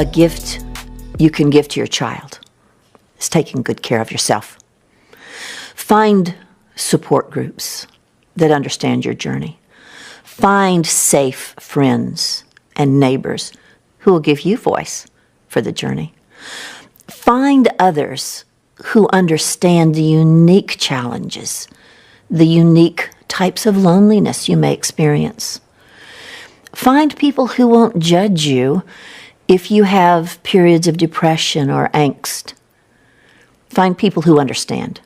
A gift you can give to your child is taking good care of yourself. Find support groups that understand your journey. Find safe friends and neighbors who will give you voice for the journey. Find others who understand the unique challenges, the unique types of loneliness you may experience. Find people who won't judge you if you have periods of depression or angst. Find people who understand.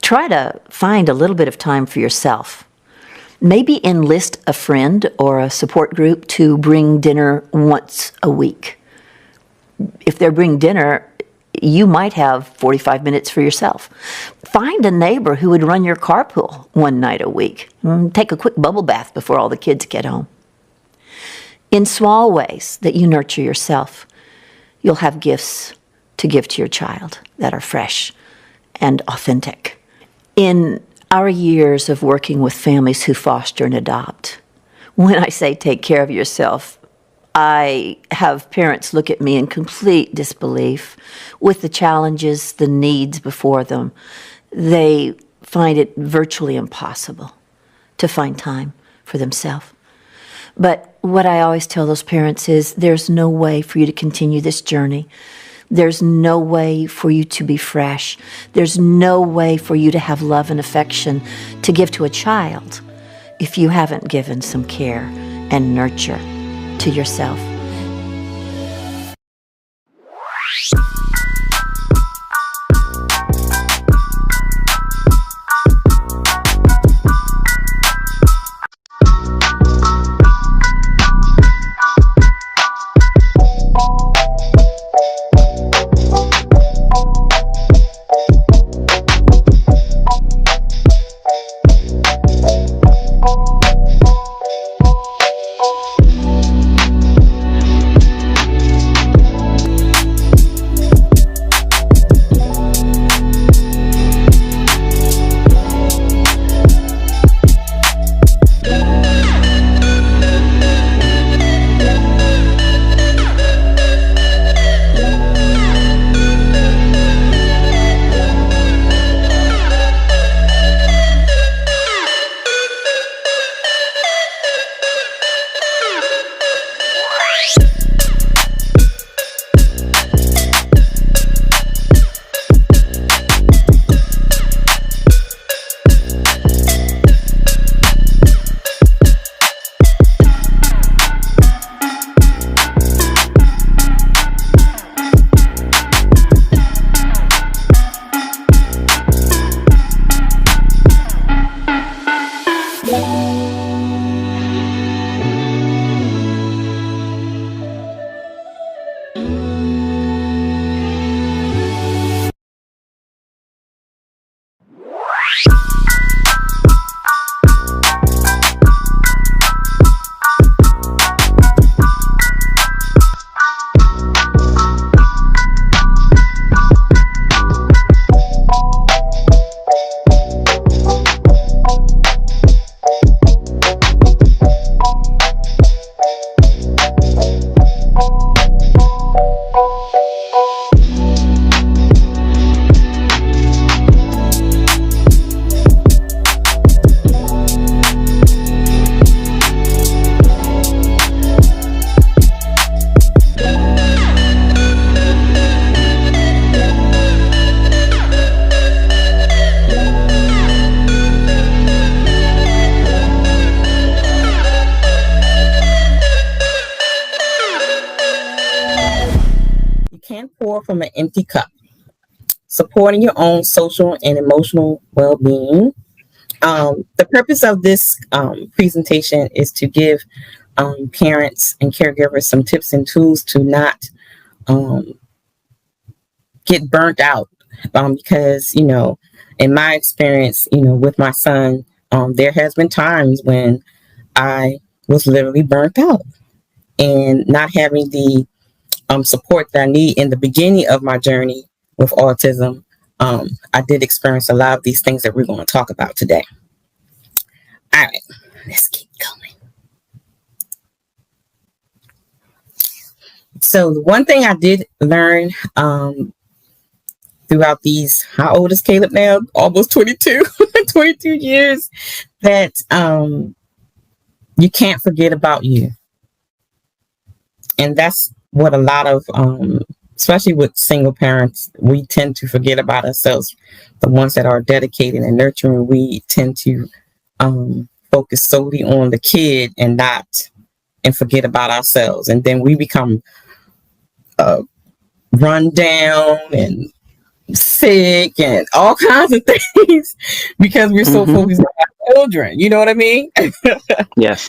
Try to find a little bit of time for yourself. Maybe enlist a friend or a support group to bring dinner once a week. If they bring dinner, you might have 45 minutes for yourself. Find a neighbor who would run your carpool one night a week. Take a quick bubble bath before all the kids get home. In small ways that you nurture yourself, you'll have gifts to give to your child that are fresh and authentic. In our years of working with families who foster and adopt, when I say take care of yourself, I have parents look at me in complete disbelief with the challenges, the needs before them. They find it virtually impossible to find time for themselves. But what I always tell those parents is there's no way for you to continue this journey. There's no way for you to be fresh. There's no way for you to have love and affection to give to a child if you haven't given some care and nurture to yourself. pour from an empty cup. Supporting your own social and emotional well-being. The purpose of this presentation is to give parents and caregivers some tips and tools to not get burnt out. Because, in my experience, with my son, there has been times when I was literally burnt out and not having the support that I need in the beginning of my journey with autism. I did experience a lot of these things that we're going to talk about today. All right, let's keep going. So the one thing I did learn throughout these, how old is Caleb now? Almost 22, 22 years, that you can't forget about you. And that's what a lot of, especially with single parents, we tend to forget about ourselves. The ones that are dedicated and nurturing, we tend to focus solely on the kid and forget about ourselves. And then we become run down and sick and all kinds of things because we're so focused on our children. You know what I mean? Yes.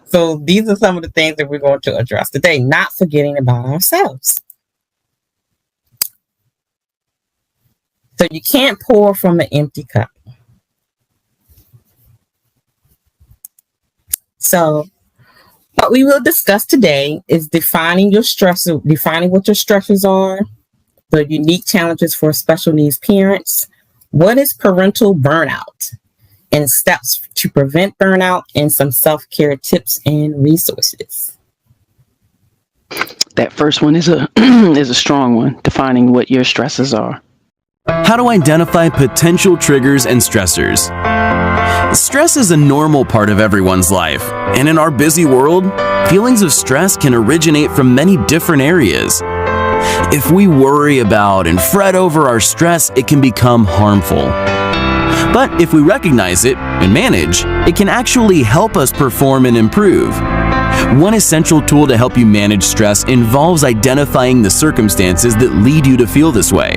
So these are some of the things that we're going to address today, not forgetting about ourselves. So you can't pour from an empty cup. So what we will discuss today is defining what your stressors are, the unique challenges for special needs parents, what is parental burnout, and steps to prevent burnout, and some self-care tips and resources. That first one is a strong one, defining what your stresses are. How to identify potential triggers and stressors. Stress is a normal part of everyone's life, and in our busy world, feelings of stress can originate from many different areas. If we worry about and fret over our stress, it can become harmful. But if we recognize it and manage, it can actually help us perform and improve. One essential tool to help you manage stress involves identifying the circumstances that lead you to feel this way.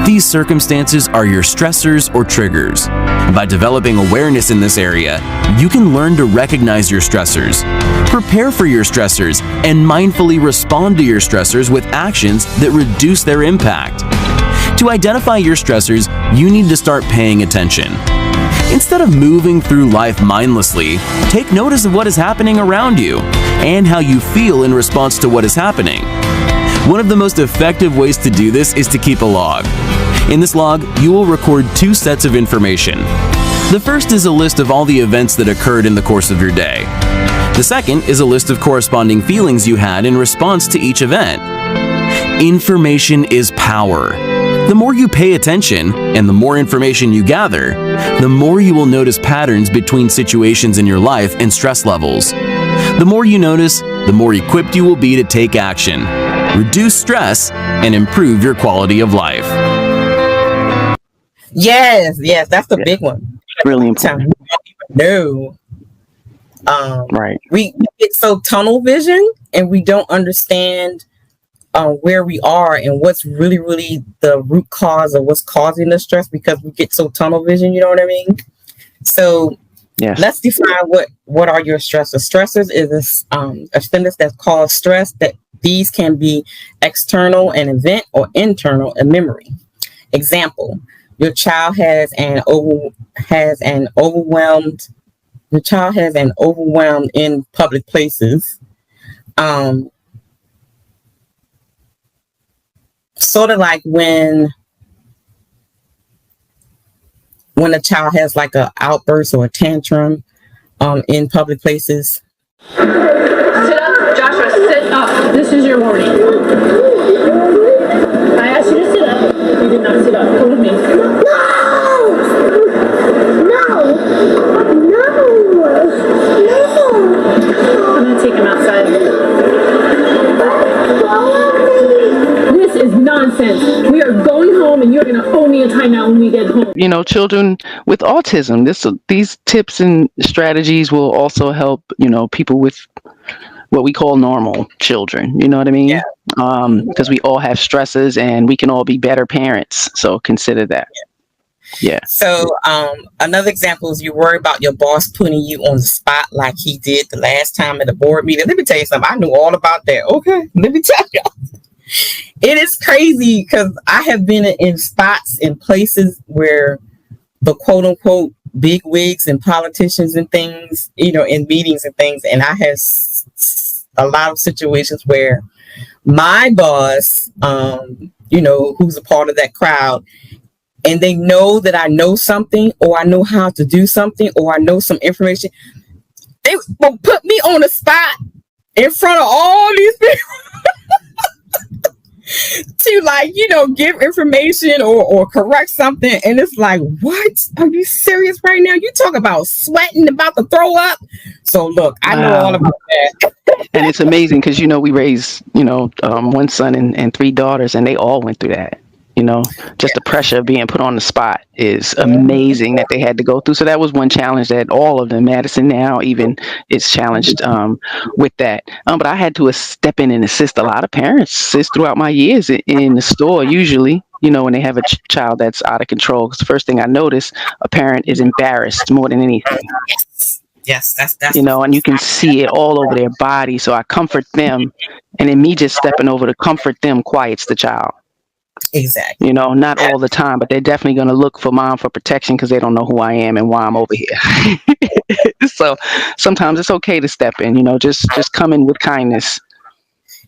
These circumstances are your stressors or triggers. By developing awareness in this area, you can learn to recognize your stressors, prepare for your stressors, and mindfully respond to your stressors with actions that reduce their impact. To identify your stressors, you need to start paying attention. Instead of moving through life mindlessly, take notice of what is happening around you and how you feel in response to what is happening. One of the most effective ways to do this is to keep a log. In this log, you will record 2 sets of information. The first is a list of all the events that occurred in the course of your day. The second is a list of corresponding feelings you had in response to each event. Information is power. The more you pay attention and the more information you gather, the more you will notice patterns between situations in your life and stress levels. The more you notice, the more equipped you will be to take action, reduce stress, and improve your quality of life. Yes, that's the big one. Really important. No. Right. We get so tunnel vision and we don't understand where we are and what's really the root cause of what's causing the stress, because we get so tunnel vision, you know what I mean? So yes. Let's define what are your stressors. Stressors is a stimulus that causes stress, that these can be external, an event, or internal, a memory. Example, your child has an overwhelmed in public places. Sort of like when a child has like an outburst or a tantrum in public places. Sit up, Joshua, sit up. This is your warning. I asked you to sit up. You did not sit up. Come with me. No! I'm going to take him outside. This is nonsense. We are going home and you're going to owe me a timeout when we get home. You know, children with autism, these tips and strategies will also help, people with what we call normal children. You know what I mean? Yeah. Because we all have stresses and we can all be better parents. So consider that. Yeah. So another example is you worry about your boss putting you on the spot like he did the last time at a board meeting. Let me tell you something. I knew all about that. Okay, let me tell you. It is crazy because I have been in spots in places where the quote unquote big wigs and politicians and things, you know, in meetings and things. And I have a lot of situations where my boss, you know, who's a part of that crowd, and they know that I know something, or I know how to do something, or I know some information, they will put me on the spot in front of all these people to, like, you know, give information or correct something. And it's like, what? Are you serious right now? You talk about sweating, about to throw up. So look, I know all about that. And it's amazing because, you know, we raised, you know, one son and 3 daughters, and they all went through that. You know, just the pressure of being put on the spot is amazing that they had to go through. So that was one challenge that all of them, Madison now even, is challenged with that. But I had to step in and assist a lot of parents throughout my years in the store. Usually, you know, when they have a child that's out of control, because the first thing I notice, a parent is embarrassed more than anything. Yes, that's you know, and you can see it all over their body. So I comfort them, and then me just stepping over to comfort them quiets the child. Exactly. You know, not all the time, but they're definitely going to look for mom for protection because they don't know who I am and why I'm over here. So sometimes it's okay to step in, you know, just come in with kindness.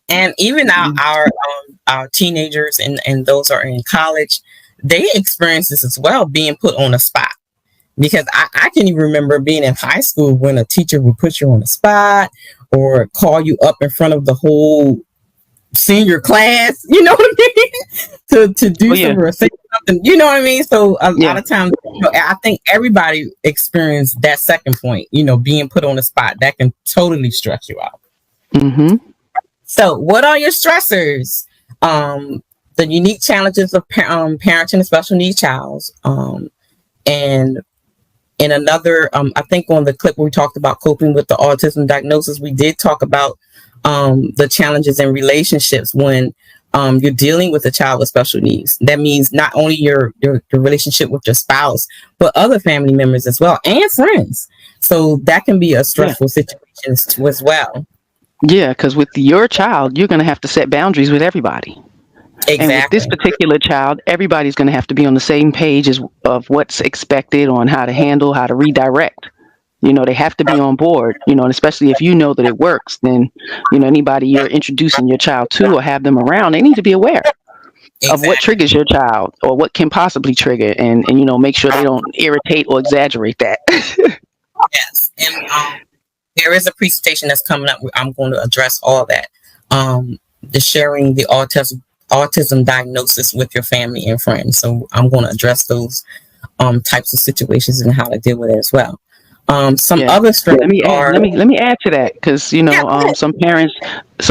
And even our teenagers and those who are in college, they experience this as well, being put on the spot. Because I can even remember being in high school when a teacher would put you on the spot or call you up in front of the whole senior class, you know what I mean? to do something, you know what I mean? So a lot of times, you know, I think everybody experienced that second point, you know, being put on the spot. That can totally stress you out. Mm-hmm. So what are your stressors? The unique challenges of parenting a special needs child. And in another, I think on the clip where we talked about coping with the autism diagnosis, we did talk about the challenges in relationships when you're dealing with a child with special needs. That means not only your relationship with your spouse, but other family members as well, and friends. So that can be a stressful situation as well. Yeah, because with your child, you're going to have to set boundaries with everybody. Exactly. And with this particular child, everybody's going to have to be on the same page of what's expected on how to handle, how to redirect. You know, they have to be on board, you know, and especially if you know that it works, then, you know, anybody you're introducing your child to or have them around, they need to be aware of what triggers your child or what can possibly trigger and, you know, make sure they don't irritate or exaggerate that. Yes. And there is a presentation that's coming up where I'm going to address all that. The sharing the autism diagnosis with your family and friends. So I'm going to address those types of situations and how to deal with it as well. Other strengths let me add to that, because you know some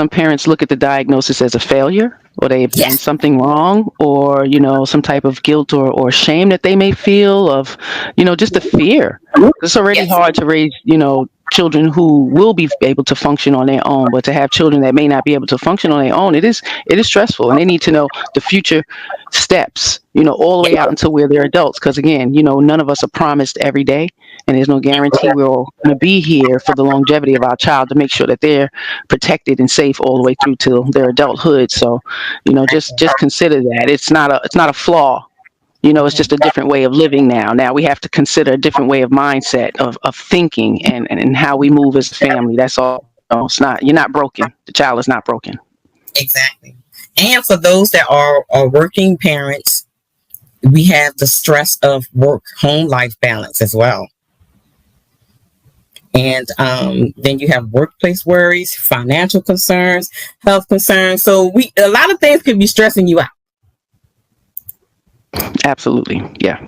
parents look at the diagnosis as a failure, or they've done something wrong, or you know, some type of guilt or shame that they may feel of, you know, just the fear. It's already hard to raise, you know, children who will be able to function on their own, but to have children that may not be able to function on their own, it is stressful, and they need to know the future steps, you know, all the way out until they're adults. Because again, you know, none of us are promised every day, and there's no guarantee we're all going to be here for the longevity of our child to make sure that they're protected and safe all the way through till their adulthood. So, you know, just consider that it's not a flaw. You know, it's just a different way of living now. Now we have to consider a different way of mindset of thinking and how we move as a family. That's all. No, it's not. You're not broken. The child is not broken. Exactly. And for those that are working parents, we have the stress of work-home life balance as well. And then you have workplace worries, financial concerns, health concerns. So a lot of things could be stressing you out. Absolutely. Yeah.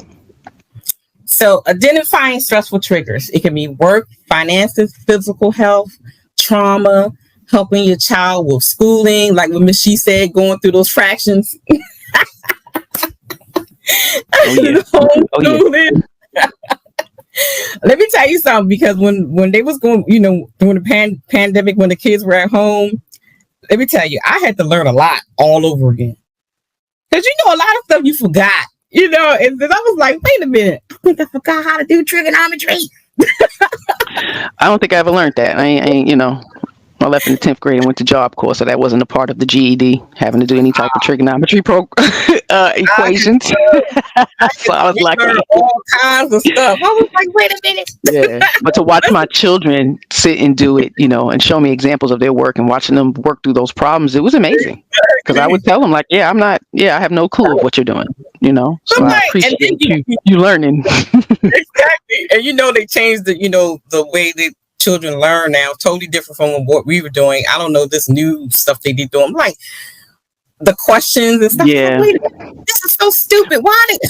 So identifying stressful triggers. It can be work, finances, physical health, trauma, helping your child with schooling, like what Ms. She said, going through those fractions. Let me tell you something, because when they was going, during the pandemic, when the kids were at home, let me tell you, I had to learn a lot all over again. Because a lot of stuff you forgot, and then I was like, wait a minute, I think I forgot how to do trigonometry. I don't think I ever learned that. I ain't I left in the 10th grade and went to Job Corps, so that wasn't a part of the GED, having to do any type of trigonometry equations. So I was like, all kinds of stuff. I was like, wait a minute. Yeah, but to watch my children sit and do it, and show me examples of their work and watching them work through those problems, it was amazing. Because I would tell them, like, I have no clue of what you're doing, So I appreciate you learning. Exactly. And they changed the way that children learn now, totally different from what we were doing. I don't know this new stuff they be doing. I'm like, the questions and stuff. Yeah. Like, wait a minute, this is so stupid. Why did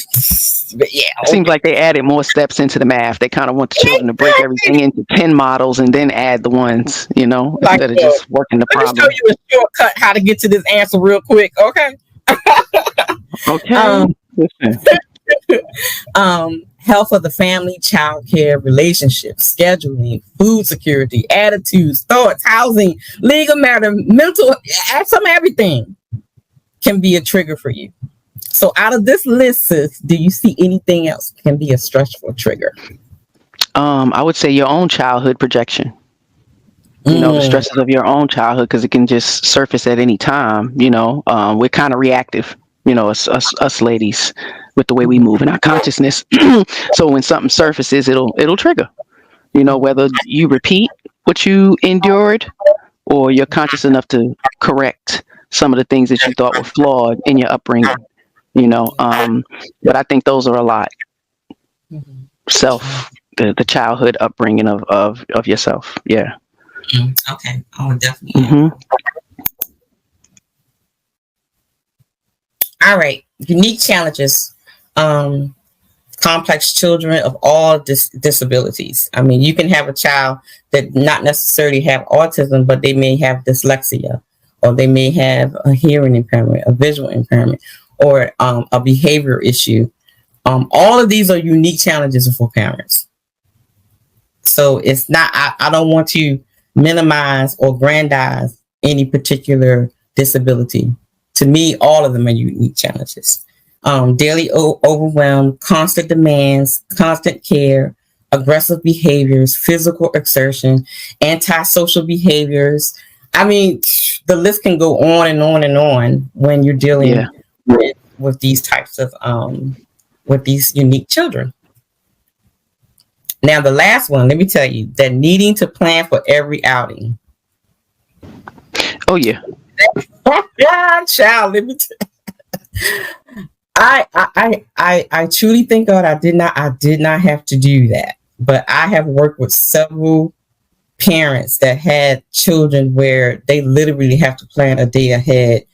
but yeah. It seems like they added more steps into the math. They kind of want the children to break everything into 10 models and then add the ones, instead of just working the problem. Let me show you a shortcut how to get to this answer real quick, okay? Okay. Health of the family, child care, relationships, scheduling, food security, attitudes, thoughts, housing, legal matter, mental, some everything can be a trigger for you. So out of this list, sis, do you see anything else can be a stressful trigger? I would say your own childhood projection. The stresses of your own childhood, because it can just surface at any time. We're kind of reactive, us ladies, with the way we move in our consciousness. So when something surfaces, it'll trigger, whether you repeat what you endured or you're conscious enough to correct some of the things that you thought were flawed in your upbringing, but I think those are a lot. The childhood upbringing of yourself. Yeah. Okay. Oh, definitely. All right. Unique challenges. Complex children of all disabilities. I mean, you can have a child that not necessarily have autism, but they may have dyslexia, or they may have a hearing impairment, a visual impairment, or a behavior issue. All of these are unique challenges for parents. So it's not, I don't want to minimize or grandize any particular disability. To me, all of them are unique challenges. Daily overwhelm, constant demands, constant care, aggressive behaviors, physical exertion, antisocial behaviors. I mean, the list can go on and on and on when you're dealing with these types of, with these unique children. Now, the last one, let me tell you, that needing to plan for every outing. Oh, yeah. Child, let me tell you. I truly thank God I did not have to do that. But I have worked with several parents that had children where they literally have to plan a day ahead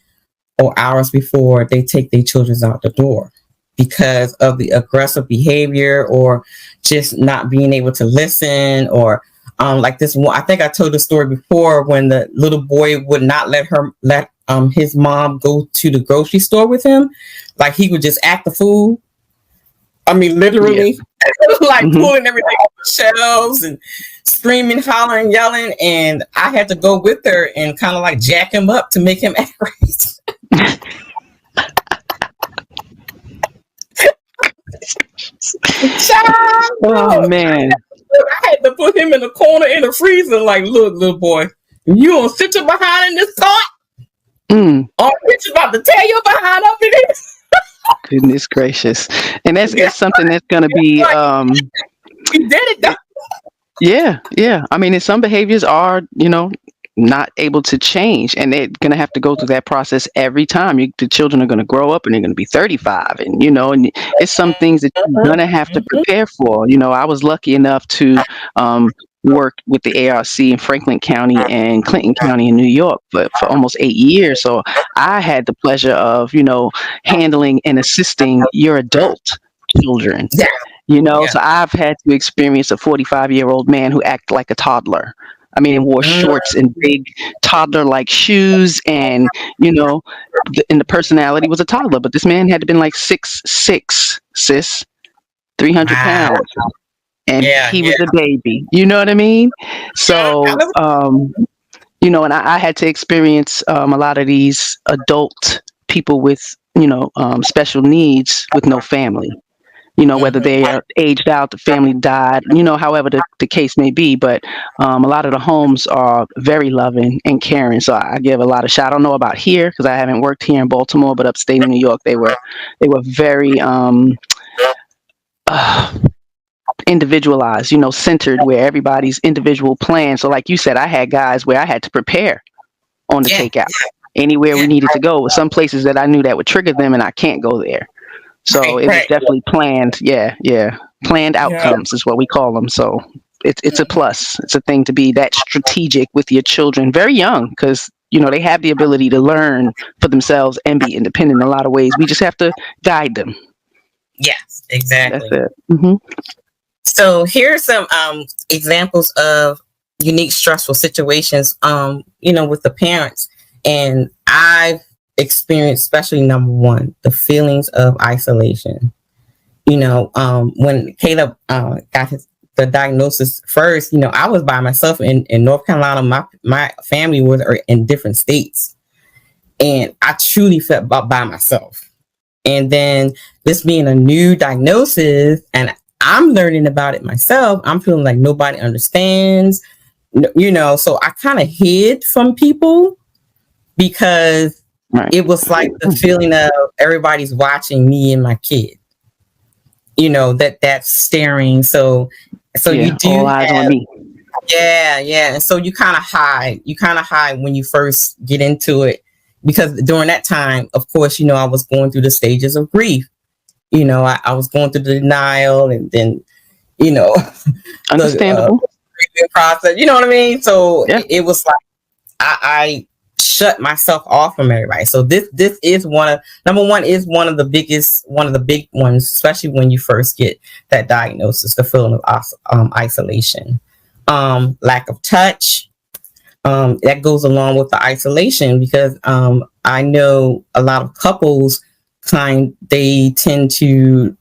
or hours before they take their children out the door because of the aggressive behavior or just not being able to listen, or like this one. I think I told the story before when the little boy would not let his mom go to the grocery store with him. Like he would just act the fool. I mean, literally, like pulling everything off the shelves and screaming, hollering, yelling. And I had to go with her and kind of like jack him up to make him act right. Oh, man. I had to put him in the corner in the freezer. Like, look, little boy, you gonna sit your behind in this cart? Or bitch about to tear your behind up in it. Goodness gracious. And that's something that's going to be We did it though. Yeah. I mean, and some behaviors are, not able to change, and they're going to have to go through that process every time. The children are going to grow up and they're going to be 35, and and it's some things that you're going to have to prepare for. I was lucky enough to work with the ARC in Franklin County and Clinton County in New York for almost 8 years. So I had the pleasure of, handling and assisting your adult children. So I've had to experience a 45-year-old man who acted like a toddler. I mean, wore shorts and big toddler-like shoes, and and the personality was a toddler. But this man had to been like 6'6", sis, 300 pounds, and Yeah, he yeah. was a baby. You know what I mean? So, and I had to experience a lot of these adult people with, special needs with no family. Whether they are aged out, the family died, however the case may be. But a lot of the homes are very loving and caring. So I give a lot of shout. I don't know about here because I haven't worked here in Baltimore, but upstate in New York, they were very individualized, centered, where everybody's individual plan. So like you said, I had guys where I had to prepare on the takeout anywhere we needed to go. Some places that I knew that would trigger them and I can't go there. So it was definitely planned. Yeah. Planned outcomes is what we call them. So it's a plus. It's a thing to be that strategic with your children very young, because, they have the ability to learn for themselves and be independent in a lot of ways. We just have to guide them. Yes, exactly. That's it. Mm-hmm. So here are some examples of unique stressful situations, with the parents. And I've experienced, especially number one, the feelings of isolation. When Caleb got the diagnosis first, I was by myself in North Carolina. My family was in different states. And I truly felt by myself. And then this being a new diagnosis, and I'm learning about it myself, I'm feeling like nobody understands, so I kind of hid from people because it was like the feeling of everybody's watching me and my kid, that's staring. So you do all eyes on me. Yeah. And so you kind of hide when you first get into it, because during that time, of course, I was going through the stages of grief. I was going through the denial, and then, understandable the process. You know what I mean? So it was like I shut myself off from everybody. So this is number one is one of the big ones, especially when you first get that diagnosis, the feeling of isolation, lack of touch. That goes along with the isolation, because I know a lot of couples they tend to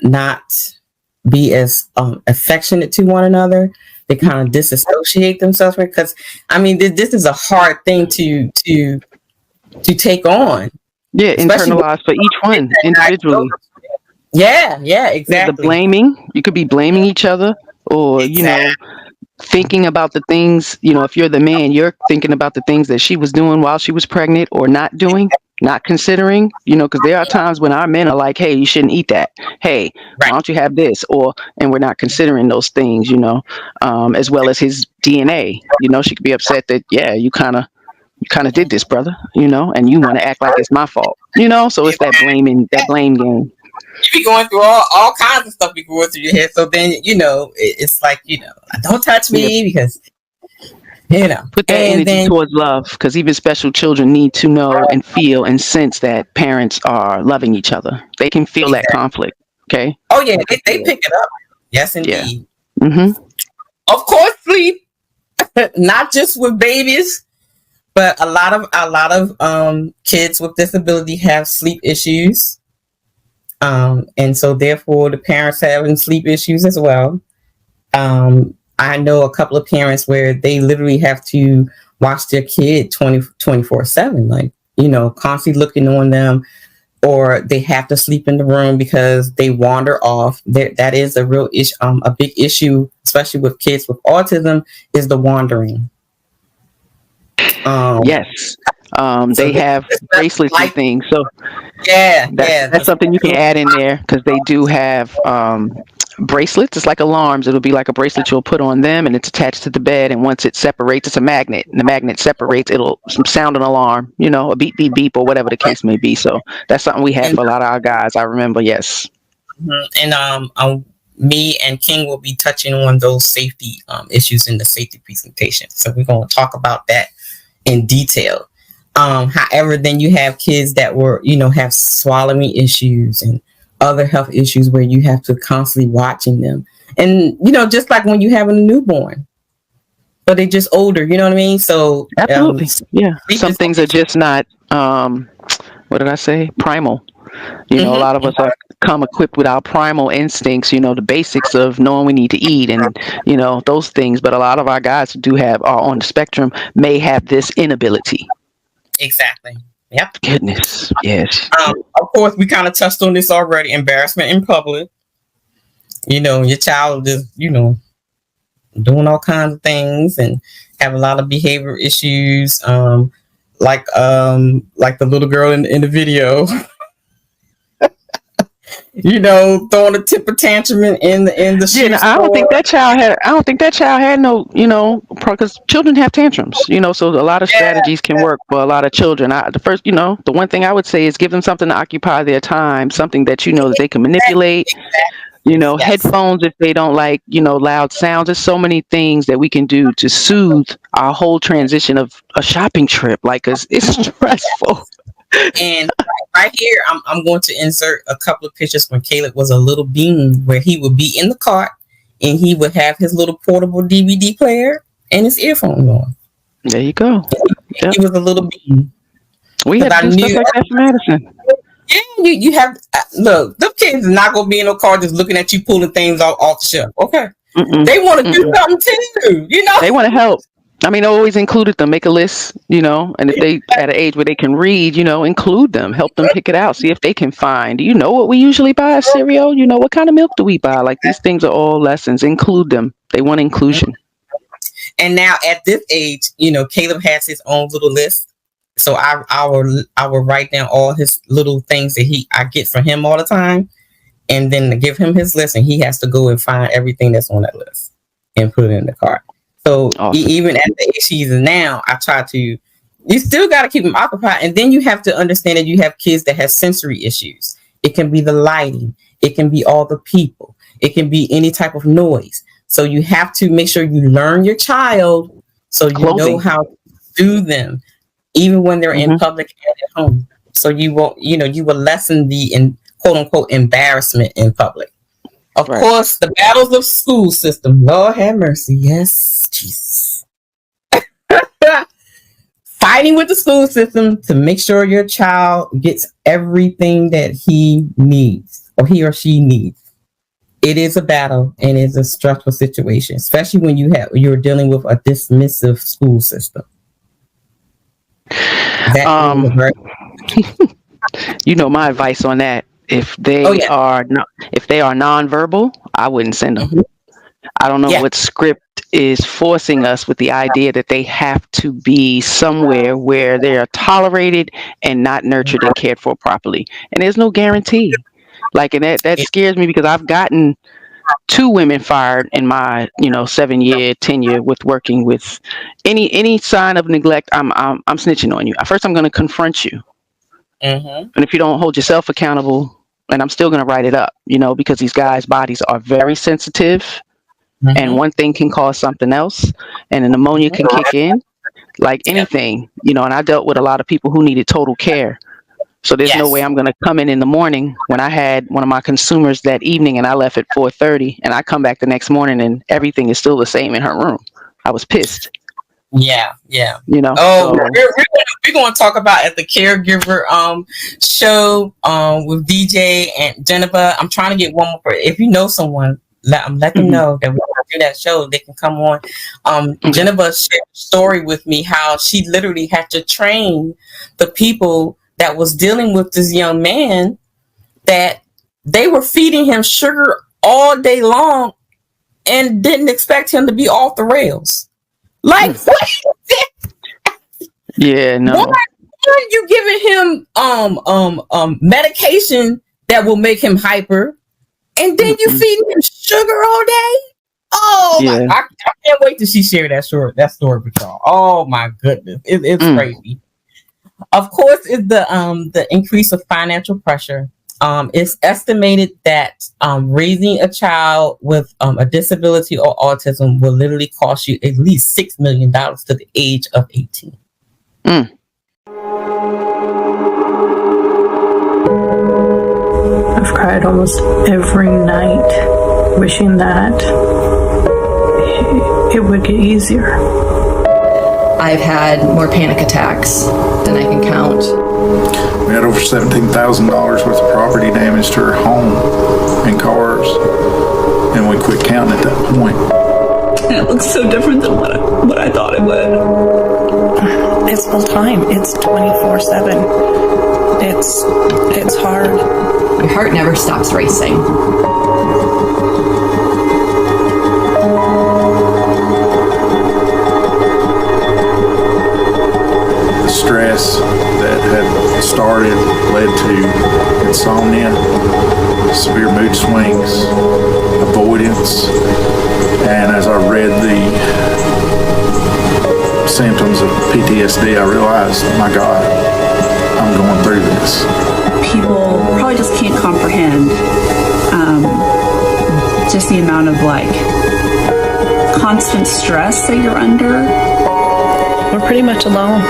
not be as affectionate to one another. They kind of disassociate themselves, because this is a hard thing to take on. Yeah, internalize for each one individually. Yeah, exactly. The blaming, you could be blaming each other, or thinking about the things, if you're the man, you're thinking about the things that she was doing while she was pregnant or not doing, not considering, because there are times when our men are like, hey, you shouldn't eat that. Hey, why don't you have this? And we're not considering those things, as well as his DNA. She could be upset that, you kind of did this, brother, and you want to act like it's my fault, so it's that blame game. You be going through all kinds of stuff be going through your head. So then, it's like, don't touch me, because, Put that energy towards love, because even special children need to know and feel and sense that parents are loving each other. They can feel that conflict. Okay. Oh, yeah. They pick it up. Yes, indeed. Yeah. Mm-hmm. Of course, sleep, not just with babies, but a lot of kids with disability have sleep issues. And so therefore the parents having sleep issues as well. I know a couple of parents where they literally have to watch their kid 24/7, like, constantly looking on them, or they have to sleep in the room because they wander off. That is a real issue, a big issue, especially with kids with autism, is the wandering. Yes. They have bracelets and things. So that's something you can add in there, because they do have bracelets. It's like alarms. It'll be like a bracelet you'll put on them, and it's attached to the bed. And once it separates, it's a magnet. And the magnet separates, it'll sound an alarm, a beep, beep, beep, or whatever the case may be. So that's something we have for a lot of our guys. I remember, yes. And me and King will be touching on those safety issues in the safety presentation. So we're going to talk about that in detail. However, then you have kids that have swallowing issues and other health issues where you have to constantly watching them. And, just like when you have a newborn, but they're just older, you know what I mean? So absolutely. Some things are just not, what did I say? Primal. A lot of us are come equipped with our primal instincts, the basics of knowing we need to eat and, those things. But a lot of our guys who are on the spectrum may have this inability. Exactly. Yep. Goodness. Yes. Of course, we kind of touched on this already. Embarrassment in public. Your child is, doing all kinds of things and have a lot of behavior issues. Like the little girl in the video, throwing a temper tantrum in the shoe store. I don't think that child had no, because children have tantrums, so a lot of strategies can work for a lot of children. The one thing I would say is give them something to occupy their time, something that that they can manipulate. Yes. Headphones if they don't like, loud sounds. There's so many things that we can do to soothe our whole transition of a shopping trip. Like, 'cause it's stressful. And right here, I'm going to insert a couple of pictures when Caleb was a little bean, where he would be in the cart and he would have his little portable DVD player and his earphones on. There you go. He was a little bean. We had to do stuff like that for Madison. Yeah, you have look. Them kids are not gonna be in no car just looking at you pulling things off the shelf. Okay, they want to do something too. They want to help. I mean, I always included them. Make a list, and if they at an age where they can read, include them. Help them pick it out. See if they can find. Do you know what we usually buy? Cereal. What kind of milk do we buy? Like, these things are all lessons. Include them. They want inclusion. And now at this age, Caleb has his own little list. So I will write down all his little things that I get from him all the time, and then give him his list, and he has to go and find everything that's on that list and put it in the cart. So awesome. Even at the age he's now, I try to. You still got to keep him occupied, and then you have to understand that you have kids that have sensory issues. It can be the lighting, it can be all the people, it can be any type of noise. So you have to make sure you learn your child, so you know how to do them. Even when they're in public and at home. So you won't, you will lessen the quote unquote embarrassment in public. Of course, the battles of school system. Lord have mercy. Yes, Jesus. Fighting with the school system to make sure your child gets everything that he needs or he or she needs. It is a battle and it's a stressful situation, especially when you're dealing with a dismissive school system. My advice on that. If they are nonverbal, I wouldn't send them. I don't know what script is forcing us with the idea that they have to be somewhere where they are tolerated and not nurtured and cared for properly. And there's no guarantee. Like, and that scares me, because I've gotten 2 women fired in my 7-year tenure with working with any sign of neglect. I'm snitching on you. First, I'm going to confront you, and if you don't hold yourself accountable, and I'm still going to write it up, because these guys' bodies are very sensitive, and one thing can cause something else, and a pneumonia can kick in, like anything, and I dealt with a lot of people who needed total care. So there's no way I'm going to come in the morning when I had one of my consumers that evening and I left at 4:30, and I come back the next morning and everything is still the same in her room. I was pissed. Yeah. We're going to talk about at the caregiver show with DJ and Jennifer. I'm trying to get one more. If you know someone, let them know that we're going to do that show. They can come on. Jennifer shared a story with me how she literally had to train the people that was dealing with this young man, that they were feeding him sugar all day long and didn't expect him to be off the rails. Like, what is it? Yeah, no. Why are you giving him medication that will make him hyper, and then you feeding him sugar all day? Oh my! I can't wait till she share that story with y'all. Oh my goodness, it's crazy. Of course, is the increase of financial pressure. It's estimated that raising a child with a disability or autism will literally cost you at least $6 million to the age of 18. I've cried almost every night, wishing that it would get easier. I've had more panic attacks than I can count. We had over $17,000 worth of property damage to our home and cars, and we quit counting at that point. And it looks so different than what I thought it would. It's full time. It's 24/7. It's hard. Your heart never stops racing. The stress that had started led to insomnia, severe mood swings, avoidance, and as I read the symptoms of PTSD, I realized, my God, I'm going through this. People probably just can't comprehend just the amount of constant stress that you're under. We're pretty much alone.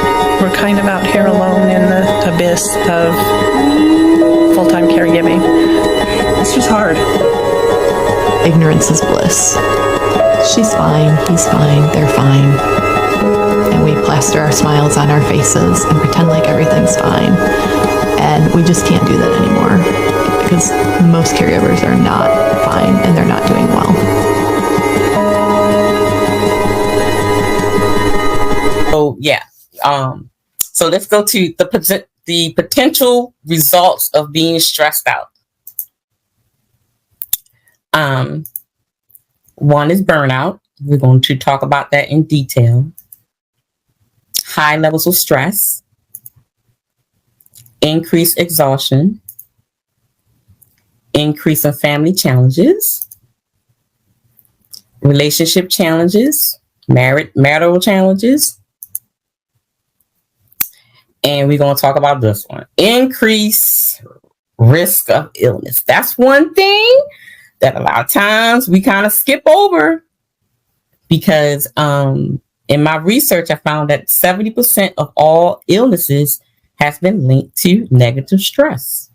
We're kind of out here alone in the abyss of full-time caregiving. It's just hard. Ignorance is bliss. She's fine, he's fine, they're fine. And we plaster our smiles on our faces and pretend like everything's fine. And we just can't do that anymore because most caregivers are not fine and they're not doing well. So yeah, so let's go to the potential results of being stressed out. One is burnout. We're going to talk about that in detail. High levels of stress, increased exhaustion, increase in family challenges, relationship challenges, marital challenges, and we're going to talk about this one. Increase risk of illness. That's one thing that a lot of times we kind of skip over because in my research, I found that 70% of all illnesses has been linked to negative stress.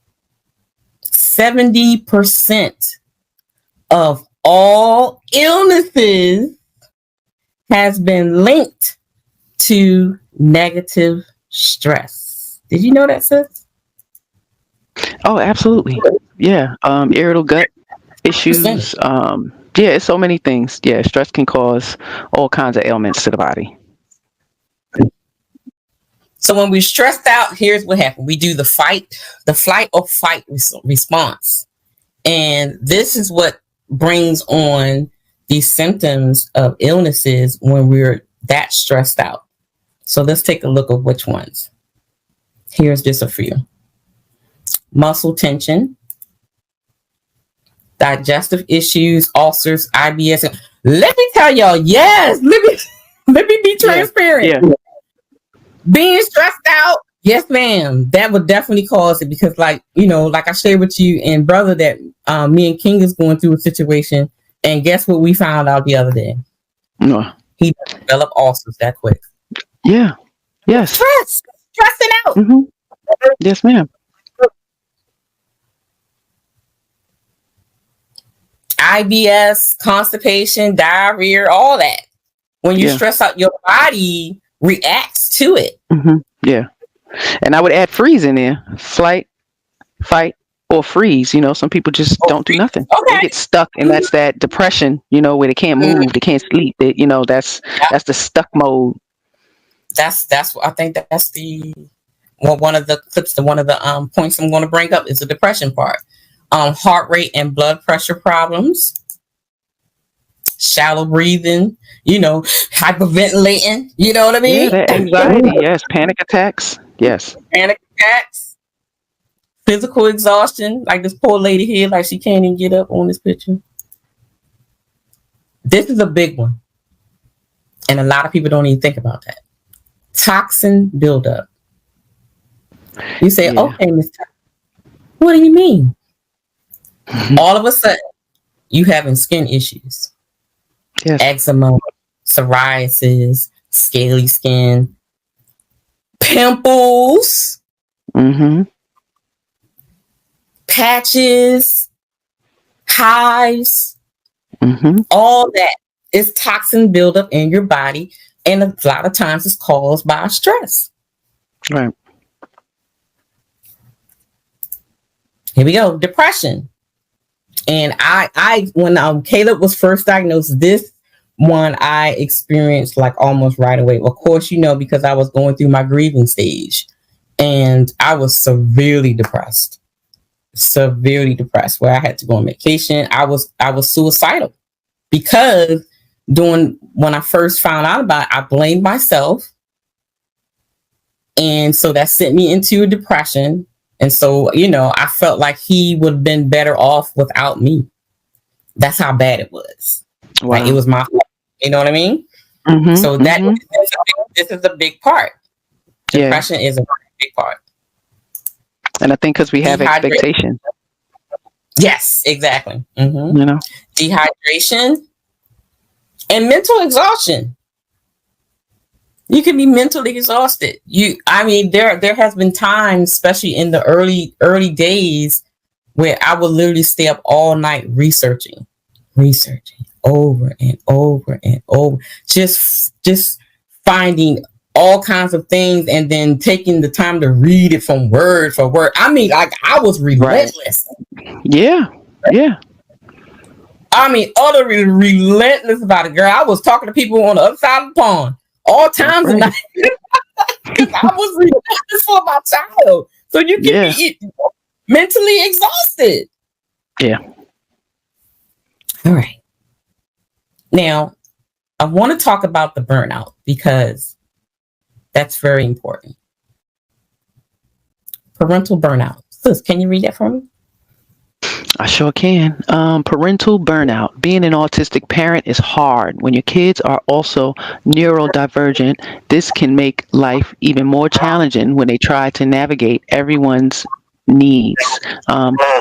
70% of all illnesses has been linked to negative stress. Did you know that, sis? Oh, absolutely. Yeah. Irritable gut issues. Yeah, it's so many things. Yeah, stress can cause all kinds of ailments to the body. So when we're stressed out, here's what happens. We do the flight or fight response. And this is what brings on these symptoms of illnesses when we're that stressed out. So let's take a look at which ones. Here's just a few. Muscle tension, digestive issues, ulcers, IBS. Let me tell y'all, yes, let me be transparent. Yeah. Being stressed out, yes, ma'am, that would definitely cause it because, like I shared with you and brother that me and King is going through a situation, and guess what we found out the other day? No. He developed ulcers that quick. Yeah. Yes. Stressing out. Mm-hmm. Yes, ma'am. IBS, constipation, diarrhea, all that. When you stress out, your body reacts to it. Mm-hmm. Yeah. And I would add freeze in there. Flight, fight, or freeze. Some people just don't do nothing. Okay. They get stuck, and that's that depression, where they can't move, they can't sleep. That's the stuck mode. That's I think that's one of the clips, one of the points I'm going to bring up is the depression part. Heart rate and blood pressure problems, shallow breathing, hyperventilating, you know what I mean? Yeah, anxiety, yes. Panic attacks, yes. Panic attacks, physical exhaustion, like this poor lady here, like she can't even get up on this picture. This is a big one. And a lot of people don't even think about that. Toxin buildup. You say, okay, Ms. What do you mean? All of a sudden, you having skin issues. Yes. Eczema, psoriasis, scaly skin, pimples, patches, hives, all that is toxin buildup in your body. And a lot of times it's caused by stress. Right. Here we go. Depression. And I when Caleb was first diagnosed, this one I experienced like almost right away. Of course, because I was going through my grieving stage, and I was severely depressed, where I had to go on medication. I was suicidal because when I first found out about it, I blamed myself. And so that sent me into a depression. And so, I felt like he would have been better off without me. That's how bad it was. Wow. Like, it was my fault. You know what I mean? Mm-hmm, So this is a big part. Depression is a big part. And I think because we have expectations. Yes, exactly. Mm-hmm. Dehydration and mental exhaustion. You can be mentally exhausted. There has been times, especially in the early days, where I would literally stay up all night researching over and over and over, just finding all kinds of things, and then taking the time to read it from word for word. I was relentless. Right. Yeah. Utterly relentless about it, girl. I was talking to people on the other side of the pond all times of night because I was relentless for my child. So you can be mentally exhausted. Yeah. All right. Now, I want to talk about the burnout because that's very important. Parental burnout. Sis, can you read that for me? I sure can. Parental burnout. Being an autistic parent is hard. When your kids are also neurodivergent, this can make life even more challenging when they try to navigate everyone's needs.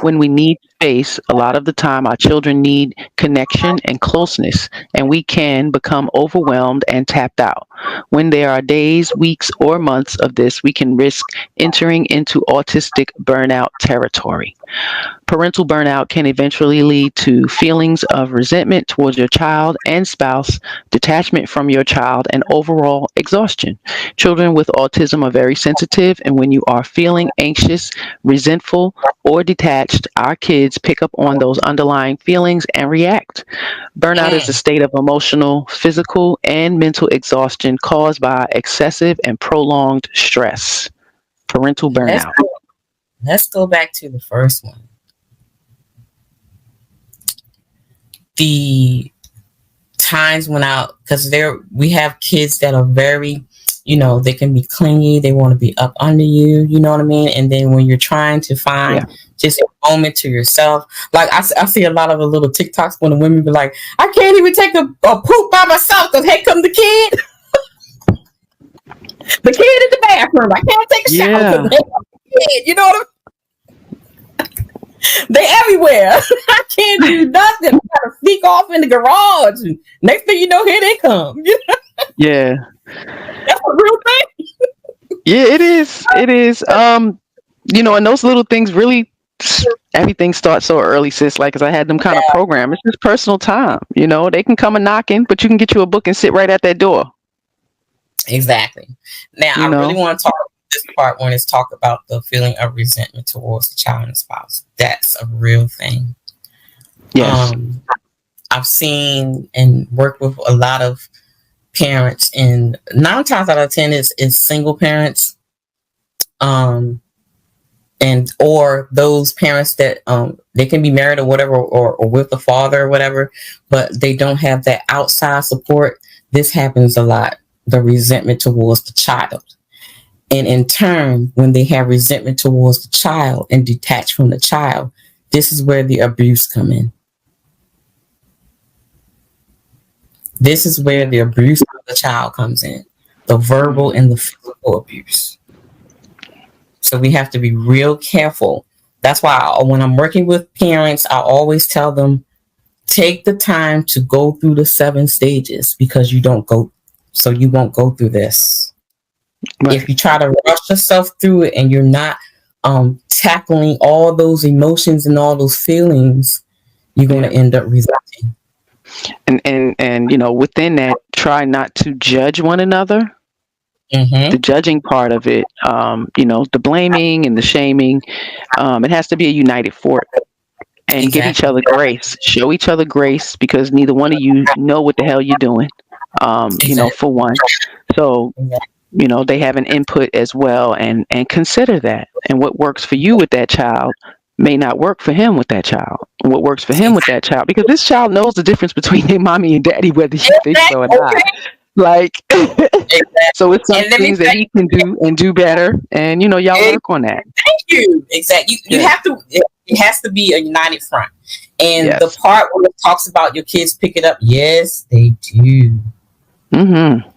When we need space, a lot of the time our children need connection and closeness, and we can become overwhelmed and tapped out. When there are days, weeks, or months of this, we can risk entering into autistic burnout territory. Parental burnout can eventually lead to feelings of resentment towards your child and spouse, detachment from your child, and overall exhaustion. Children with autism are very sensitive, and when you are feeling anxious, resentful, or detached, our kids pick up on those underlying feelings and react. Burnout is a state of emotional, physical, and mental exhaustion caused by excessive and prolonged stress. Parental burnout. Let's go back to the first one. The times when because we have kids that are very, they can be clingy. They want to be up under you. You know what I mean? And then when you're trying to find just a moment to yourself, like I see a lot of the little TikToks when the women be like, I can't even take a poop by myself because here come the kid. The kid in the bathroom. I can't take a shower because here come the kid. You know what I mean? They everywhere. I can't do nothing. I gotta sneak off in the garage. And next thing you know, here they come. Yeah. That's a real thing. Yeah, it is. It is. And those little things really, everything starts so early, sis. Like, 'cause I had them kind of programmed. It's just personal time. They can come a knocking, but you can get you a book and sit right at that door. Exactly. Now, I really want to talk about this part when it's talk about the feeling of resentment towards the child and the spouse. That's a real thing. Yes. I've seen and worked with a lot of parents, and 9 times out of 10 is single parents, and or those parents that they can be married or whatever, or with the father or whatever, but they don't have that outside support. This happens a lot. The resentment towards the child. And in turn, when they have resentment towards the child and detach from the child, this is where the abuse come in. This is where the abuse of the child comes in. The verbal and the physical abuse. So we have to be real careful. That's why when I'm working with parents, I always tell them, take the time to go through the 7 stages, because you won't go through this. Right. If you try to rush yourself through it and you're not tackling all those emotions and all those feelings, you're going to end up resenting. And within that, try not to judge one another. the judging part of it, the blaming and the shaming, it has to be a united fort. And give each other grace, show each other grace, because neither one of you know what the hell you're doing, for one. So, they have an input as well, and consider that. And what works for you with that child may not work for him with that child. What works for him with that child, because this child knows the difference between their mommy and daddy, whether you think so or not. Like, so it's some things that he can do and do better, and y'all work on that. Thank you. Exactly. You have to. It has to be a united front. And the part where it talks about your kids pick it up, yes, they do. Mm-hmm.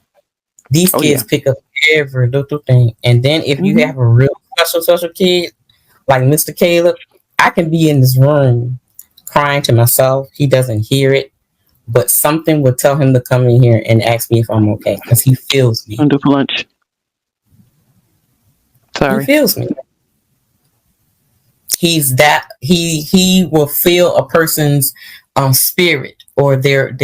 These kids pick up every little thing. And then if you have a real special kid, like Mr. Caleb, I can be in this room crying to myself. He doesn't hear it, but something will tell him to come in here and ask me if I'm okay, because he feels me. Under lunch. Sorry. He feels me. He's that he will feel a person's spirit or their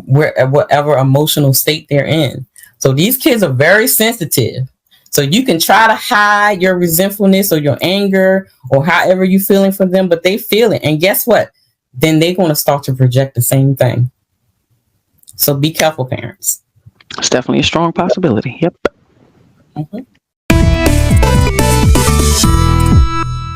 whatever emotional state they're in. So these kids are very sensitive. So you can try to hide your resentfulness or your anger or however you're feeling for them, but they feel it. And guess what? Then they're going to start to project the same thing. So be careful, parents. It's definitely a strong possibility. Yep. Mm-hmm.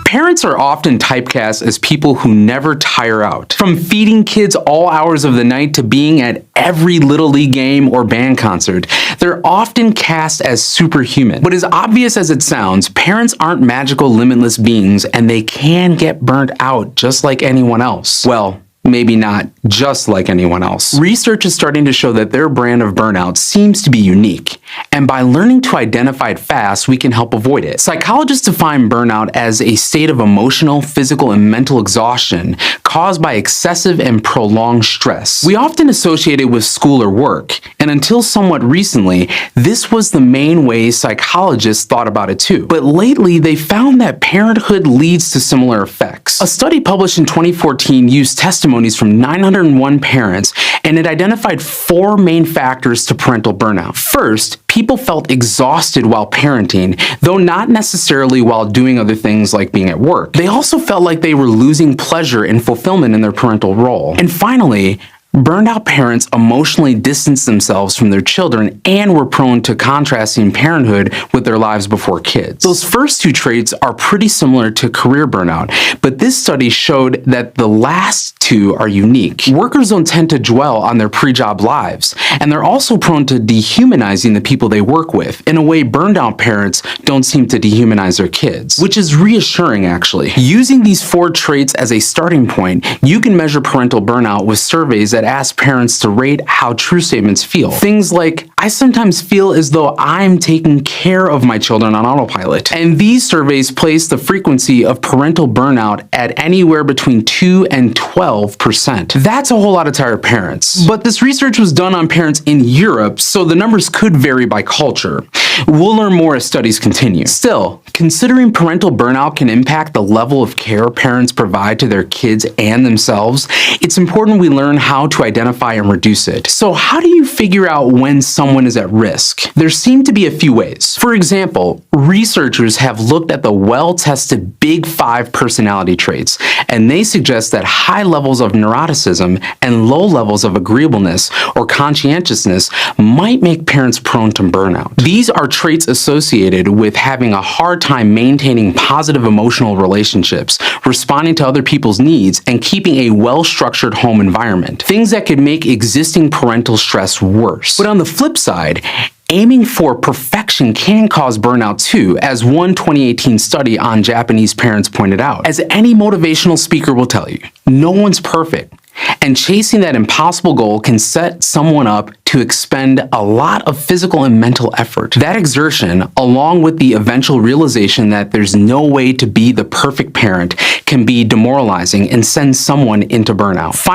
Parents are often typecast as people who never tire out. From feeding kids all hours of the night to being at every Little League game or band concert, they're often cast as superhuman. But as obvious as it sounds, parents aren't magical, limitless beings, and they can get burnt out just like anyone else. Well, maybe not just like anyone else. Research is starting to show that their brand of burnout seems to be unique, and by learning to identify it fast, we can help avoid it. Psychologists define burnout as a state of emotional, physical, and mental exhaustion caused by excessive and prolonged stress. We often associate it with school or work, and until somewhat recently, this was the main way psychologists thought about it too. But lately, they found that parenthood leads to similar effects. A study published in 2014 used testimonies from 901 parents, and it identified 4 main factors to parental burnout. First, people felt exhausted while parenting, though not necessarily while doing other things like being at work. They also felt like they were losing pleasure and fulfillment in their parental role. And finally, burned out parents emotionally distanced themselves from their children and were prone to contrasting parenthood with their lives before kids. Those first 2 traits are pretty similar to career burnout, but this study showed that the last 2 are unique. Workers don't tend to dwell on their pre-job lives, and they're also prone to dehumanizing the people they work with. In a way, burned out parents don't seem to dehumanize their kids, which is reassuring actually. Using these 4 traits as a starting point, you can measure parental burnout with surveys that ask parents to rate how true statements feel. Things like, I sometimes feel as though I'm taking care of my children on autopilot. And these surveys place the frequency of parental burnout at anywhere between 2 and 12%. That's a whole lot of tired parents. But this research was done on parents in Europe, so the numbers could vary by culture. We'll learn more as studies continue. Still, considering parental burnout can impact the level of care parents provide to their kids and themselves, it's important we learn how to identify and reduce it. So how do you figure out when someone is at risk? There seem to be a few ways. For example, researchers have looked at the well-tested Big 5 personality traits, and they suggest that high levels of neuroticism and low levels of agreeableness or conscientiousness might make parents prone to burnout. These are traits associated with having a hard time maintaining positive emotional relationships, responding to other people's needs, and keeping a well-structured home environment. Things that could make existing parental stress worse. But on the flip side, aiming for perfection can cause burnout too, as one 2018 study on Japanese parents pointed out. As any motivational speaker will tell you, no one's perfect. And chasing that impossible goal can set someone up to expend a lot of physical and mental effort. That exertion, along with the eventual realization that there's no way to be the perfect parent, can be demoralizing and send someone into burnout.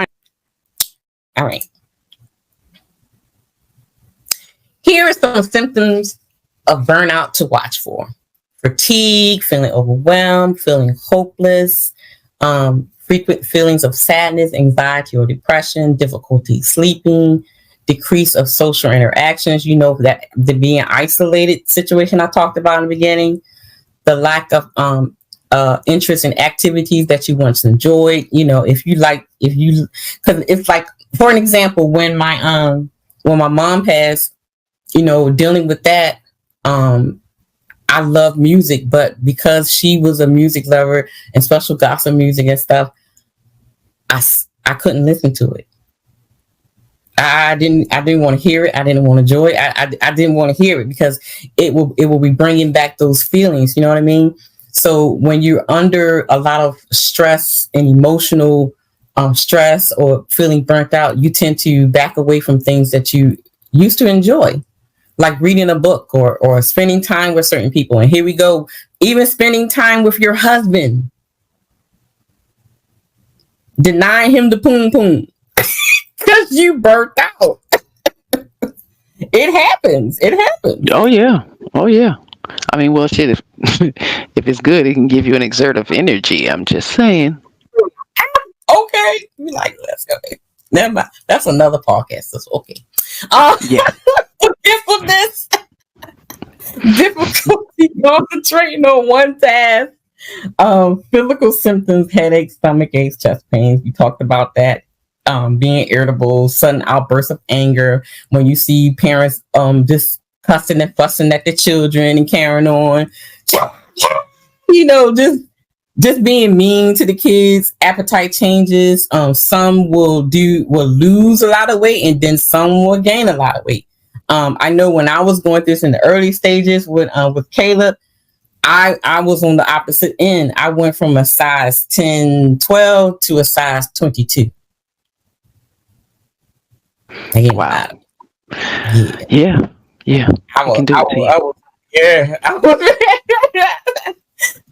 All right. Here are some symptoms of burnout to watch for. Fatigue, feeling overwhelmed, feeling hopeless, frequent feelings of sadness, anxiety, or depression, difficulty sleeping, decrease of social interactions, that the being isolated situation I talked about in the beginning, the lack of interest in activities that you once enjoyed. Because it's like, for an example, when my mom passed, dealing with that, I love music, but because she was a music lover and special gospel music and stuff, I couldn't listen to it. I didn't want to hear it. I didn't want to enjoy it. I didn't want to hear it because it will be bringing back those feelings. You know what I mean? So when you're under a lot of stress and emotional stress or feeling burnt out, you tend to back away from things that you used to enjoy, like reading a book or spending time with certain people. And here we go, even spending time with your husband. Deny him the poom poom because you burnt out. It happens. Oh yeah. I mean, well, shit. If it's good, it can give you an exert of energy. I'm just saying. Okay, like, let's go. Never mind. That's another podcast. That's okay. Yeah. Forgetfulness, difficulty concentrating on one task, physical symptoms, headaches, stomach aches, chest pains. We talked about that. Being irritable, sudden outbursts of anger when you see parents just cussing and fussing at the children and carrying on. Just being mean to the kids. Appetite changes. Some will lose a lot of weight, and then some will gain a lot of weight. I know when I was going through this in the early stages with Caleb, I was on the opposite end. I went from a size 10, 12 to a size 22. Wow. Yeah.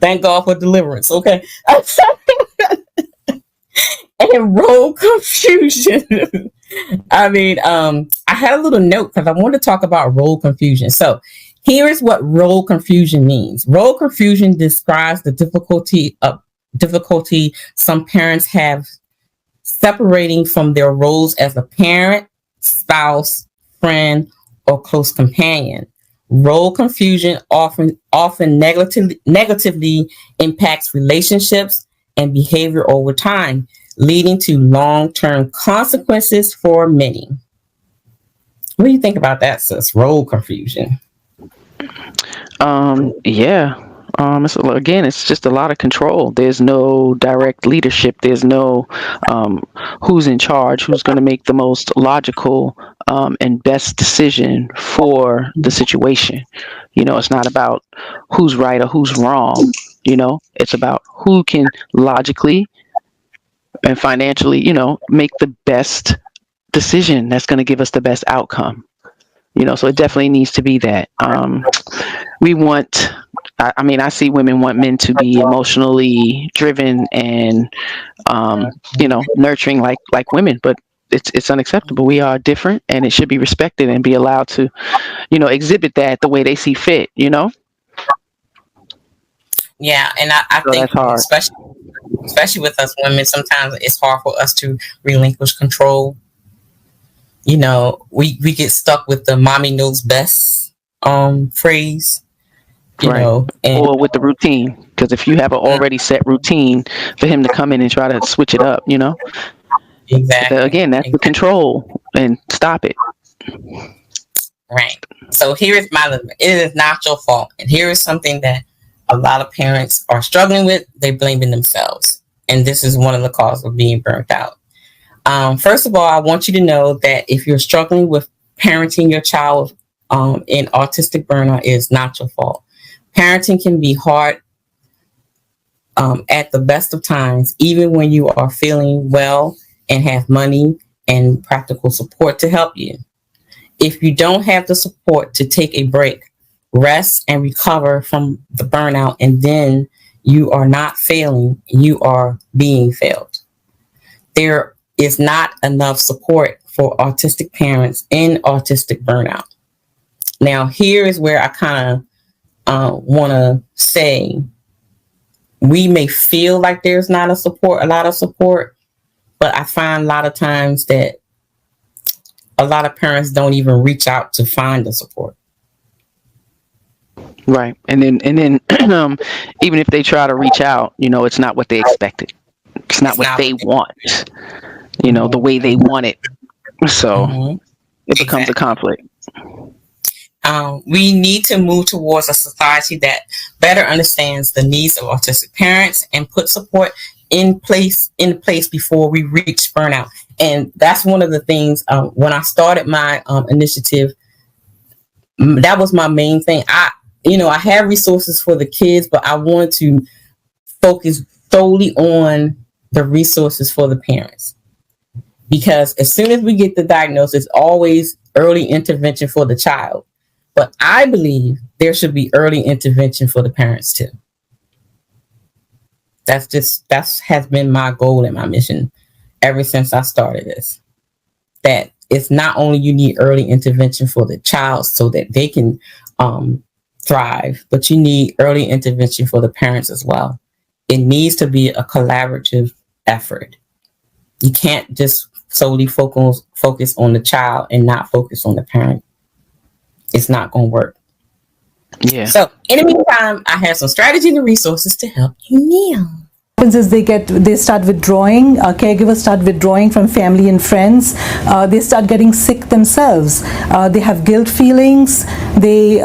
Thank God for deliverance. Okay. And role confusion. I mean, I had a little note because I wanted to talk about role confusion. So here is what role confusion means. Role confusion describes the difficulty some parents have separating from their roles as a parent, spouse, friend, or close companion. Role confusion often negatively impacts relationships and behavior over time, leading to long-term consequences for many. What do you think about that, sis? Role confusion. It's just a lot of control. There's no direct leadership. There's no who's in charge, who's going to make the most logical and best decision for the situation. It's not about who's right or who's wrong. It's about who can logically and financially, make the best decision that's going to give us the best outcome. So it definitely needs to be that. I see women want men to be emotionally driven and, nurturing like women, but it's unacceptable. We are different, and it should be respected and be allowed to, exhibit that the way they see fit, Yeah. And I think that's hard. Especially with us women, sometimes it's hard for us to relinquish control. We get stuck with the mommy knows best phrase, or with the routine. Because if you have an already set routine for him to come in and try to switch it up, Exactly. Again, that's the control, and stop it. Right. So here is my limit. It is not your fault. And here is something that a lot of parents are struggling with. They're blaming themselves. And this is one of the causes of being burnt out. First of all, I want you to know that if you're struggling with parenting your child in autistic burnout, it is not your fault. Parenting can be hard at the best of times, even when you are feeling well and have money and practical support to help you. If you don't have the support to take a break, rest and recover from the burnout, and then you are not failing, you are being failed. There is not enough support for autistic parents in autistic burnout. Now, here is where I kind of want to say we may feel like there's not a lot of support, but I find a lot of times that a lot of parents don't even reach out to find the support. Right. And then even if they try to reach out, it's not what they expected. It's not what they want, the way they want it. So it becomes a conflict. We need to move towards a society that better understands the needs of autistic parents and put support in place before we reach burnout. And that's one of the things, when I started my initiative, that was my main thing. I have resources for the kids, but I wanted to focus solely on the resources for the parents. Because as soon as we get the diagnosis, always early intervention for the child. But I believe there should be early intervention for the parents too. That has been my goal and my mission ever since I started this. That it's not only you need early intervention for the child so that they can thrive, but you need early intervention for the parents as well. It needs to be a collaborative effort. You can't just solely focus on the child and not focus on the parent. It's not going to work. Yeah. So in the meantime, I have some strategies and resources to help you now. Is they start withdrawing, caregivers start withdrawing from family and friends, they start getting sick themselves, they have guilt feelings, they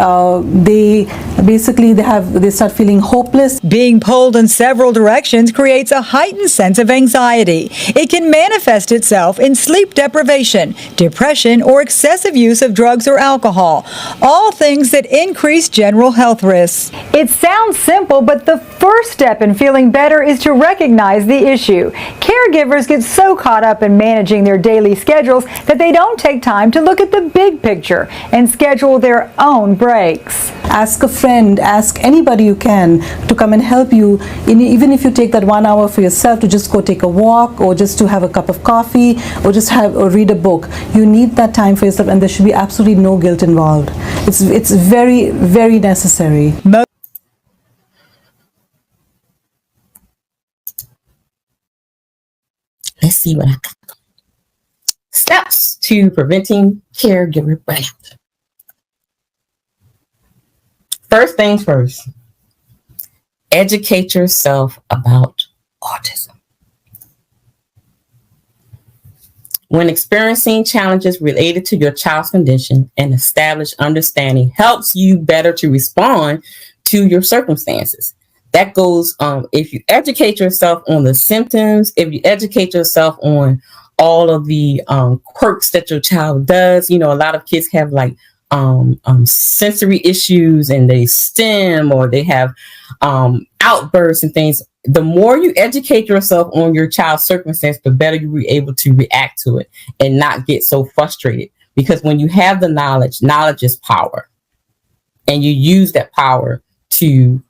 start feeling hopeless. Being pulled in several directions creates a heightened sense of anxiety. It can manifest itself in sleep deprivation, depression, or excessive use of drugs or alcohol, all things that increase general health risks. It sounds simple, but the first step in feeling better is to recognize the issue. Caregivers get so caught up in managing their daily schedules that they don't take time to look at the big picture and schedule their own breaks. Ask a friend, ask anybody you can to come and help you, even if you take that 1 hour for yourself to just go take a walk or just to have a cup of coffee or just read a book. You need that time for yourself, and there should be absolutely no guilt involved. It's very, very necessary. Let's see what I got. Steps to preventing caregiver burnout. First things first, educate yourself about autism. When experiencing challenges related to your child's condition, an established understanding helps you better to respond to your circumstances. That goes, if you educate yourself on the symptoms, if you educate yourself on all of the quirks that your child does, a lot of kids have like sensory issues and they stim or they have outbursts and things. The more you educate yourself on your child's circumstance, the better you'll be able to react to it and not get so frustrated. Because when you have the knowledge is power. And you use that power to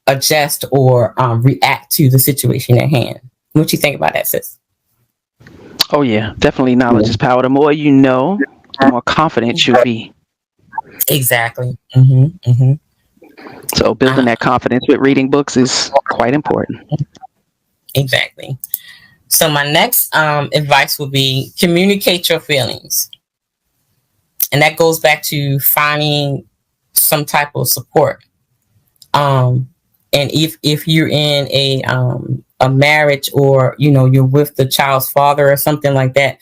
adjust or react to the situation at hand. What you think about that, sis? Oh yeah, definitely knowledge is power. The more you know, the more confident you'll be. Exactly. So building that confidence with reading books is quite important. Exactly. So my next advice would be communicate your feelings. And that goes back to finding some type of support. And if you're in a marriage or, you're with the child's father or something like that,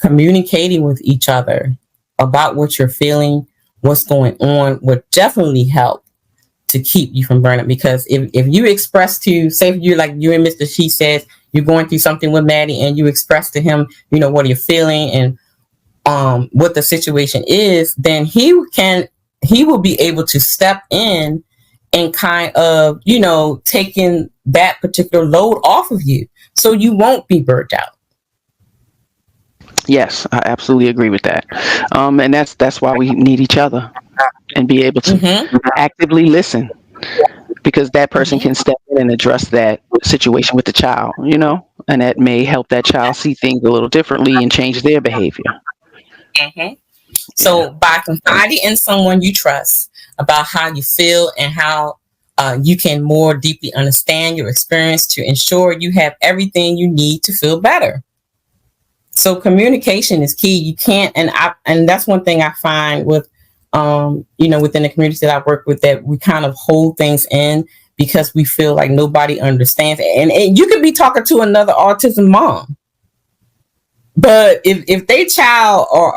communicating with each other about what you're feeling, what's going on would definitely help to keep you from burnout. Because if you express to, say if you're like you and Mr. She says, you're going through something with Maddie and you express to him, what you're feeling and what the situation is, then he will be able to step in and kind of, taking that particular load off of you so you won't be burnt out. Yes, I absolutely agree with that. And that's why we need each other and be able to actively listen, because that person can step in and address that situation with the child, and that may help that child see things a little differently and change their behavior. So by confiding in someone you trust about how you feel and how you can more deeply understand your experience to ensure you have everything you need to feel better. So communication is key. You can't, and that's one thing I find with, within the communities that I work with, that we kind of hold things in because we feel like nobody understands it. And you could be talking to another autism mom, but if they child or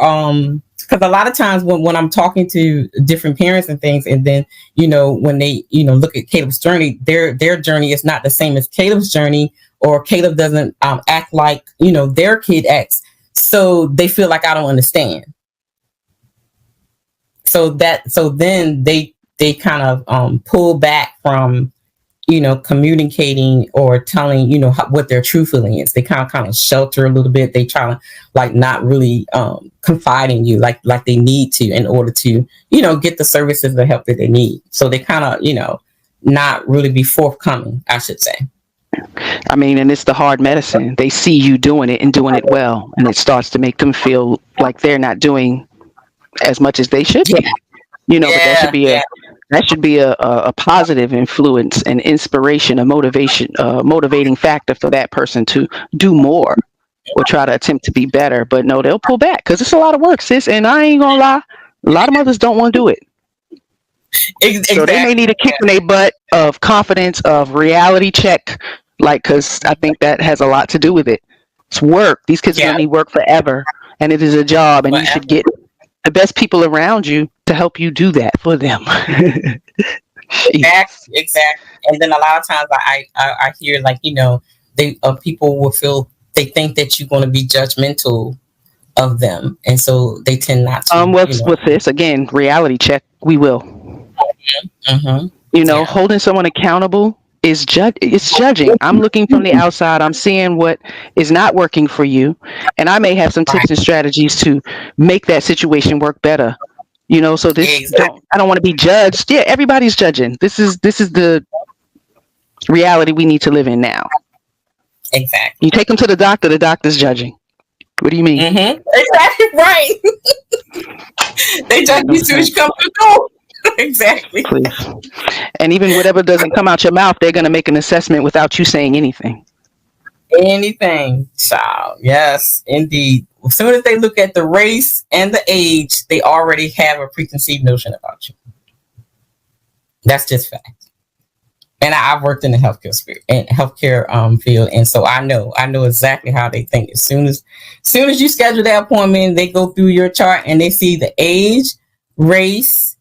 because a lot of times when I'm talking to different parents and things, and then when they look at Caleb's journey, their journey is not the same as Caleb's journey, or Caleb doesn't act like their kid acts, so they feel like I don't understand. So then they kind of pull back from communicating or telling what their true feeling is. They kind of shelter a little bit. They try to like not really confide in you like they need to in order to get the services, the help that they need. So they kind of not really be forthcoming, I should say. I mean, and it's the hard medicine. They see you doing it and doing it well, and it starts to make them feel like they're not doing as much as they should be. But that should be a positive influence and inspiration, a motivating factor for that person to do more or try to attempt to be better. But no, they'll pull back because it's a lot of work, sis. And I ain't gonna lie, a lot of mothers don't want to do it. Exactly. So they may need a kick in their butt of confidence, of reality check, because I think that has a lot to do with it. It's work. These kids are gonna need work forever, and it is a job, and you should get the best people around you to help you do that for them. Exactly. And then a lot of times I hear they people will feel, they think that you're going to be judgmental of them, and so they tend not to. What's this again? Reality check. We will. Holding someone accountable is it's judging. I'm looking from the outside. I'm seeing what is not working for you, and I may have some tips and strategies to make that situation work better. So this I don't want to be judged. Yeah, everybody's judging. This is the reality we need to live in now. Exactly. You take them to the doctor's judging. What do you mean? Exactly right. They judge you as soon as you come to the door. Exactly. Please. And even whatever doesn't come out your mouth, they're going to make an assessment without you saying anything. Child. Yes, indeed. As soon as they look at the race and the age, they already have a preconceived notion about you. That's just fact. And I've worked in the healthcare field, and so I know exactly how they think. As soon as you schedule that appointment, they go through your chart and they see the age, race.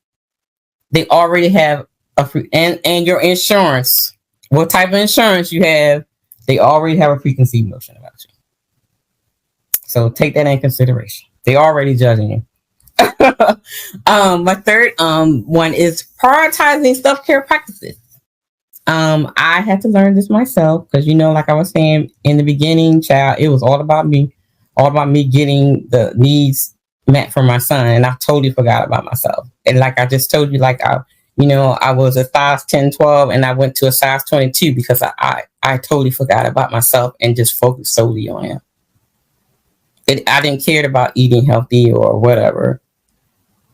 They already have and your insurance. What type of insurance you have? They already have a preconceived notion about you. So take that in consideration. They already judging you. My third one is prioritizing self-care practices. I had to learn this myself because like I was saying in the beginning, child, it was all about me getting the needs met for my son, and I totally forgot about myself. And like I just told you, I was a size 10, 12, and I went to a size 22 because I totally forgot about myself and just focused solely on him. I didn't care about eating healthy or whatever.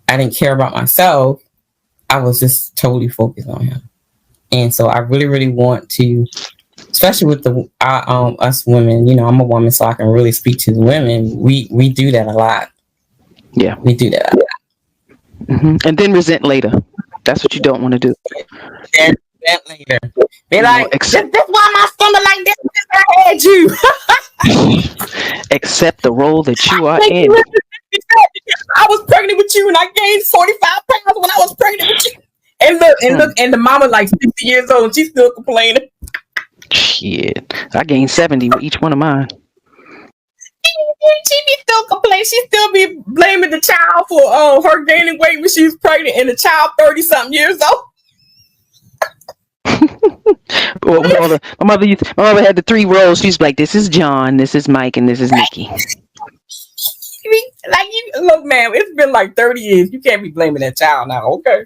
I didn't care about myself. I was just totally focused on him. And so I really, really want to, especially with us women, I'm a woman, so I can really speak to the women. We do that a lot. Yeah, we do that a lot. And then resent later. That's what you don't want to do. Then resent later. Be like, that's why my stomach like this because I had you. Accept the role that you are in. I was pregnant with you and I gained 45 pounds when I was pregnant with you. And look, and the mama like 60 years old, she's still complaining. Shit. I gained 70 with each one of mine. She be still complaining. She still be blaming the child for her gaining weight when she was pregnant, and the child 30-something years old. My mother had the 3 roles. She's like, this is John, this is Mike, and this is Nikki. Look, man, it's been like 30 years. You can't be blaming that child now, okay?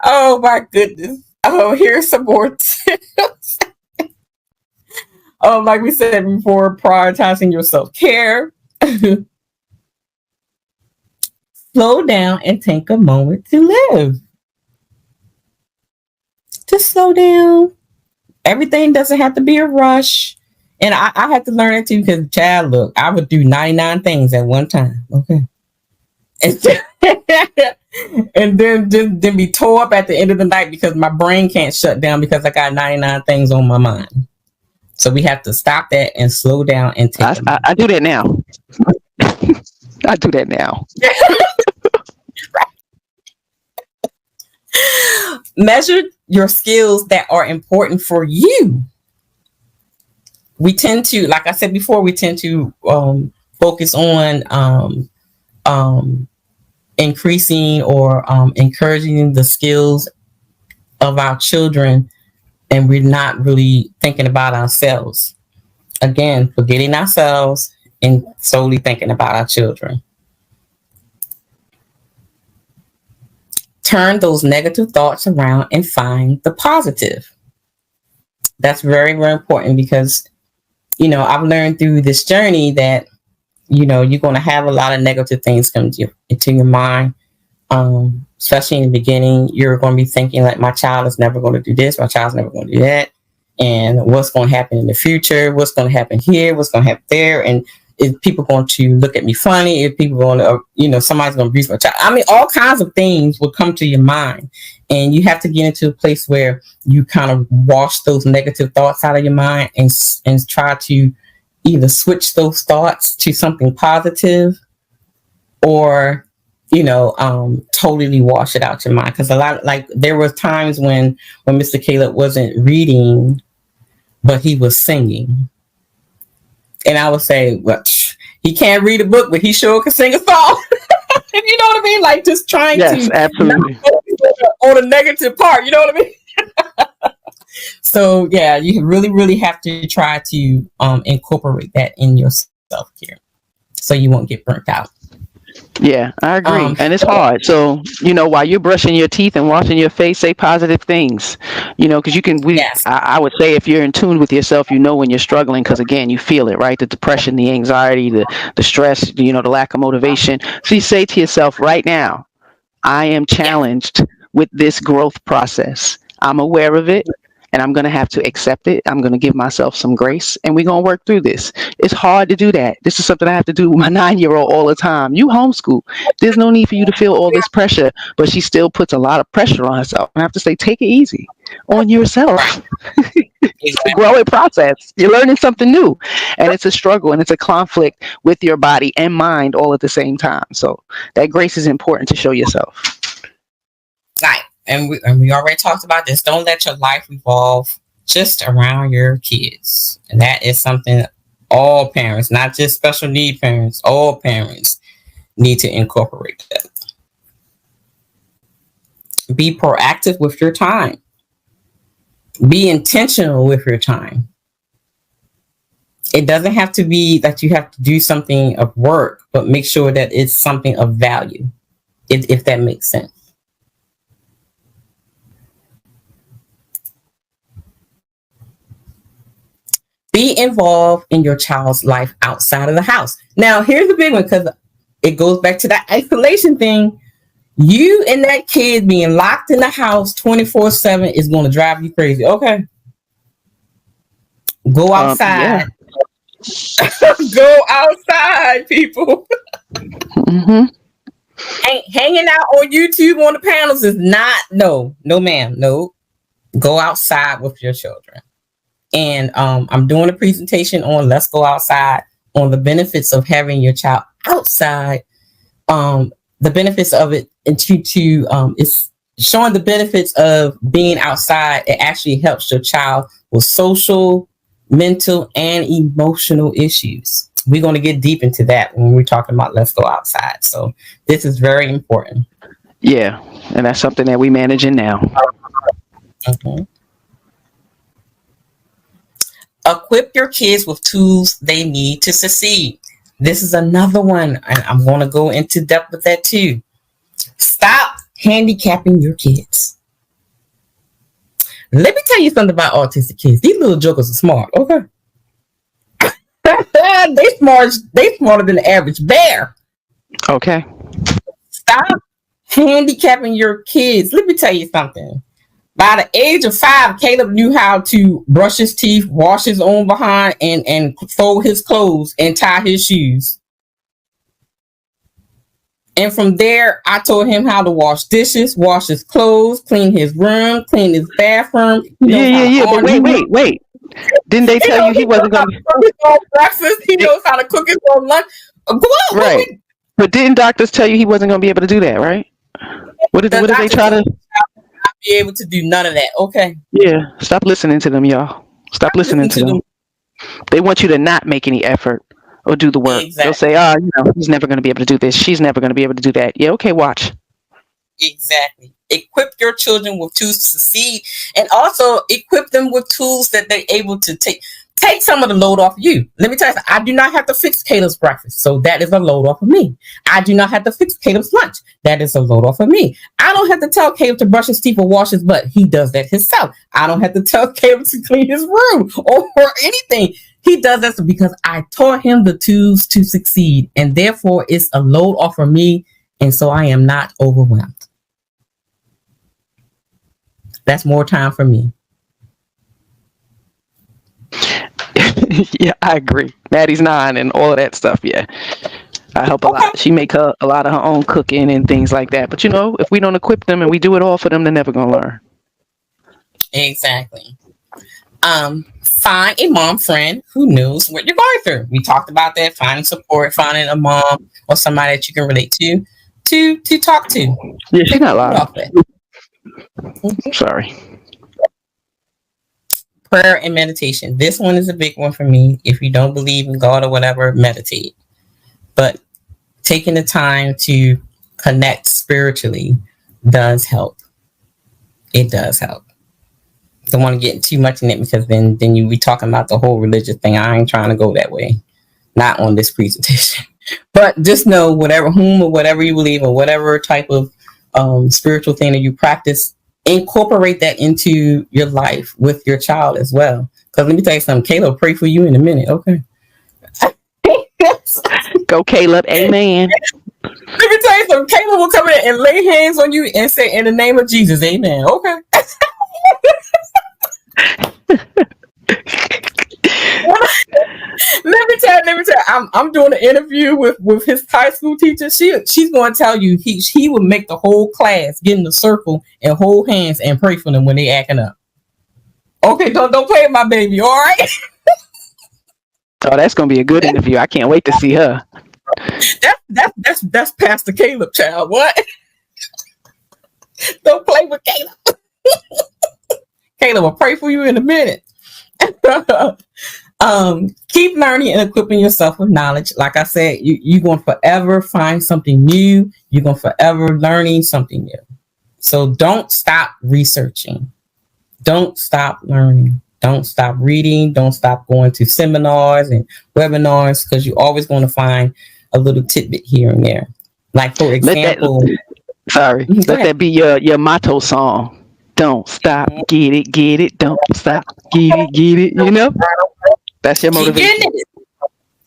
Oh my goodness. Here's some more tips. Like we said before, prioritizing your self-care. Slow down and take a moment to live. Just slow down. Everything doesn't have to be a rush. And I had to learn it too, because child, look, I would do 99 things at one time. Okay. And then be tore up at the end of the night because my brain can't shut down because I got 99 things on my mind. So we have to stop that and slow down and take I do that now. I do that now. Measure your skills that are important for you. We tend to, like I said before, we tend to focus on increasing or encouraging the skills of our children, and we're not really thinking about ourselves. Again, forgetting ourselves and solely thinking about our children. Turn those negative thoughts around and find the positive. That's very, very important because, you know, I've learned through this journey that, you know, you're going to have a lot of negative things come into your mind. Especially in the beginning, you're going to be thinking like, my child is never going to do this. My child's never going to do that. And what's going to happen in the future? What's going to happen here? What's going to happen there? And is people going to look at me funny? If people going to, you know, somebody's going to abuse my child. I mean, all kinds of things will come to your mind. And you have to get into a place where you kind of wash those negative thoughts out of your mind and try to either switch those thoughts to something positive or, you know, totally wash it out your mind. Because a lot, like, there were times when Mr. Caleb wasn't reading, but he was singing. And I would say, well, he can't read a book, but he sure can sing a song. You know what I mean? Like, just trying to absolutely. not focus on the negative part. You know what I mean? So, yeah, you really, really have to try to incorporate that in your self-care so you won't get burnt out. Yeah, I agree. And it's hard. So, you know, while you're brushing your teeth and washing your face, say positive things, you know, because you can, I would say if you're in tune with yourself, you know, when you're struggling, because again, you feel it, right? The depression, the anxiety, the stress, you know, the lack of motivation. So you say to yourself right now, I am challenged with this growth process. I'm aware of it. And I'm going to have to accept it. I'm going to give myself some grace, and we're going to work through this. It's hard to do that. This is something I have to do with my 9-year-old all the time. You homeschool. There's no need for you to feel all this pressure, but she still puts a lot of pressure on herself. And I have to say, take it easy on yourself. It's a growing process. You're learning something new, and it's a struggle, and it's a conflict with your body and mind all at the same time. So that grace is important to show yourself. Right. And we already talked about this. Don't let your life revolve just around your kids. And that is something all parents, not just special need parents, all parents need to incorporate that. Be proactive with your time. Be intentional with your time. It doesn't have to be that you have to do something of work, but make sure that it's something of value, if that makes sense. Be involved in your child's life outside of the house. Now, here's the big one, because it goes back to that isolation thing. You and that kid being locked in the house 24/7 is going to drive you crazy. Okay. Go outside. Go outside, people. Mm-hmm. Hanging out on YouTube on the panels is not, no, ma'am. No. Go outside with your children. And I'm doing a presentation on Let's Go Outside, on the benefits of having your child outside. The benefits of it, and it's showing the benefits of being outside. It actually helps your child with social, mental, and emotional issues. We're going to get deep into that when we're talking about Let's Go Outside. So this is very important. Yeah, and that's something that we managing now. Mm-hmm. Equip your kids with tools they need to succeed. This is another one, and I'm going to go into depth with that too. Stop handicapping your kids. Let me tell you something about autistic kids. These little jokers are smart, okay? They smarter than the average bear. Okay. Stop handicapping your kids. Let me tell you something. By the age of 5, Caleb knew how to brush his teeth, wash his own behind, and fold his clothes and tie his shoes. And from there, I told him how to wash dishes, wash his clothes, clean his room, clean his bathroom. Yeah. But wait. Didn't they tell you he wasn't going to cook his own breakfast? He knows how to cook his own lunch. Go on, right? But didn't doctors tell you he wasn't going to be able to do that, right? What did they try to? Not be able to do none of that. Okay. Yeah. Stop listening to them, y'all. Stop listening to them. They want you to not make any effort or do the work. Exactly. They'll say, he's never going to be able to do this. She's never going to be able to do that. Yeah. Okay. Watch. Exactly. Equip your children with tools to succeed, and also equip them with tools that they're able to take some of the load off you. Let me tell you something. I do not have to fix Caleb's breakfast, so that is a load off of me. I do not have to fix Caleb's lunch. That is a load off of me. I don't have to tell Caleb to brush his teeth or wash his butt. He does that himself. I don't have to tell Caleb to clean his room or anything. He does that because I taught him the tools to succeed, and therefore it's a load off of me, and so I am not overwhelmed. That's more time for me. Yeah, I agree. Maddie's 9 and all of that stuff. Yeah, I help a lot. She make a lot of her own cooking and things like that. But if we don't equip them and we do it all for them, they're never gonna learn. Exactly. Find a mom friend who knows what you're going through. We talked about that. Finding support, finding a mom or somebody that you can relate to talk to. Yeah, she's not lying. Sorry. Prayer and meditation. This one is a big one for me. If you don't believe in God or whatever, meditate. But taking the time to connect spiritually does help. It does help. Don't want to get too much in it because then you be talking about the whole religious thing. I ain't trying to go that way. Not on this presentation. But just know whatever you believe or whatever type of spiritual thing that you practice, incorporate that into your life with your child as well. Because let me tell you something, Caleb will pray for you in a minute. Okay. Go, Caleb. Amen. Let me tell you something, Caleb will come in and lay hands on you and say, in the name of Jesus, amen. Okay. Let me tell you, I'm doing an interview with his high school teacher. She's going to tell you he would make the whole class get in a circle and hold hands and pray for them when they acting up. Okay, don't play with my baby, all right? Oh, that's going to be a good interview. I can't wait to see her. That's Pastor Caleb, child. What? Don't play with Caleb. Caleb will pray for you in a minute. Keep learning and equipping yourself with knowledge. Like I said, you're going to forever find something new. You're going to forever learning something new. So don't stop researching. Don't stop learning. Don't stop reading. Don't stop going to seminars and webinars because you're always going to find a little tidbit here and there. Like, for example... Let that be your motto song. Don't stop, get it, don't stop, get it, That's your motivation.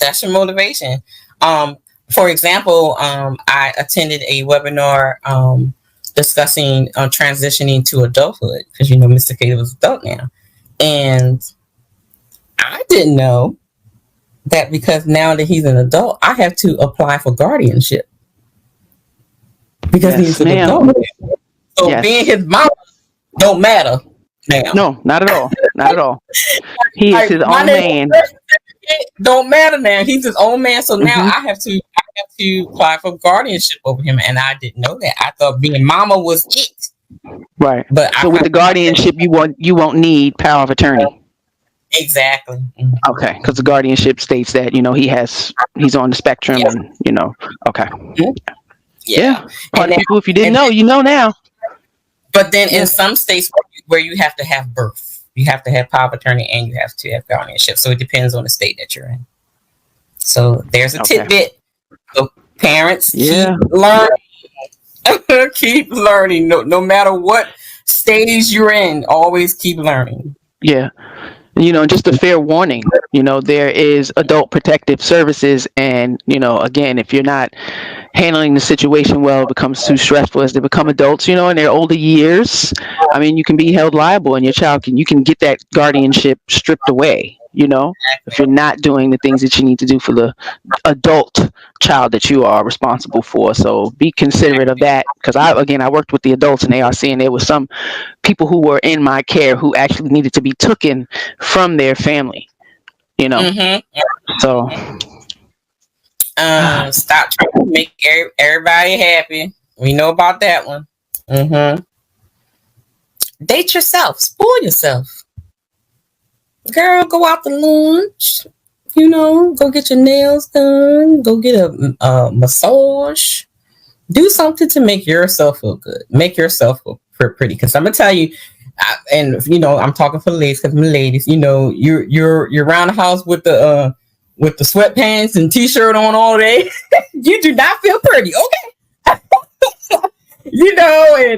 That's your motivation. For example, I attended a webinar discussing transitioning to adulthood because Mr. Caleb is adult now. And I didn't know that because now that he's an adult, I have to apply for guardianship. Because he's an adult. So being his mom don't matter now. No, not at all. Not at all. He is his own man. Don't matter now. He's his own man. So now I have to apply for guardianship over him, and I didn't know that. I thought being mama was it. Right. But so with the guardianship, you won't need power of attorney. Exactly. Okay, because the guardianship states that he's on the spectrum, and Okay. Yeah. Part of people, if you didn't know, you know now. But then in some states where you have to have birth, you have to have power of attorney and you have to have guardianship. So it depends on the state that you're in. So there's a tidbit. So parents, keep learning. Keep learning. No matter what stage you're in, always keep learning. Yeah. Just a fair warning, there is adult protective services. And, again, if you're not handling the situation well becomes too stressful as they become adults, in their older years. I mean, you can be held liable, and you can get that guardianship stripped away, if you're not doing the things that you need to do for the adult child that you are responsible for. So be considerate of that, because I worked with the adults in ARC, and there were some people who were in my care who actually needed to be taken from their family, so stop trying to make everybody happy. We know about that one. Date yourself, spoil yourself. Girl, go out to lunch, go get your nails done, go get a massage, do something to make yourself feel good, make yourself feel pretty. Because I'm gonna tell you, I'm talking for the ladies, because ladies, you're around the house with the sweatpants and t-shirt on all day. You do not feel pretty, okay?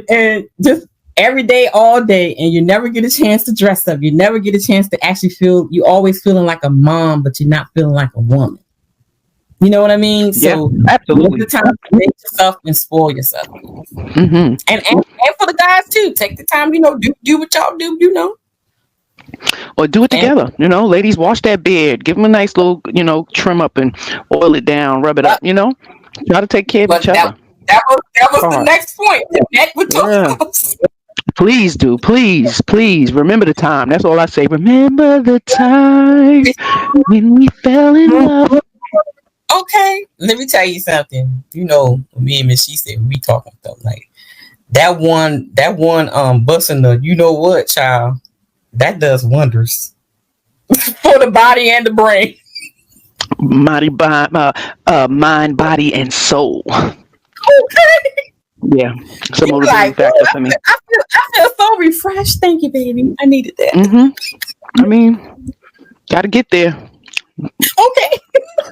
and just every day, all day, and you never get a chance to dress up. You never get a chance to actually you always feeling like a mom, but you're not feeling like a woman. You know what I mean? So absolutely. Take the time to make yourself and spoil yourself. And for the guys too, take the time, do what y'all do, Or do it together. Ladies, wash that beard. Give them a nice little, trim up and oil it down, rub it up, Try to take care of each other. That was the next point. That we're talking about. Please do. Please. Remember the time. That's all I say. Remember the time when we fell in love. Okay. Let me tell you something. Me and Miss She said we talking stuff like that one busting the what, child. That does wonders for the body and the brain. Mind, body, and soul. Okay. Yeah. It's a motivating factor for me. I feel so refreshed. Thank you, baby. I needed that. I mean, gotta get there. Okay.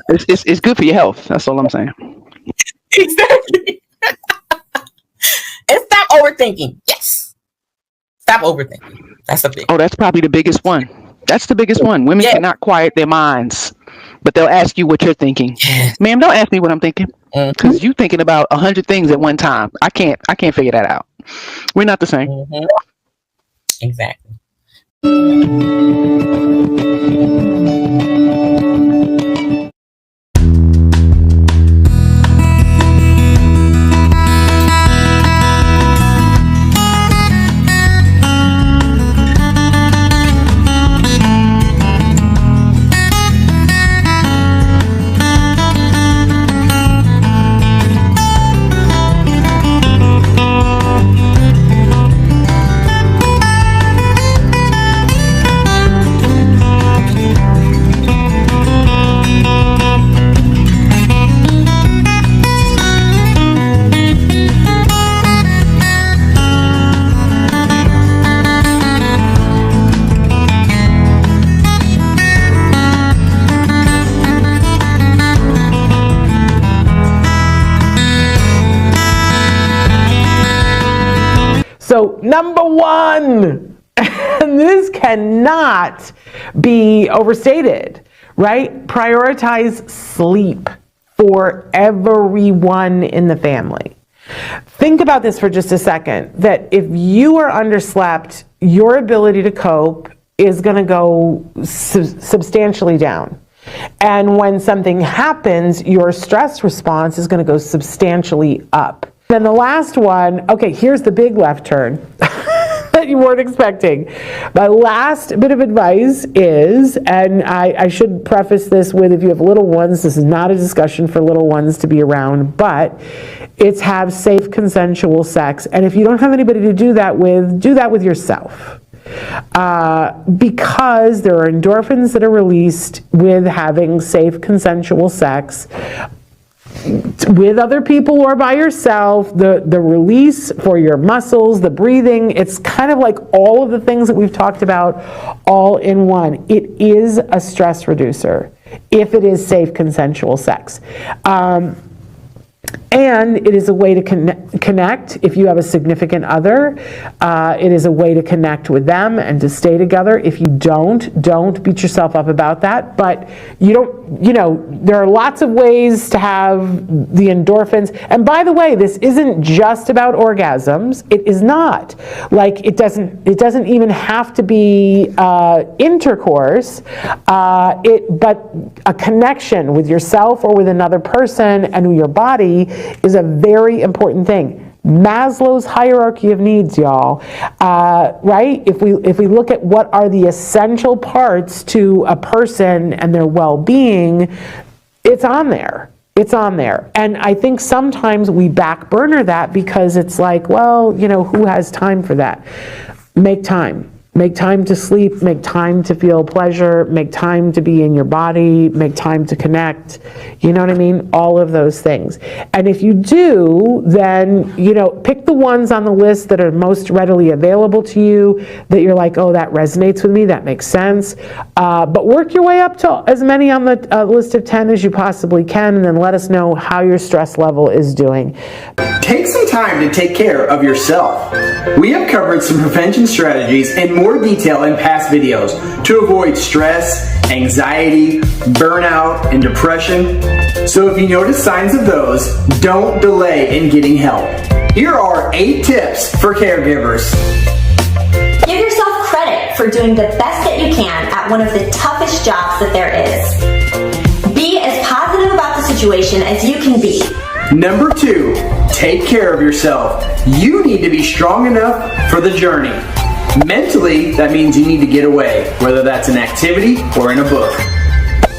It's good for your health. That's all I'm saying. Exactly. And stop overthinking. Yes. Stop overthinking. That's a big. Oh, that's probably the biggest one. That's the biggest one. Women cannot quiet their minds, but they'll ask you what you're thinking. Ma'am, don't ask me what I'm thinking, because you're thinking about 100 things at one time. I can't figure that out. We're not the same. Exactly. So number one, and this cannot be overstated, right? Prioritize sleep for everyone in the family. Think about this for just a second, that if you are underslept, your ability to cope is going to go substantially down. And when something happens, your stress response is going to go substantially up. Then the last one, okay, here's the big left turn that you weren't expecting. My last bit of advice is, and I should preface this with, if you have little ones, this is not a discussion for little ones to be around, but it's have safe consensual sex. And if you don't have anybody to do that with yourself. Because there are endorphins that are released with having safe consensual sex with other people or by yourself, the release for your muscles, the breathing, it's kind of like all of the things that we've talked about all in one. It is a stress reducer if it is safe consensual sex. And it is a way to connect. If you have a significant other, it is a way to connect with them and to stay together. If you don't beat yourself up about that. But there are lots of ways to have the endorphins. And by the way, this isn't just about orgasms. It is not. Like, it doesn't even have to be intercourse, but a connection with yourself or with another person and with your body is a very important thing. Maslow's hierarchy of needs, y'all, right? If we look at what are the essential parts to a person and their well-being, it's on there. It's on there. And I think sometimes we back burner that because it's like, well, who has time for that? Make time. Make time to sleep, make time to feel pleasure, make time to be in your body, make time to connect. You know what I mean? All of those things. And if you do, then, pick the ones on the list that are most readily available to you, that you're like, oh, that resonates with me, that makes sense. But work your way up to as many on the list of 10 as you possibly can, and then let us know how your stress level is doing. Take some time to take care of yourself. We have covered some prevention strategies in more detail in past videos to avoid stress, anxiety, burnout, and depression. So if you notice signs of those, don't delay in getting help. Here are 8 tips for caregivers. Give yourself credit for doing the best that you can at one of the toughest jobs that there is. Be as positive about the situation as you can be. Number 2, take care of yourself. You need to be strong enough for the journey. Mentally, that means you need to get away, whether that's an activity or in a book.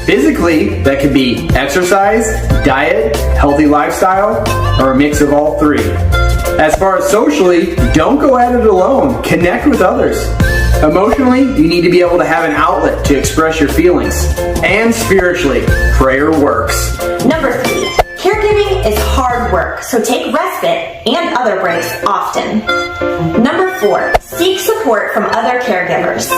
Physically, that could be exercise, diet, healthy lifestyle, or a mix of all 3. As far as socially, don't go at it alone. Connect with others. Emotionally, you need to be able to have an outlet to express your feelings. And spiritually, prayer works. Number 3, caregiving is hard work, so take respite and other breaks often. Number 4, seek support from other caregivers.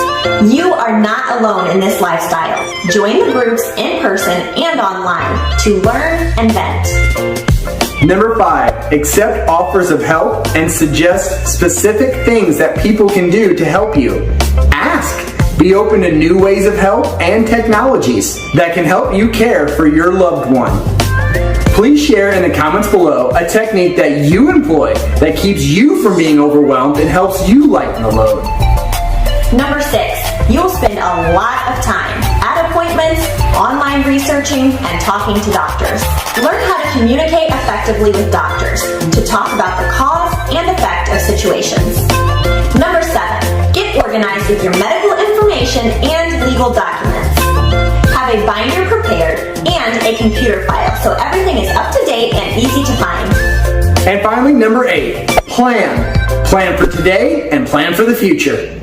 You are not alone in this lifestyle. Join the groups in person and online to learn and vent. Number 5, accept offers of help and suggest specific things that people can do to help you. Ask. Be open to new ways of help and technologies that can help you care for your loved one. Please share in the comments below a technique that you employ that keeps you from being overwhelmed and helps you lighten the load. Number 6, you'll spend a lot of time at appointments, online researching, and talking to doctors. Learn how to communicate effectively with doctors to talk about the cause and effect of situations. Number 7, get organized with your medical information and legal documents. Have a binder prepared and a computer file so everything is up to date and easy to find. And finally, number 8, plan. Plan for today and plan for the future.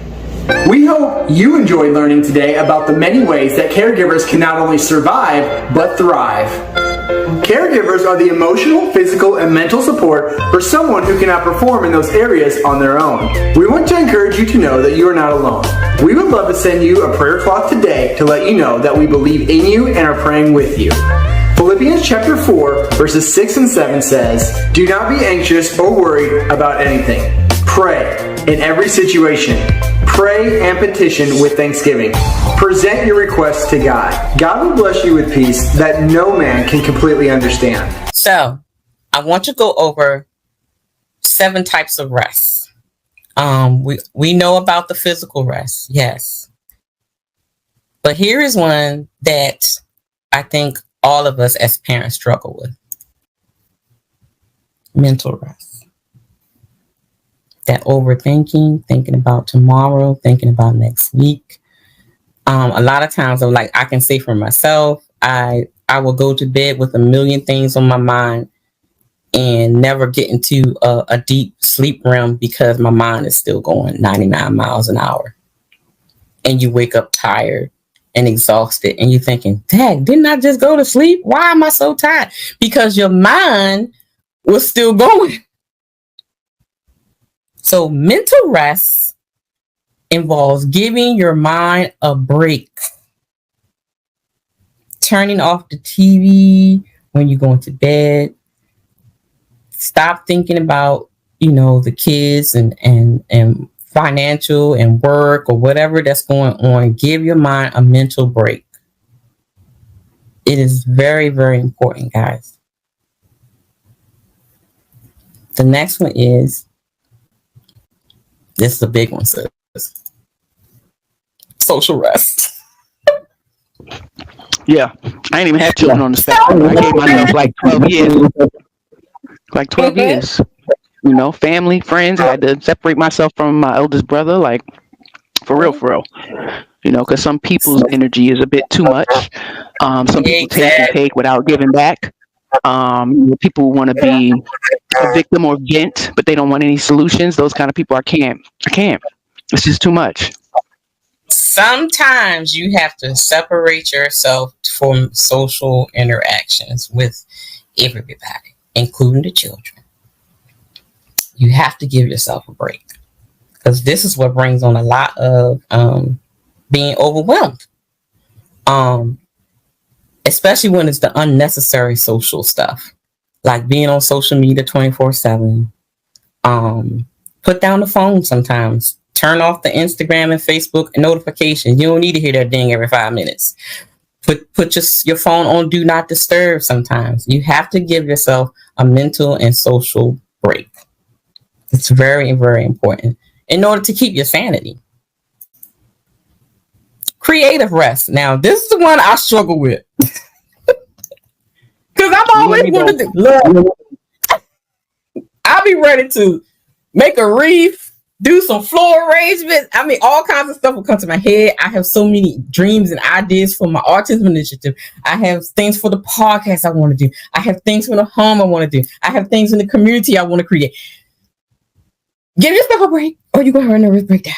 We hope you enjoyed learning today about the many ways that caregivers can not only survive, but thrive. Caregivers are the emotional, physical, and mental support for someone who cannot perform in those areas on their own. We want to encourage you to know that you are not alone. We would love to send you a prayer cloth today to let you know that we believe in you and are praying with you. Philippians chapter 4, verses 6 and 7 says, "Do not be anxious or worried about anything. Pray in every situation. Pray and petition with thanksgiving. Present your requests to God. God will bless you with peace that no man can completely understand." So, I want to go over 7 types of rest. We know about the physical rest, yes. But here is one that I think all of us as parents struggle with. Mental rest. That overthinking, thinking about tomorrow, thinking about next week. A lot of times I can say for myself, I will go to bed with a million things on my mind and never get into a deep sleep realm because my mind is still going 99 miles an hour. And you wake up tired and exhausted and you're thinking, dang, didn't I just go to sleep? Why am I so tired? Because your mind was still going. So mental rest involves giving your mind a break. Turning off the TV when you're going to bed. Stop thinking about, the kids and financial and work or whatever that's going on. Give your mind a mental break. It is very, very important, guys. The next one is, this is a big one, sis. Social rest. Yeah, I ain't even had children on the spectrum. I gave myself like 12 years. Like 12 years. Family, friends. I had to separate myself from my eldest brother, like, for real. Because some people's energy is a bit too much. Some people take and take without giving back. People want to be a victim or vent, but they don't want any solutions. Those kind of people, I can't. It's just too much. Sometimes you have to separate yourself from social interactions with everybody, including the children. You have to give yourself a break, because this is what brings on a lot of being overwhelmed. Especially when it's the unnecessary social stuff, like being on social media 24/7. Put down the phone sometimes. Turn off the Instagram and Facebook notifications. You don't need to hear that ding every 5 minutes. Put your phone on do not disturb sometimes. You have to give yourself a mental and social break. It's very, very important in order to keep your sanity. Creative rest. Now, this is the one I struggle with. Because I'm always wanted to look. I'll be ready to make a wreath, do some floor arrangements. I mean, all kinds of stuff will come to my head. I have so many dreams and ideas for my autism initiative. I have things for the podcast I want to do. I have things for the home I want to do. I have things in the community I want to create. Give yourself a break, or you're going to have a nervous breakdown.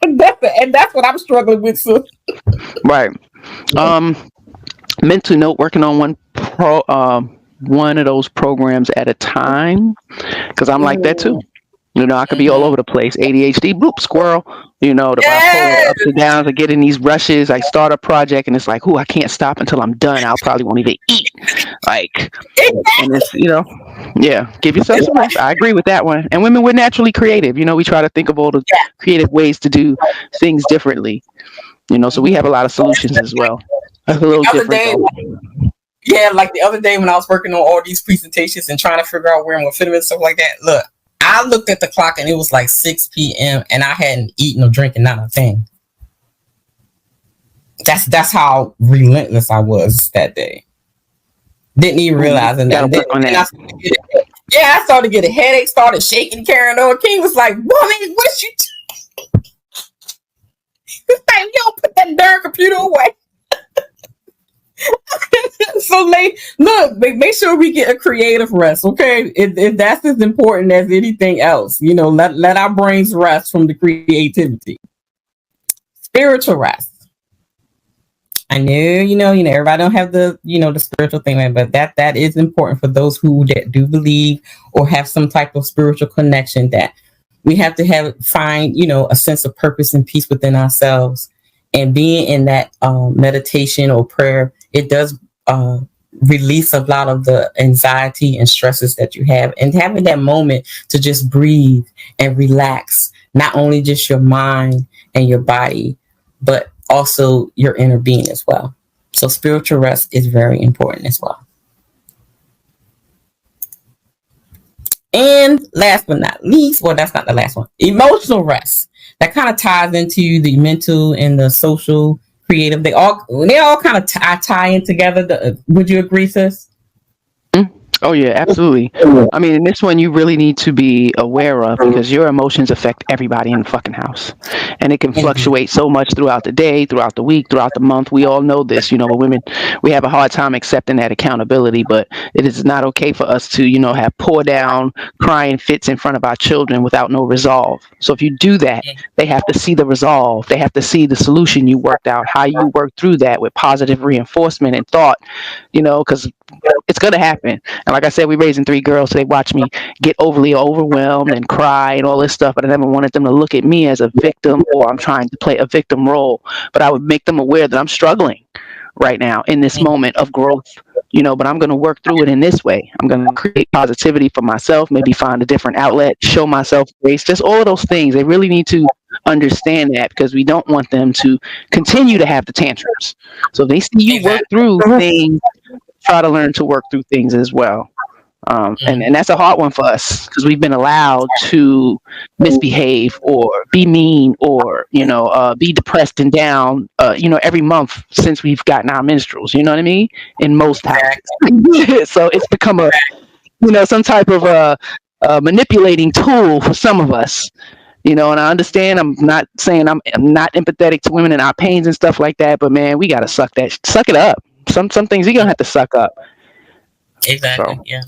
That's what I'm struggling with, so. Right. Mental note, working on one of those programs at a time, because I'm like that too. I could be all over the place. ADHD, bloop, squirrel. The bipolar ups and downs. I get in these rushes. I start a project and it's like, I can't stop until I'm done. I'll probably won't even eat. And it's, give yourself some rest. I agree with that one. And women, we're naturally creative. We try to think of all the creative ways to do things differently. So we have a lot of solutions as well. That's a little different. Like the other day when I was working on all these presentations and trying to figure out where I'm going to fit them and stuff like that. Look, I looked at the clock and it was like 6 p.m. and I hadn't eaten or drinking not a thing. That's how relentless I was that day. Didn't even realize it. I started to get a headache, started shaking. Karen O. King was like, "Woman, what you do?" He's like, "You don't put that darn computer away." So make sure we get a creative rest, okay? If that's as important as anything else, let our brains rest from the creativity. Spiritual rest. I know, everybody don't have the, the spiritual thing, but that is important for those who do believe or have some type of spiritual connection, that we have to find, a sense of purpose and peace within ourselves. And being in that meditation or prayer, it does release a lot of the anxiety and stresses that you have, and having that moment to just breathe and relax, not only just your mind and your body, but also your inner being as well. So spiritual rest is very important as well. And last but not least, well, that's not the last one, emotional rest. That kind of ties into the mental and the social, creative. They all kind of tie in together. Would you agree, sis? Oh, yeah, absolutely. I mean, in this one, you really need to be aware of, because your emotions affect everybody in the fucking house. And it can fluctuate so much throughout the day, throughout the week, throughout the month. We all know this, but women, we have a hard time accepting that accountability, but it is not okay for us to, have pour down, crying fits in front of our children without no resolve. So if you do that, they have to see the resolve. They have to see the solution you worked out, how you worked through that with positive reinforcement and thought, because it's going to happen. And like I said, we're raising 3 girls, so they watch me get overly overwhelmed and cry and all this stuff. But I never wanted them to look at me as a victim, or I'm trying to play a victim role. But I would make them aware that I'm struggling right now in this moment of growth, but I'm going to work through it in this way. I'm going to create positivity for myself, maybe find a different outlet, show myself grace, just all of those things. They really need to understand that, because we don't want them to continue to have the tantrums. So if they see you work through things, try to learn to work through things as well. And that's a hard one for us, because we've been allowed to misbehave or be mean or, be depressed and down, every month since we've gotten our menstruals, you know what I mean? In most houses. So it's become some type of a manipulating tool for some of us, and I understand. I'm not saying I'm not empathetic to women and our pains and stuff like that, but man, we got to suck it up. Some things you're going to have to suck up. Exactly. So, yeah.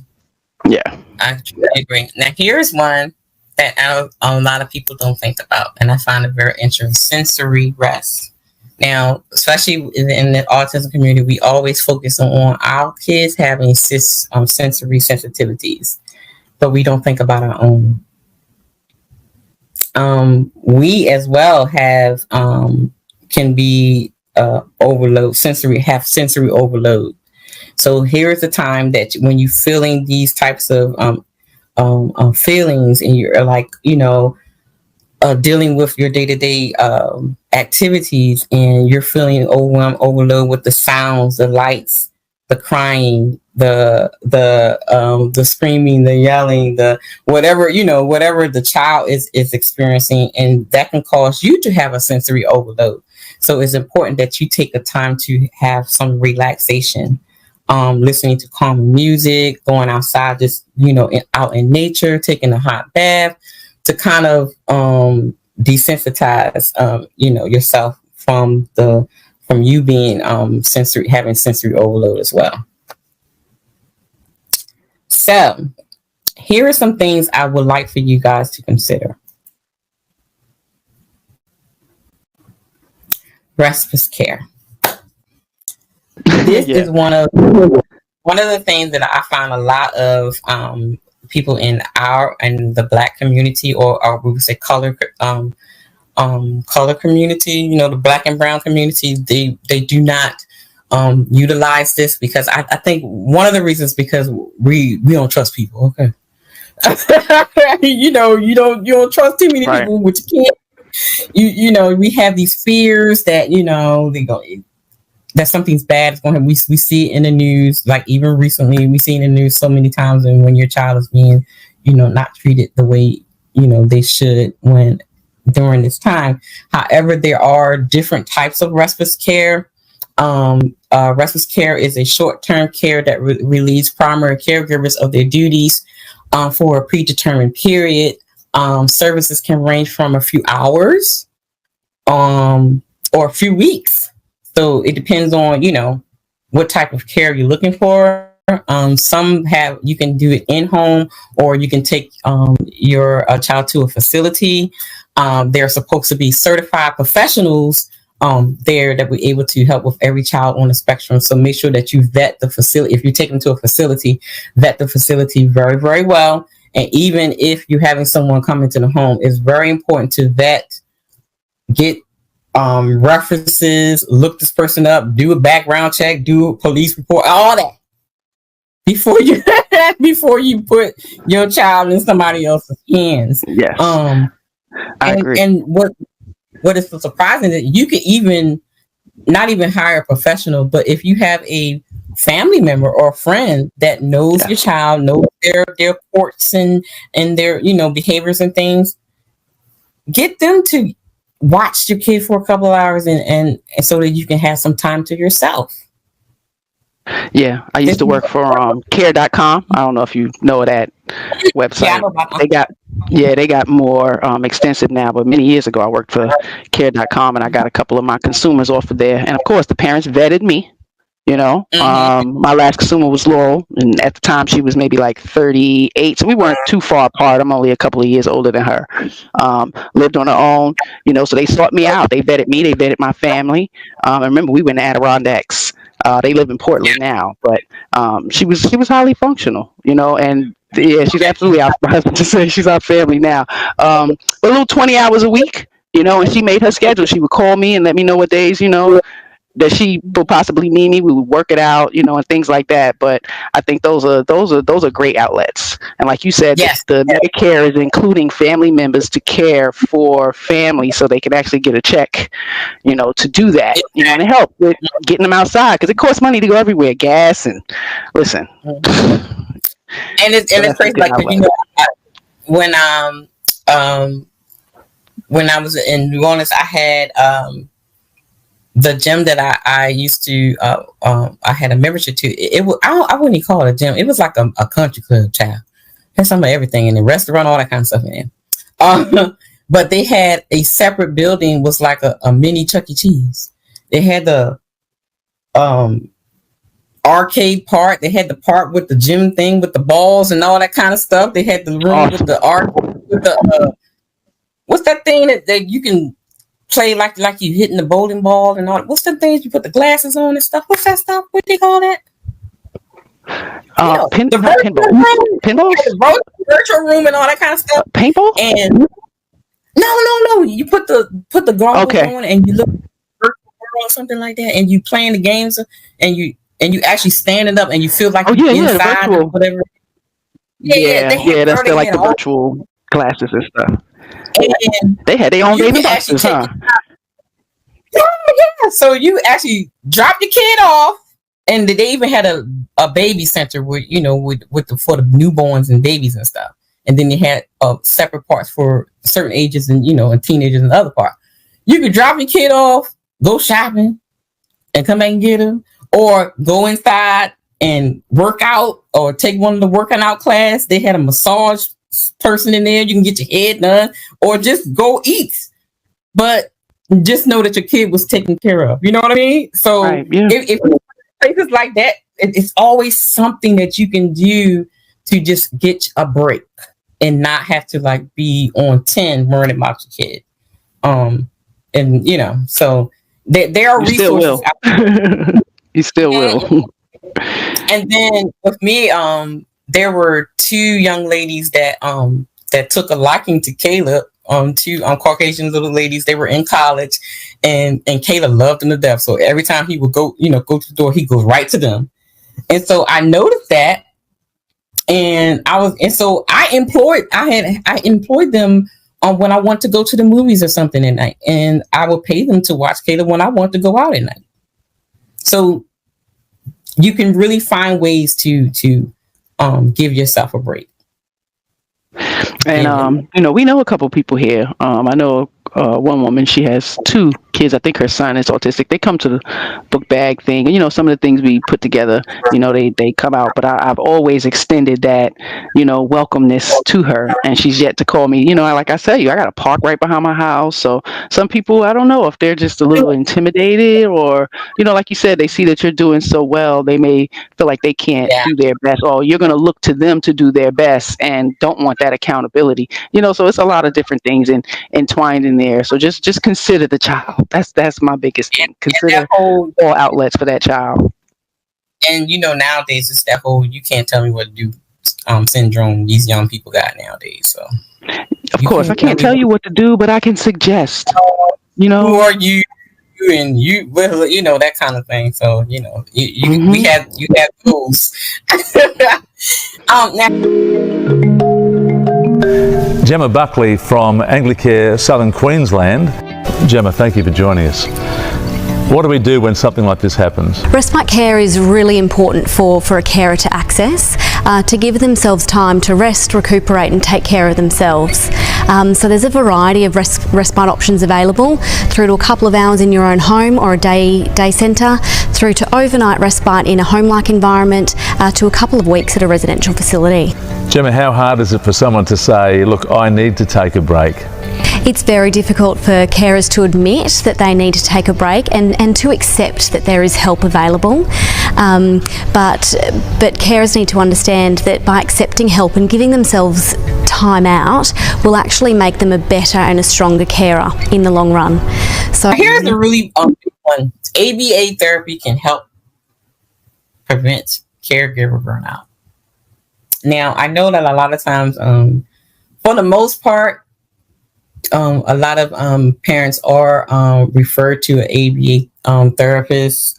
Yeah. I agree. Now, here's one that a lot of people don't think about, and I find it very interesting: sensory rest. Now, especially in the autism community, we always focus on our kids having sensory sensitivities, but we don't think about our own. We as well have can be have sensory overload. So here's the time that when you're feeling these types of feelings, and you're like, dealing with your day-to-day activities, and you're feeling overwhelmed, overload with the sounds, the lights, the crying, the screaming, the yelling, the whatever the child is experiencing, and that can cause you to have a sensory overload. So it's important that you take the time to have some relaxation. Listening to calm music, going outside, just, out in nature, taking a hot bath to kind of desensitize, yourself from you being having sensory overload as well. So here are some things I would like for you guys to consider. Respite care. This is one of the things that I find a lot of people in the Black community, or we would say color community, the Black and brown community, they do not utilize this, because I think one of the reasons because we don't trust people. Okay. you don't trust too many people, which you can't. We have these fears that that something's bad is going to happen. We see it in the news, like even recently, we see in the news so many times, and when your child is being, not treated the way, they should during this time. However, there are different types of respite care. Respite care is a short-term care that relieves primary caregivers of their duties for a predetermined period. Services can range from a few hours or a few weeks. So it depends on, what type of care you're looking for. Some you can do it in home, or you can take your child to a facility. They're supposed to be certified professionals there that we're able to help with every child on the spectrum. So make sure that you vet the facility. If you take them to a facility, vet the facility very, very well. And even if you're having someone come into the home, it's very important to get references, look this person up, do a background check, do a police report, all that before you put your child in somebody else's hands. Yes. I agree. And what is so surprising is that you could even not even hire a professional, but if you have a family member or a friend that knows your child, knows their quirks and their behaviors and things, get them to watch your kid for a couple of hours and so that you can have some time to yourself. Yeah, I used to work for care.com. I don't know if you know that website. Yeah, I know about they got more extensive now, but many years ago I worked for care.com, and I got a couple of my consumers off of there. And of course the parents vetted me. My last consumer was Laurel, and at the time she was maybe like 38, so we weren't too far apart. I'm only a couple of years older than her. Lived on her own, so they sought me out. They vetted me, they vetted my family. I remember we went to Adirondacks. They live in Portland now, but she was highly functional, and yeah, she's absolutely our, my husband just say she's our family now. A little 20 hours a week, and she made her schedule. She would call me and let me know what days, that she would possibly need me. We would work it out, you know, and things like that. But I think those are great outlets. And like you said, Yes. the Medicare is including family members to care for family, so they can actually get a check, you know, to do that, you know, and it help with getting them outside because it costs money to go everywhere, gas and listen. And it's crazy, like, you know, when I was in New Orleans, I had the gym that I used to I had a membership to. It was, I wouldn't even call it a gym. It was like a country club, child. Had some of everything in the restaurant, all that kind of stuff in there. But they had a separate building, was like a mini Chuck E. Cheese. They had the arcade part. They had the part with the gym thing with the balls and all that kind of stuff. They had the room with the art with the what's that thing that you can play like you hitting the bowling ball and all. What's the things you put the glasses on and stuff? What's that stuff? What do they call that? Pinball, virtual room and all that kind of stuff. Paintball? And no. You put the goggles on and you look virtual world or something like that, and you playing the games and you actually standing up and you feel like you're inside or whatever. That's still like the virtual classes and stuff. And they had their own baby boxes, huh? Yeah. So you actually drop your kid off, and they even had a baby center with, you know, with for the newborns and babies and stuff. And then they had separate parts for certain ages and, you know, and teenagers and the other part. You could drop your kid off, go shopping, and come back and get him, or go inside and work out, or take one of the working out class. They had a massage person in there. You can get your head done, or just go eat. But just know that your kid was taken care of. You know what I mean? So if places like that, it's always something that you can do to just get a break and not have to like be on 10 worrying about your kid. And you know, so there are resources. You still will. And then with me, there were two young ladies that took a liking to Caleb. Two Caucasian little ladies. They were in college, and Caleb loved them to death. So every time he would go to the door, he goes right to them. And so I noticed that, and I employed them when I want to go to the movies or something at night, and I would pay them to watch Caleb when I want to go out at night. So you can really find ways to give yourself a break. And you know, we know a couple people here. I know one woman, she has 2 kids. I think her son is autistic. They come to the book bag thing, and you know, some of the things we put together, you know, they come out. But I've always extended that, you know, welcomeness to her, and she's yet to call me. You know, like I said, I got a park right behind my house. So some people, I don't know if they're just a little intimidated, or, you know, like you said, they see that you're doing so well, they may feel like they can't do their best, or you're going to look to them to do their best and don't want that accountability. You know, so it's a lot of different things entwined in there. So just consider the child. That's my biggest thing. Consider all outlets for that child. And you know, nowadays it's that whole "you can't tell me what to do" syndrome these young people got nowadays. So of course, I can't tell you what to do, but I can suggest. You know, who are you? And you, well, you know, that kind of thing. So you know, you have those. Gemma Buckley from Anglicare Southern Queensland. Gemma, thank you for joining us. What do we do when something like this happens? Respite care is really important for a carer to access, to give themselves time to rest, recuperate and take care of themselves. So there's a variety of respite options available, through to a couple of hours in your own home or a day centre, through to overnight respite in a home-like environment, to a couple of weeks at a residential facility. Gemma, how hard is it for someone to say, look, I need to take a break? It's very difficult for carers to admit that they need to take a break and to accept that there is help available. But carers need to understand that by accepting help and giving themselves time out will actually make them a better and a stronger carer in the long run. So here's a really big one. ABA therapy can help prevent caregiver burnout. Now, I know that a lot of times, for the most part, a lot of parents are referred to an ABA therapist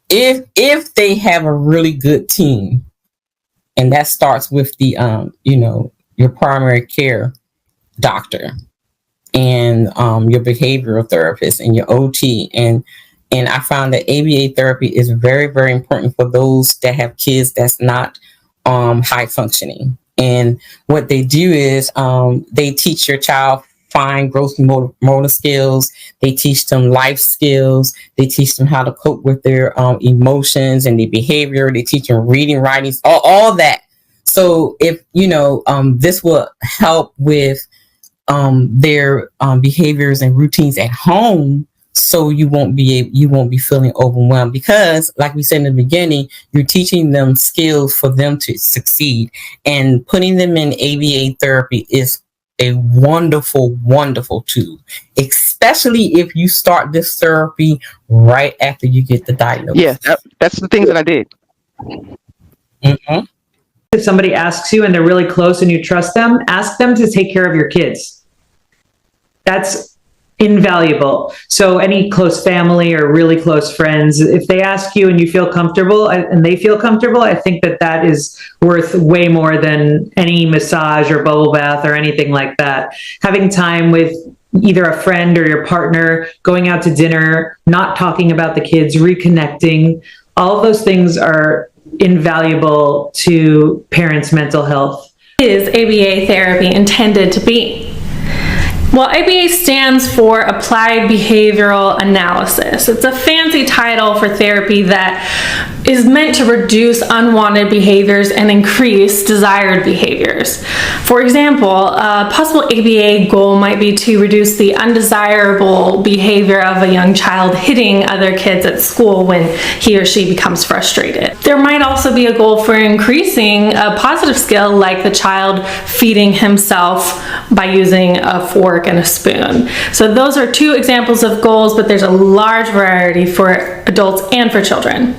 if they have a really good team, and that starts with the your primary care doctor and your behavioral therapist and your OT, and I found that ABA therapy is very, very important for those that have kids that's not high functioning. And what they do is they teach your child fine gross motor skills. They teach them life skills. They teach them how to cope with their emotions and their behavior. They teach them reading, writing, all that. So if this will help with their behaviors and routines at home, so you won't be feeling overwhelmed, because like we said in the beginning, you're teaching them skills for them to succeed, and putting them in ABA therapy is a wonderful, wonderful tool, especially if you start this therapy right after you get the diagnosis. Yeah, that's the things that I did. Mm-hmm. If somebody asks you and they're really close and you trust them, ask them to take care of your kids. That's invaluable. So any close family or really close friends, if they ask you and you feel comfortable and they feel comfortable, I think that is worth way more than any massage or bubble bath or anything like that. Having time with either a friend or your partner, going out to dinner, not talking about the kids, reconnecting, all of those things are invaluable to parents' mental health. Is ABA therapy intended to be? Well, ABA stands for Applied Behavioral Analysis. It's a fancy title for therapy that is meant to reduce unwanted behaviors and increase desired behaviors. For example, a possible ABA goal might be to reduce the undesirable behavior of a young child hitting other kids at school when he or she becomes frustrated. There might also be a goal for increasing a positive skill, like the child feeding himself by using a fork and a spoon. So those are two examples of goals, but there's a large variety for adults and for children.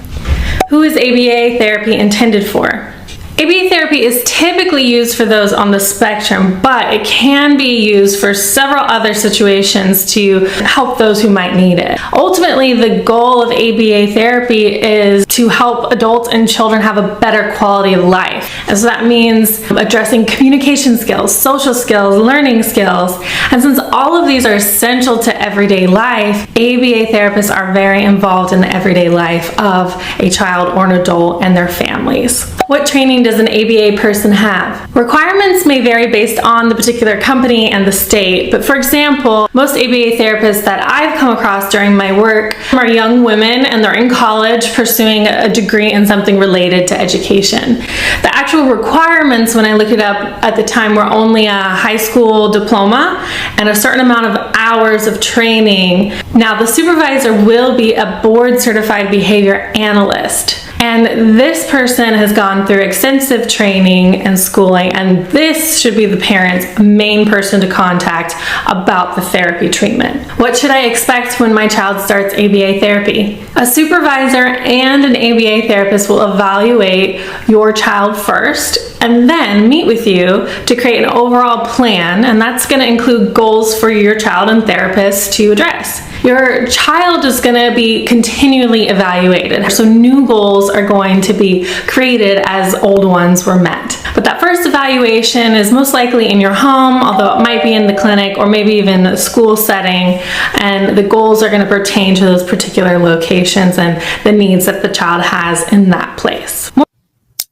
Who is ABA therapy intended for? ABA therapy is typically used for those on the spectrum, but it can be used for several other situations to help those who might need it. Ultimately, the goal of ABA therapy is to help adults and children have a better quality of life. And so that means addressing communication skills, social skills, learning skills. And since all of these are essential to everyday life, ABA therapists are very involved in the everyday life of a child or an adult and their families. What training does an ABA person have? Requirements may vary based on the particular company and the state, but for example, most ABA therapists that I've come across during my work are young women and they're in college pursuing a degree in something related to education. The actual requirements, when I looked it up at the time, were only a high school diploma and a certain amount of hours of training. Now, the supervisor will be a board certified behavior analyst. And this person has gone through extensive training and schooling, and this should be the parent's main person to contact about the therapy treatment. What should I expect when my child starts ABA therapy? A supervisor and an ABA therapist will evaluate your child first and then meet with you to create an overall plan, and that's going to include goals for your child and therapist to address. Your child is going to be continually evaluated, so new goals are going to be created as old ones were met. But that first evaluation is most likely in your home, although it might be in the clinic or maybe even a school setting, and the goals are going to pertain to those particular locations and the needs that the child has in that place.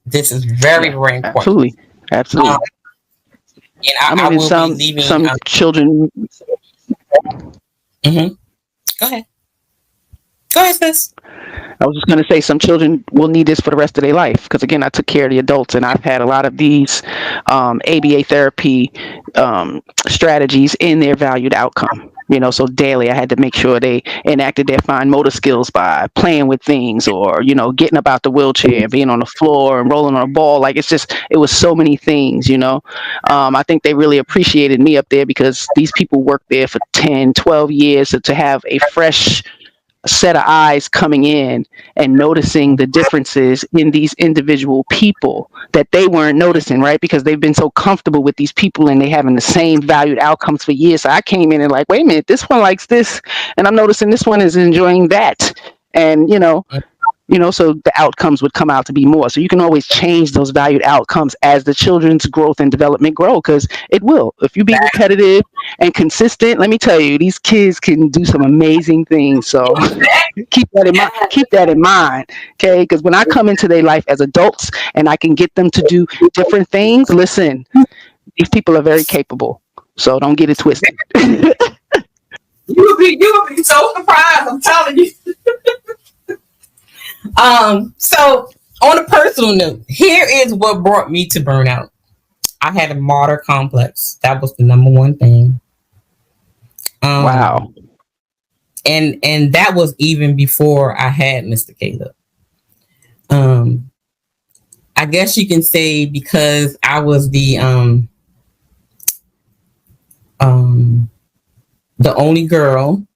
This is very, very important. Absolutely. Absolutely. And I will be leaving some children. Mm-hmm. Go ahead. Go ahead, sis. I was just going to say some children will need this for the rest of their life, because again, I took care of the adults, and I've had a lot of these ABA therapy strategies in their valued outcome. So daily I had to make sure they enacted their fine motor skills by playing with things, or getting about the wheelchair, being on the floor and rolling on a ball. Like, it was so many things. I think they really appreciated me up there, because these people worked there for 10, 12 years. So to have a fresh set of eyes coming in and noticing the differences in these individual people that they weren't noticing, right? Because they've been so comfortable with these people and they having the same valued outcomes for years. So I came in and like, wait a minute, this one likes this, and I'm noticing this one is enjoying that. And so the outcomes would come out to be more. So you can always change those valued outcomes as the children's growth and development grow, because it will. If you be repetitive and consistent, let me tell you, these kids can do some amazing things. So keep that in mind. Keep that in mind, okay? Because when I come into their life as adults and I can get them to do different things, listen, these people are very capable. So don't get it twisted. You'll be so surprised, I'm telling you. So on a personal note, here is what brought me to burnout. I had a martyr complex. That was the number one thing. Wow. And that was even before I had Mr. Caleb. I guess you can say because I was the only girl.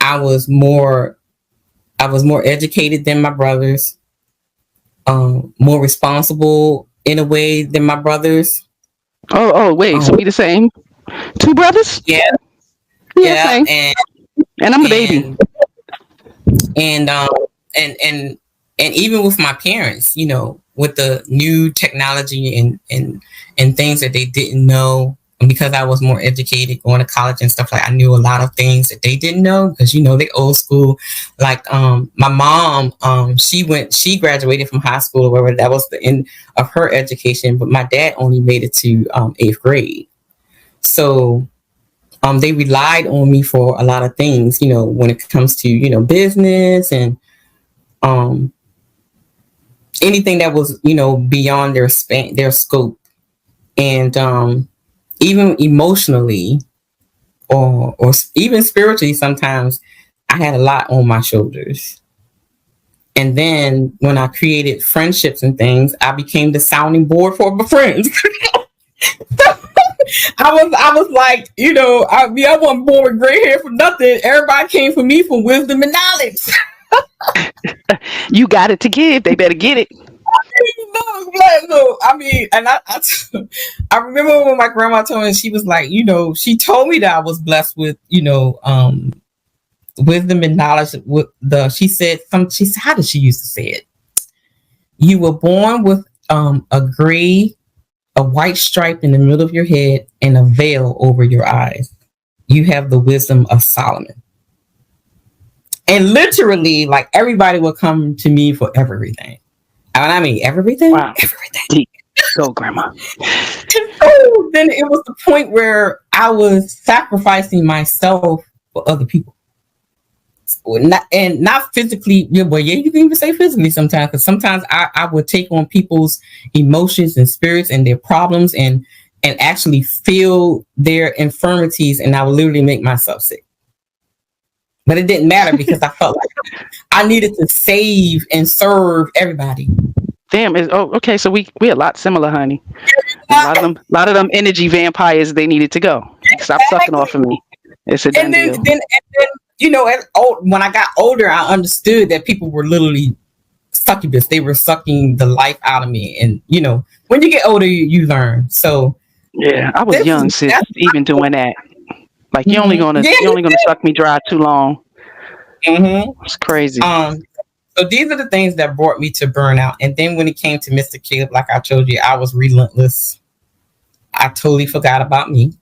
I was more educated than my brothers, more responsible in a way than my brothers. Oh, wait, so we the same? Two brothers? Yeah. Same. And I'm the baby. And even with my parents, with the new technology and things that they didn't know, and because I was more educated going to college and stuff, like I knew a lot of things that they didn't know, because they old school. Like my mom, she graduated from high school or whatever. That was the end of her education, but my dad only made it to 8th grade. So they relied on me for a lot of things, when it comes to business and anything that was beyond their scope. And even emotionally or even spiritually, sometimes I had a lot on my shoulders. And then when I created friendships and things, I became the sounding board for my friends. I was like, I wasn't born with gray hair for nothing. Everybody came for me for wisdom and knowledge. You got it to give. They better get it. No, I mean, and I remember when my grandma told me, she was like, she told me that I was blessed with, wisdom and knowledge. She said, how did she used to say it? You were born with a white stripe in the middle of your head and a veil over your eyes. You have the wisdom of Solomon. And literally, like, everybody would come to me for everything. And I mean, everything? Wow. Everything. Go, Grandma. And so then it was the point where I was sacrificing myself for other people. Not physically, you can even say physically sometimes, because sometimes I would take on people's emotions and spirits and their problems and actually feel their infirmities, and I would literally make myself sick. But it didn't matter because I felt like I needed to save and serve everybody. Damn. Okay. So we a lot similar, honey. A lot of them energy vampires. They needed to go. Stop sucking off of me. It's a done deal. Then when I got older, I understood that people were literally succubus. They were sucking the life out of me. And when you get older, you learn. So yeah, I was young, sis, even doing that. Like, you're only gonna suck me dry too long. Mm-hmm. It's crazy. So these are the things that brought me to burnout. And then when it came to Mr. Caleb, like I told you, I was relentless. I totally forgot about me.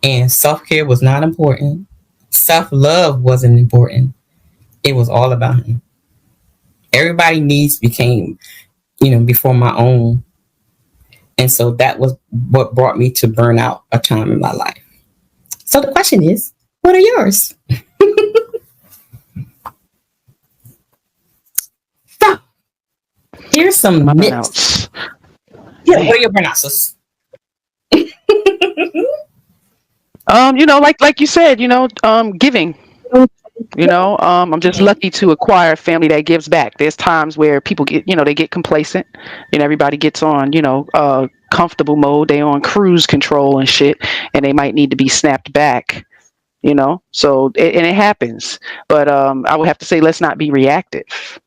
And self-care was not important. Self-love wasn't important. It was all about him. Everybody's needs became, before my own. And so that was what brought me to burnout a time in my life. So the question is, what are yours? So, here's some myths. Yeah, what are your burnouts? Like you said, giving. I'm just lucky to acquire a family that gives back. There's times where people get, they get complacent, and everybody gets on, comfortable mode. They on cruise control and shit, and they might need to be snapped back. So and it happens. But I would have to say, let's not be reactive,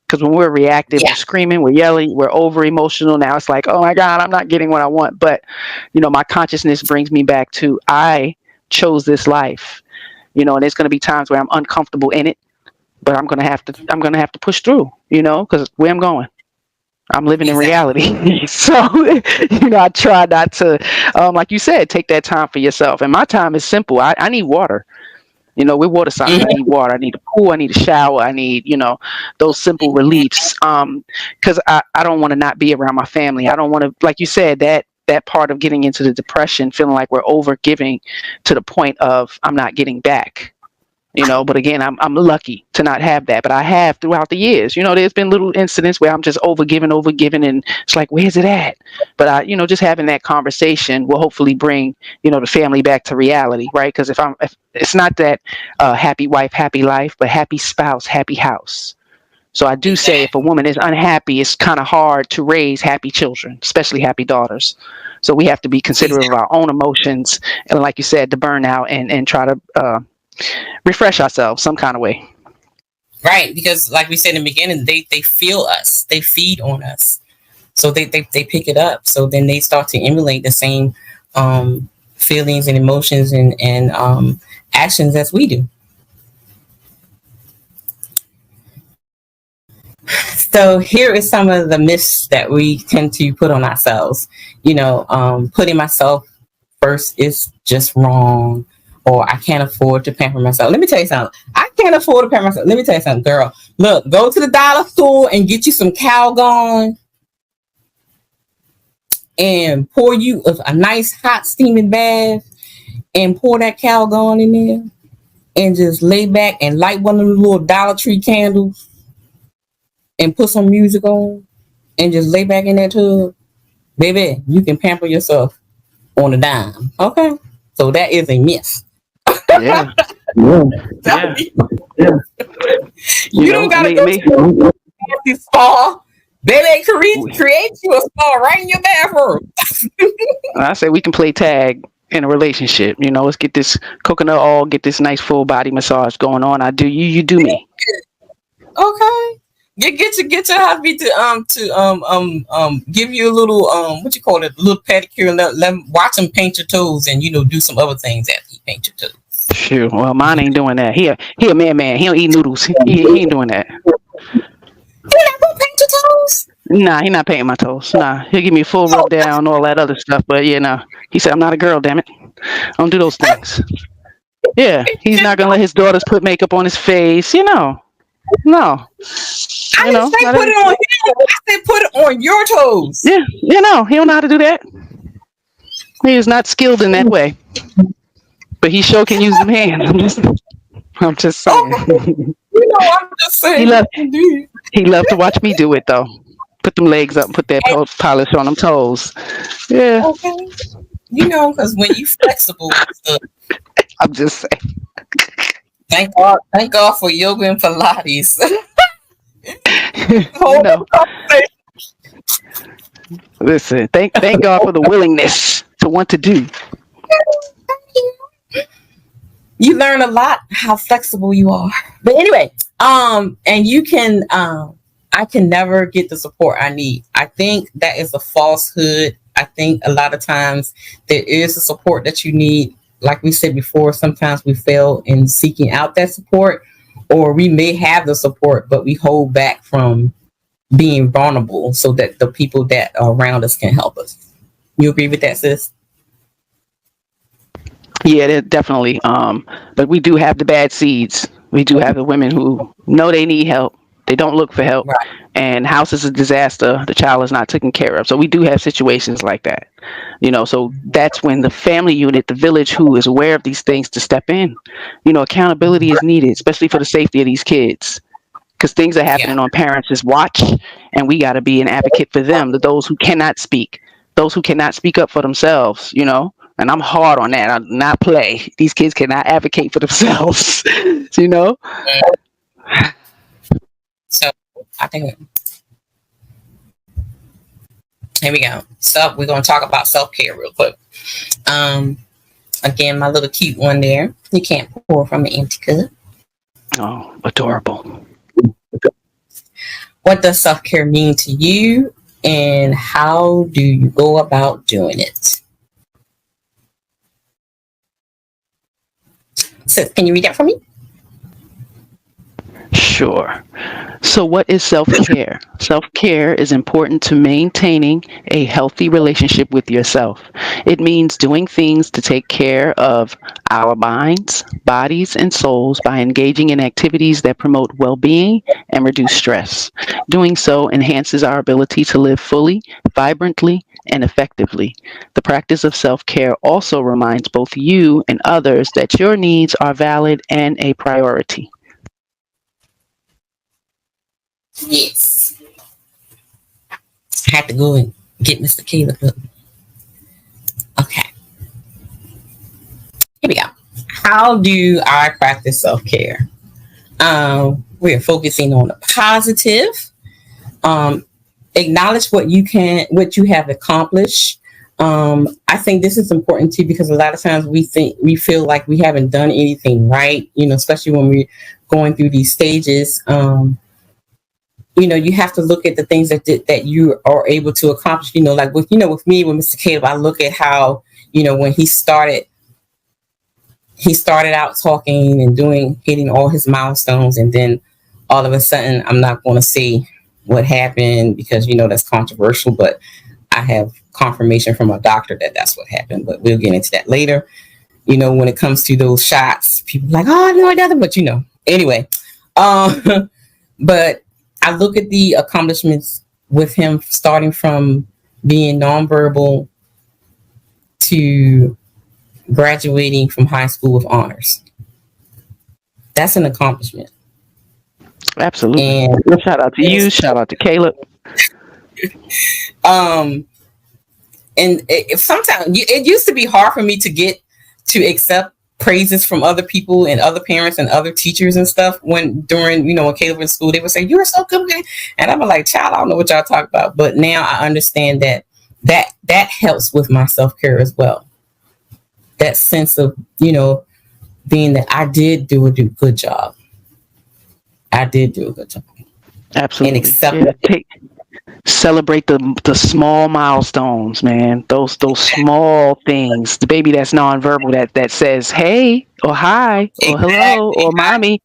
because when we're reactive, we're screaming, we're yelling, we're over emotional. Now it's like, oh my God, I'm not getting what I want. But my consciousness brings me back to, I chose this life, and there's going to be times where I'm uncomfortable in it, but I'm going to have to push through, because where I'm going, I'm living in reality. So, I try not to, like you said, take that time for yourself. And my time is simple. I need water. We're water signs. I need water. I need a pool. I need a shower. I need, those simple reliefs. Because I don't want to not be around my family. I don't want to, like you said, that part of getting into the depression, feeling like we're over giving to the point of I'm not getting back. But again, I'm lucky to not have that, but I have throughout the years. There's been little incidents where I'm just over giving, and it's like, where's it at? But just having that conversation will hopefully bring, the family back to reality, right? Because if it's not that happy wife, happy life, but happy spouse, happy house. So I do say, if a woman is unhappy, it's kind of hard to raise happy children, especially happy daughters. So we have to be considerate of our own emotions, and like you said, the burnout, and try to refresh ourselves some kind of way. Right, because like we said in the beginning, they feel us, they feed on us, so they pick it up. So then they start to emulate the same feelings and emotions and actions as we do. So here is some of the myths that we tend to put on ourselves. Putting myself first is just wrong. Or I can't afford to pamper myself. Let me tell you something. I can't afford to pamper myself. Let me tell you something, girl. Look, go to the dollar store and get you some Calgon and pour you a nice hot steaming bath and pour that Calgon in there and just lay back and light one of the little Dollar Tree candles and put some music on and just lay back in that tub. Baby, you can pamper yourself on a dime. Okay? So that is a myth. Yeah. Yeah. You don't gotta go to a spa. Baby, create you a spa right in your bathroom. I say we can play tag in a relationship. Let's get this coconut oil, get this nice full body massage going on. I do you, you do me. Okay. Get your husband to give you a little a little pedicure, and let watch him paint your toes, and do some other things after he paint your toes. Sure. Well, mine ain't doing that. He a man. He don't eat noodles. He ain't doing that. You not gonna paint your toes? Nah, he not painting my toes. Nah, he'll give me a full rub down, all that other stuff. But yeah, nah. He said, I'm not a girl, damn it. I don't do those things. Yeah, he's not gonna let his daughters put makeup on his face. No. I didn't say put it on him. I said put it on your toes. Yeah, he don't know how to do that. He is not skilled in that way. But he sure can use them hands. I'm just saying. I'm just saying. He loved to watch me do it, though. Put them legs up and put that polish on them toes. Yeah. Okay. Because when you flexible, I'm just saying. Thank God for yoga and Pilates. Listen, thank God for the willingness to want to do. You learn a lot how flexible you are. But anyway, and you can I can never get the support I need. I think that is a falsehood. I think a lot of times there is the support that you need. Like we said before, sometimes we fail in seeking out that support, or we may have the support, but we hold back from being vulnerable so that the people that are around us can help us. You agree with that, sis? Yeah, definitely. But we do have the bad seeds. We do have the women who know they need help. They don't look for help. Right. And house is a disaster. The child is not taken care of. So we do have situations like that. So that's when the family unit, the village who is aware of these things, to step in. Accountability is needed, especially for the safety of these kids. Because things are happening on parents' watch, and we got to be an advocate for them, those who cannot speak, those who cannot speak up for themselves, And I'm hard on that. I do not play. These kids cannot advocate for themselves, So I think here we go. So we're going to talk about self-care real quick. Again, my little cute one there. You can't pour from an empty cup. Oh, adorable. What does self-care mean to you, and how do you go about doing it? So, can you read that for me? Sure. So what is self-care? Self-care is important to maintaining a healthy relationship with yourself. It means doing things to take care of our minds, bodies, and souls by engaging in activities that promote well-being and reduce stress. Doing so enhances our ability to live fully, vibrantly, and effectively. The practice of self-care also reminds both you and others that your needs are valid and a priority. Yes. I have to go and get Mr. Caleb up. Okay. Here we go. How do I practice self-care? We're focusing on the positive. Acknowledge what you have accomplished. I think this is important too, because a lot of times we feel like we haven't done anything right, especially when we're going through these stages. You have to look at the things that you are able to accomplish, like with me, with Mr. Caleb, I look at how, when he started out talking and hitting all his milestones. And then all of a sudden, I'm not going to say what happened because, that's controversial, but I have confirmation from a doctor that that's what happened, but we'll get into that later. When it comes to those shots, people are like, oh, no, it doesn't, but anyway, but I look at the accomplishments with him starting from being nonverbal to graduating from high school with honors. That's an accomplishment. Absolutely. And shout out to you. Shout out to Caleb. And sometimes it used to be hard for me to accept praises from other people and other parents and other teachers and stuff when Caleb was in school, they would say, "You're so good." And I'm like, child, I don't know what y'all talk about. But now I understand that helps with my self-care as well. That sense of, being that I did do a good job. I did do a good job. Absolutely. And accept celebrate the small milestones, man. Those small things. The baby that's nonverbal that says hey or hi or hello or mommy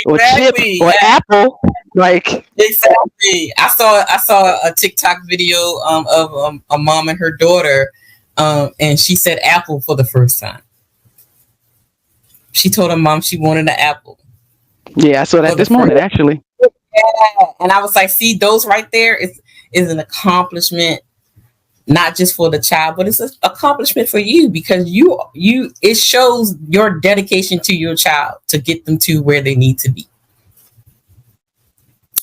or chip or apple. Like exactly. I saw a TikTok video of a mom and her daughter, and she said apple for the first time. She told her mom she wanted an apple. Yeah, I saw that this morning actually. Yeah, and I was like, see, those right there is an accomplishment, not just for the child, but it's an accomplishment for you because it shows your dedication to your child to get them to where they need to be.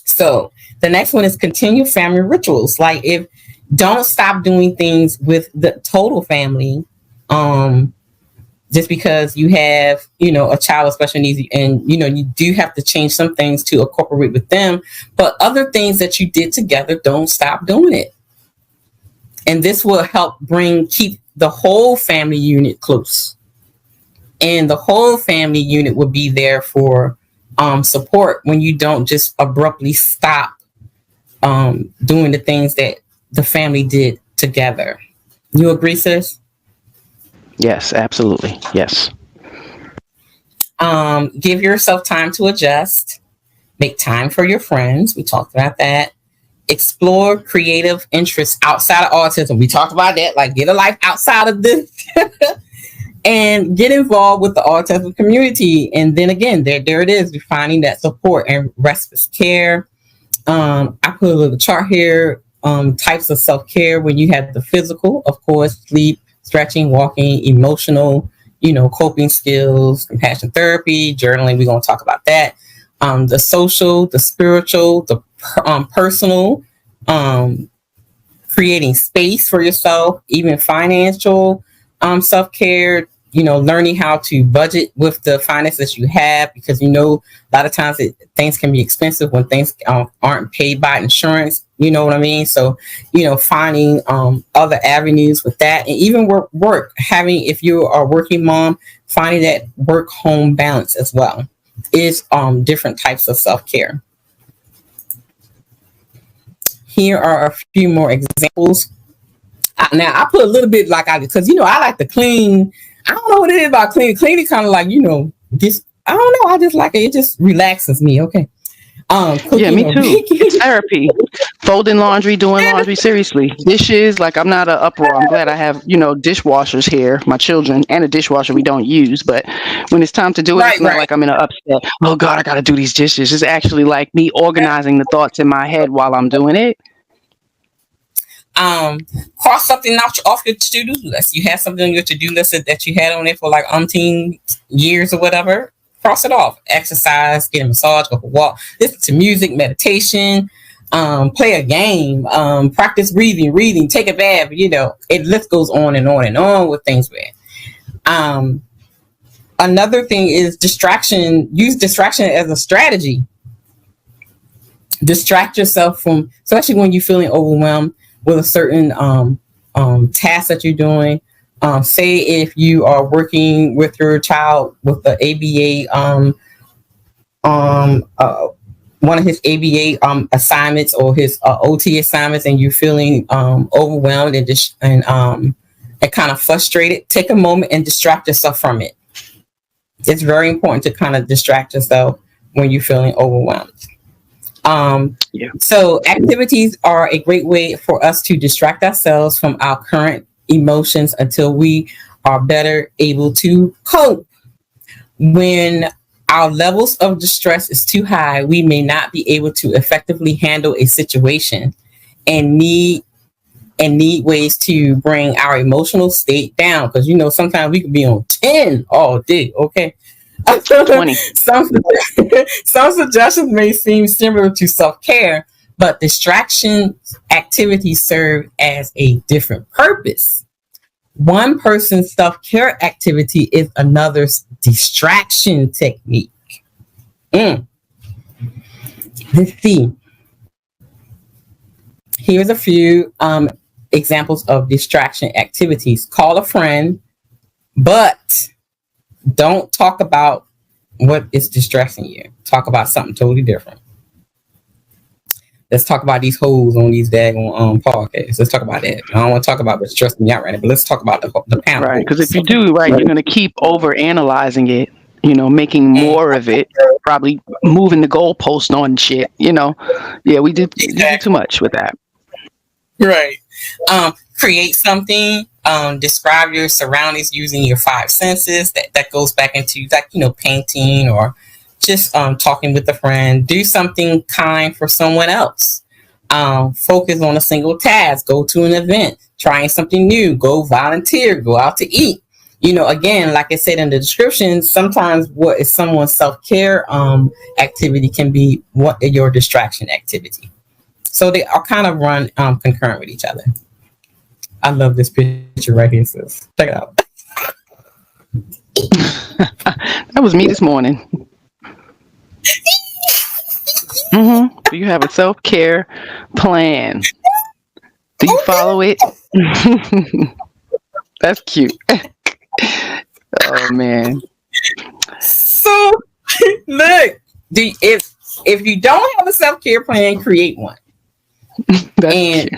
So the next one is continue family rituals. Like don't stop doing things with the total family. Just because you have, a child with special needs and, you do have to change some things to incorporate with them, but other things that you did together, don't stop doing it. And this will help keep the whole family unit close. And the whole family unit will be there for support when you don't just abruptly stop doing the things that the family did together. You agree, sis? Yes, absolutely. Yes. Give yourself time to adjust. Make time for your friends. We talked about that. Explore creative interests outside of autism. We talked about that. Like get a life outside of this. And get involved with the autism community. And then again, there it is. We're finding that support and respite care. I put a little chart here. Types of self-care when you have the physical, of course, sleep, stretching, walking, emotional, coping skills, compassion therapy, journaling. We're going to talk about that. The social, the spiritual, the personal, creating space for yourself, even financial self-care, learning how to budget with the finances you have, because a lot of times things can be expensive when things aren't paid by insurance. You know what I mean? So, finding other avenues with that, and even work having, if you are a working mom, finding that work-home balance as well is different types of self-care. Here are a few more examples. Now I put a little bit because I like to clean. I don't know what it is about cleaning. Cleaning kind of like just I don't know. I just like it. It just relaxes me. Okay. Yeah, me too. It's therapy. Folding laundry, doing laundry, seriously. Dishes, I'm not an uproar. I'm glad I have, dishwashers here, my children, and a dishwasher we don't use. But when it's time to do it, it's not like I'm in an upset. Oh God, I got to do these dishes. It's actually like me organizing the thoughts in my head while I'm doing it. Cross something off your to-do list. You have something on your to-do list that you had on it for umpteen years or whatever. Cross it off. Exercise, get a massage, go for a walk, listen to music, meditation, play a game, practice breathing, reading, take a bath. It list goes on and on and on with things. Another thing is distraction. Use distraction as a strategy. Distract yourself from, especially when you're feeling overwhelmed with a certain task that you're doing. Say if you are working with your child with the ABA, one of his ABA assignments or his OT assignments, and you're feeling overwhelmed and kind of frustrated, take a moment and distract yourself from it. It's very important to kind of distract yourself when you're feeling overwhelmed. So activities are a great way for us to distract ourselves from our current emotions until we are better able to cope. When our levels of distress is too high, we may not be able to effectively handle a situation and need ways to bring our emotional state down. Because sometimes we can be on 10 all day. Okay. 20. Some suggestions may seem similar to self-care, but distraction activities serve as a different purpose. One person's self-care activity is another's distraction technique. Let's see. Here's a few examples of distraction activities. Call a friend, but don't talk about what is distressing you. Talk about something totally different. Let's talk about these hoes on these daggone podcasts. Let's talk about that. I don't want to talk about what's stressing me out right now, but let's talk about the panel. Right, because if you do, you're going to keep over analyzing it, making more of it, probably moving the goalpost on shit, Yeah, we do too much with that. Right. Create something. Describe your surroundings using your 5 senses. That goes back into painting or just talking with a friend. Do something kind for someone else. Focus on a single task. Go to an event. Trying something new. Go volunteer. Go out to eat. Again, like I said in the description, sometimes what is someone's self-care activity can be what your distraction activity. So they are kind of run concurrent with each other. I love this picture right here, sis. Check it out. That was me this morning. Do you have a self-care plan? Do you follow it? That's cute. Oh man. So look, if you don't have a self-care plan, create one. And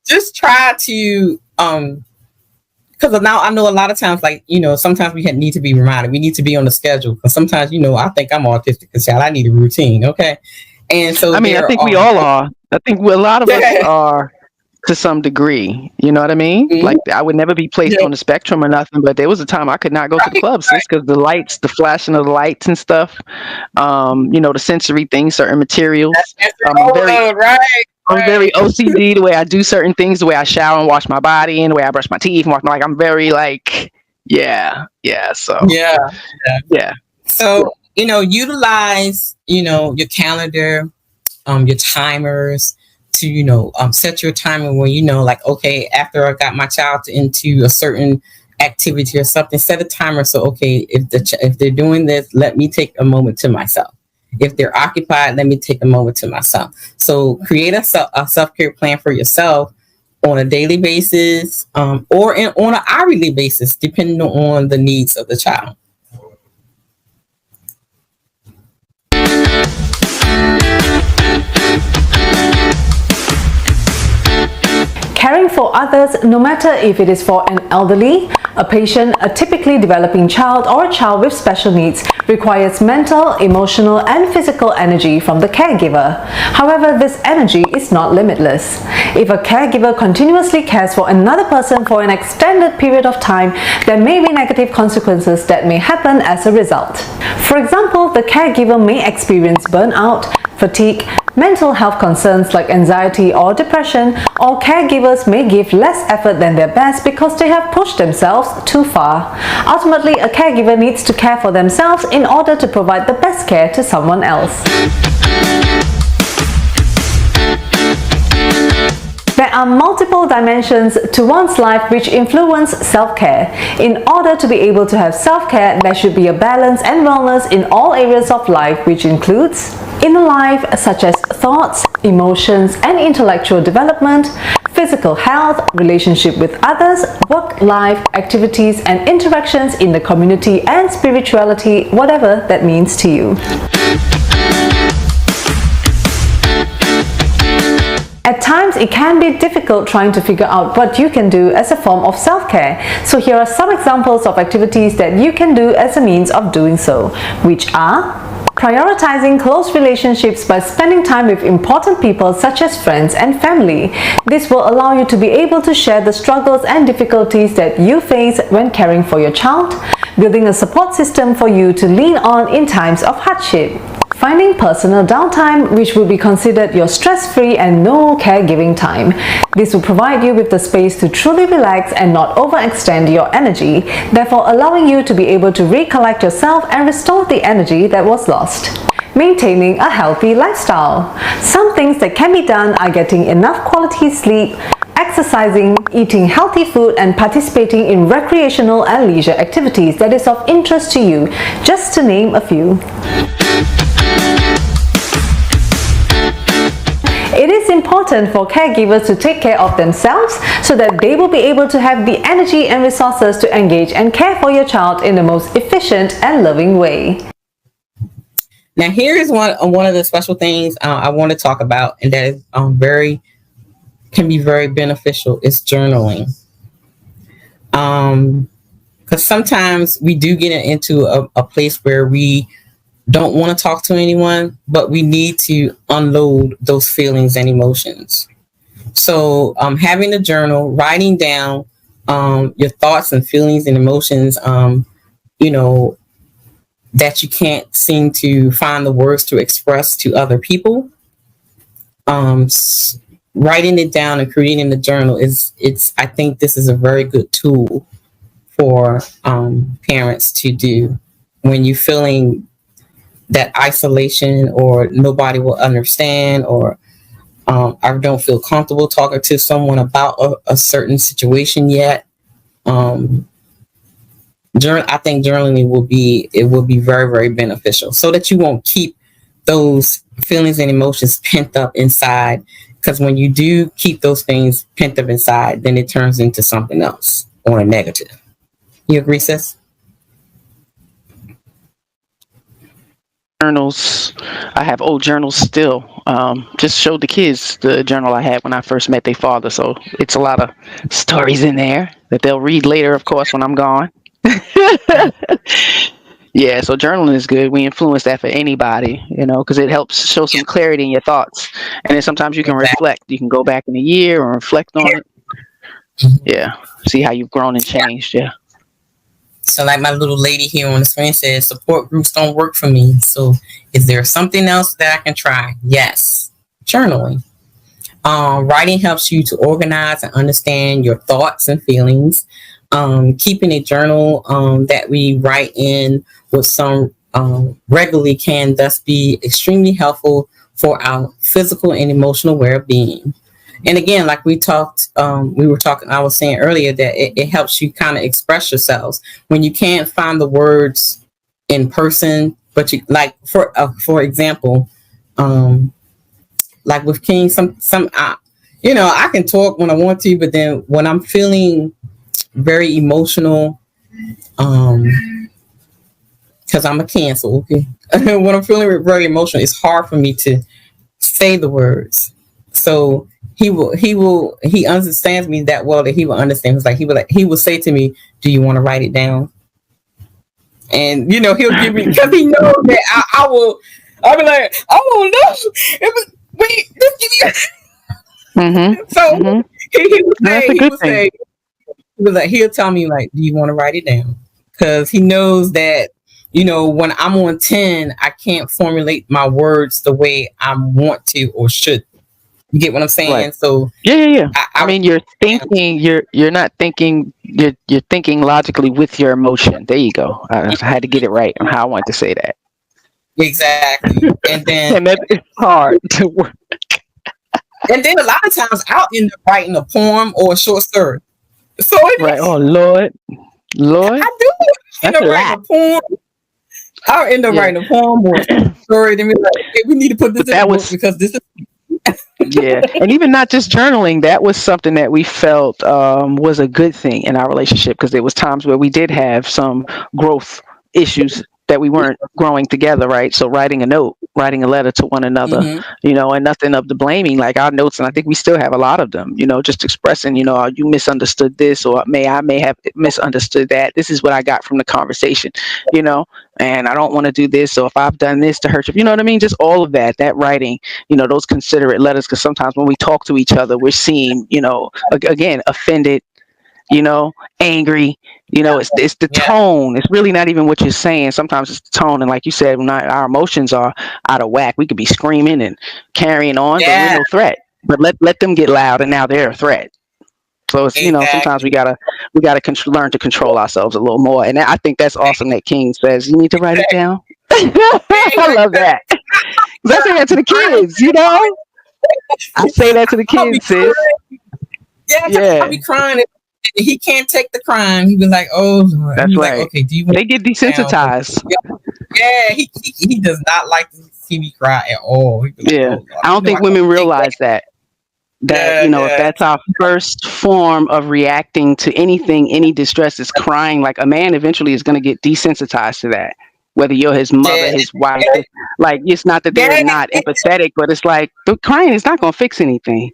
just try to because now I know a lot of times, sometimes we need to be reminded. We need to be on the schedule because sometimes, I think I'm autistic because I need a routine. Okay. And so I think we all are. I think a lot of us are to some degree. You know what I mean? Mm-hmm. Like I would never be placed on the spectrum or nothing, but there was a time I could not go to the clubs because the lights, the flashing of the lights and stuff, the sensory things, certain materials. I'm very OCD the way I do certain things, the way I shower and wash my body and the way I brush my teeth. I'm very So, utilize, your calendar, your timers to, set your timer when, okay, after I got my child into a certain activity or something, set a timer. So, okay, if they're doing this, let me take a moment to myself. If they're occupied, let me take a moment to myself. So create a self-care plan for yourself on a daily basis, or on an hourly basis, depending on the needs of the child. Caring for others, no matter if it is for an elderly, a patient, a typically developing child, or a child with special needs, requires mental, emotional, and physical energy from the caregiver. However, this energy is not limitless. If a caregiver continuously cares for another person for an extended period of time, there may be negative consequences that may happen as a result. For example, the caregiver may experience burnout, fatigue, mental health concerns like anxiety or depression, or caregivers may give less effort than their best because they have pushed themselves too far. Ultimately, a caregiver needs to care for themselves in order to provide the best care to someone else. There are multiple dimensions to one's life which influence self-care. In order to be able to have self-care, there should be a balance and wellness in all areas of life, which includes inner life such as thoughts, emotions, and intellectual development, physical health, relationship with others, work life, activities and interactions in the community, and spirituality, whatever that means to you. At times, it can be difficult trying to figure out what you can do as a form of self-care. So here are some examples of activities that you can do as a means of doing so, which are prioritizing close relationships by spending time with important people such as friends and family. This will allow you to be able to share the struggles and difficulties that you face when caring for your child, building a support system for you to lean on in times of hardship. Finding personal downtime, which will be considered your stress-free and no caregiving time. This will provide you with the space to truly relax and not overextend your energy, therefore allowing you to be able to recollect yourself and restore the energy that was lost. Maintaining a healthy lifestyle. Some things that can be done are getting enough quality sleep, exercising, eating healthy food, and participating in recreational and leisure activities that is of interest to you, just to name a few. It is important for caregivers to take care of themselves so that they will be able to have the energy and resources to engage and care for your child in the most efficient and loving way. Now, here is one of the special things I want to talk about, and that is can be very beneficial, is journaling. Because sometimes we do get into a place where we don't want to talk to anyone, but we need to unload those feelings and emotions. So having a journal, writing down your thoughts and feelings and emotions, that you can't seem to find the words to express to other people. Writing it down and creating the journal I think this is a very good tool for parents to do when you're feeling that isolation, or nobody will understand, or I don't feel comfortable talking to someone about a certain situation yet. I think journaling will be very, very beneficial, so that you won't keep those feelings and emotions pent up inside. Because when you do keep those things pent up inside, then it turns into something else, or a negative. You agree, sis? Journals. I have old journals still. Just showed the kids the journal I had when I first met their father. So it's a lot of stories in there that they'll read later, of course, when I'm gone. Yeah, so journaling is good. We influence that for anybody, because it helps show some clarity in your thoughts. And then sometimes you can reflect. You can go back in a year or reflect on it. Yeah, see how you've grown and changed. Yeah. So like my little lady here on the screen says, support groups don't work for me. So is there something else that I can try? Yes, journaling. Writing helps you to organize and understand your thoughts and feelings. Keeping a journal that we write in with some regularly can thus be extremely helpful for our physical and emotional well-being. And again, like we were talking, I was saying earlier that it helps you kind of express yourselves when you can't find the words in person, but you like, for example, like with King, I can talk when I want to, but then when I'm feeling very emotional, because I'm a Cancer, okay? When I'm feeling very emotional, it's hard for me to say the words. So he understands me that well that he will understand. It's like he will say to me, "Do you want to write it down?" And he'll give me, because he knows that I'll be like, "Oh no, wait, just give me." So he'll tell me like, "Do you want to write it down?" Because he knows that when I'm on 10, I can't formulate my words the way I want to or should. You get what I'm saying? Right. So yeah. I mean, you're thinking. You're not thinking. You're thinking logically with your emotion. There you go. I had to get it right on how I wanted to say that. Exactly. And then and that is hard to work. And then a lot of times I'll end up writing a poem or a short story. So right. Oh Lord. I do. End up writing a poem. I'll end up writing a poem or a story. Then we're like, hey, we need to put this in the book because this is. Yeah, and even not just journaling, that was something that we felt was a good thing in our relationship, because there was times where we did have some growth issues that we weren't growing together, right? So writing a note, writing a letter to one another, and nothing of the blaming, like our notes, and I think we still have a lot of them, just expressing, you misunderstood this, or I may have misunderstood that. This is what I got from the conversation, and I don't want to do this. So if I've done this to hurt you, you know what I mean? Just all of that writing, those considerate letters, because sometimes when we talk to each other, we're seeing, again, offended, angry, it's the tone. It's really not even what you're saying. Sometimes it's the tone. And like you said, when our emotions are out of whack, we could be screaming and carrying on, but we're no threat. But let them get loud, and now they're a threat. So it's, sometimes we gotta learn to control ourselves a little more. And I think that's awesome that King says, you need to write it down. I love that. I say that to the kids, I say that to the kids, sis. Yeah. I'll be crying. He can't take the crying. He be like, "Oh, Lord." That's right. Like, okay, do you want they get desensitized? Yeah, he does not like to see me cry at all. Like, I don't think women realize that. If that's our first form of reacting to anything, any distress, is crying. Like, a man eventually is going to get desensitized to that. Whether you're his mother, his wife, like, it's not that they're not empathetic, but it's like, the crying is not going to fix anything.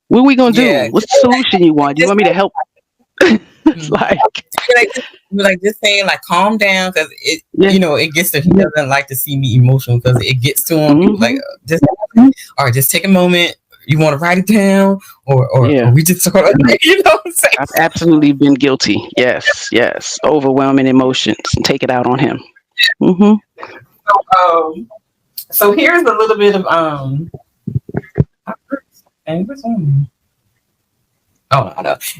What are we going to do? What's the solution you want? You want me to help? It's like just saying, like, calm down, because it gets to, he doesn't like to see me emotional, because it gets to him. People like, just take a moment. You want to write it down, or we just talk about it, what I'm saying? I've absolutely been guilty. Yes, overwhelming emotions, and take it out on him. So here's a little bit of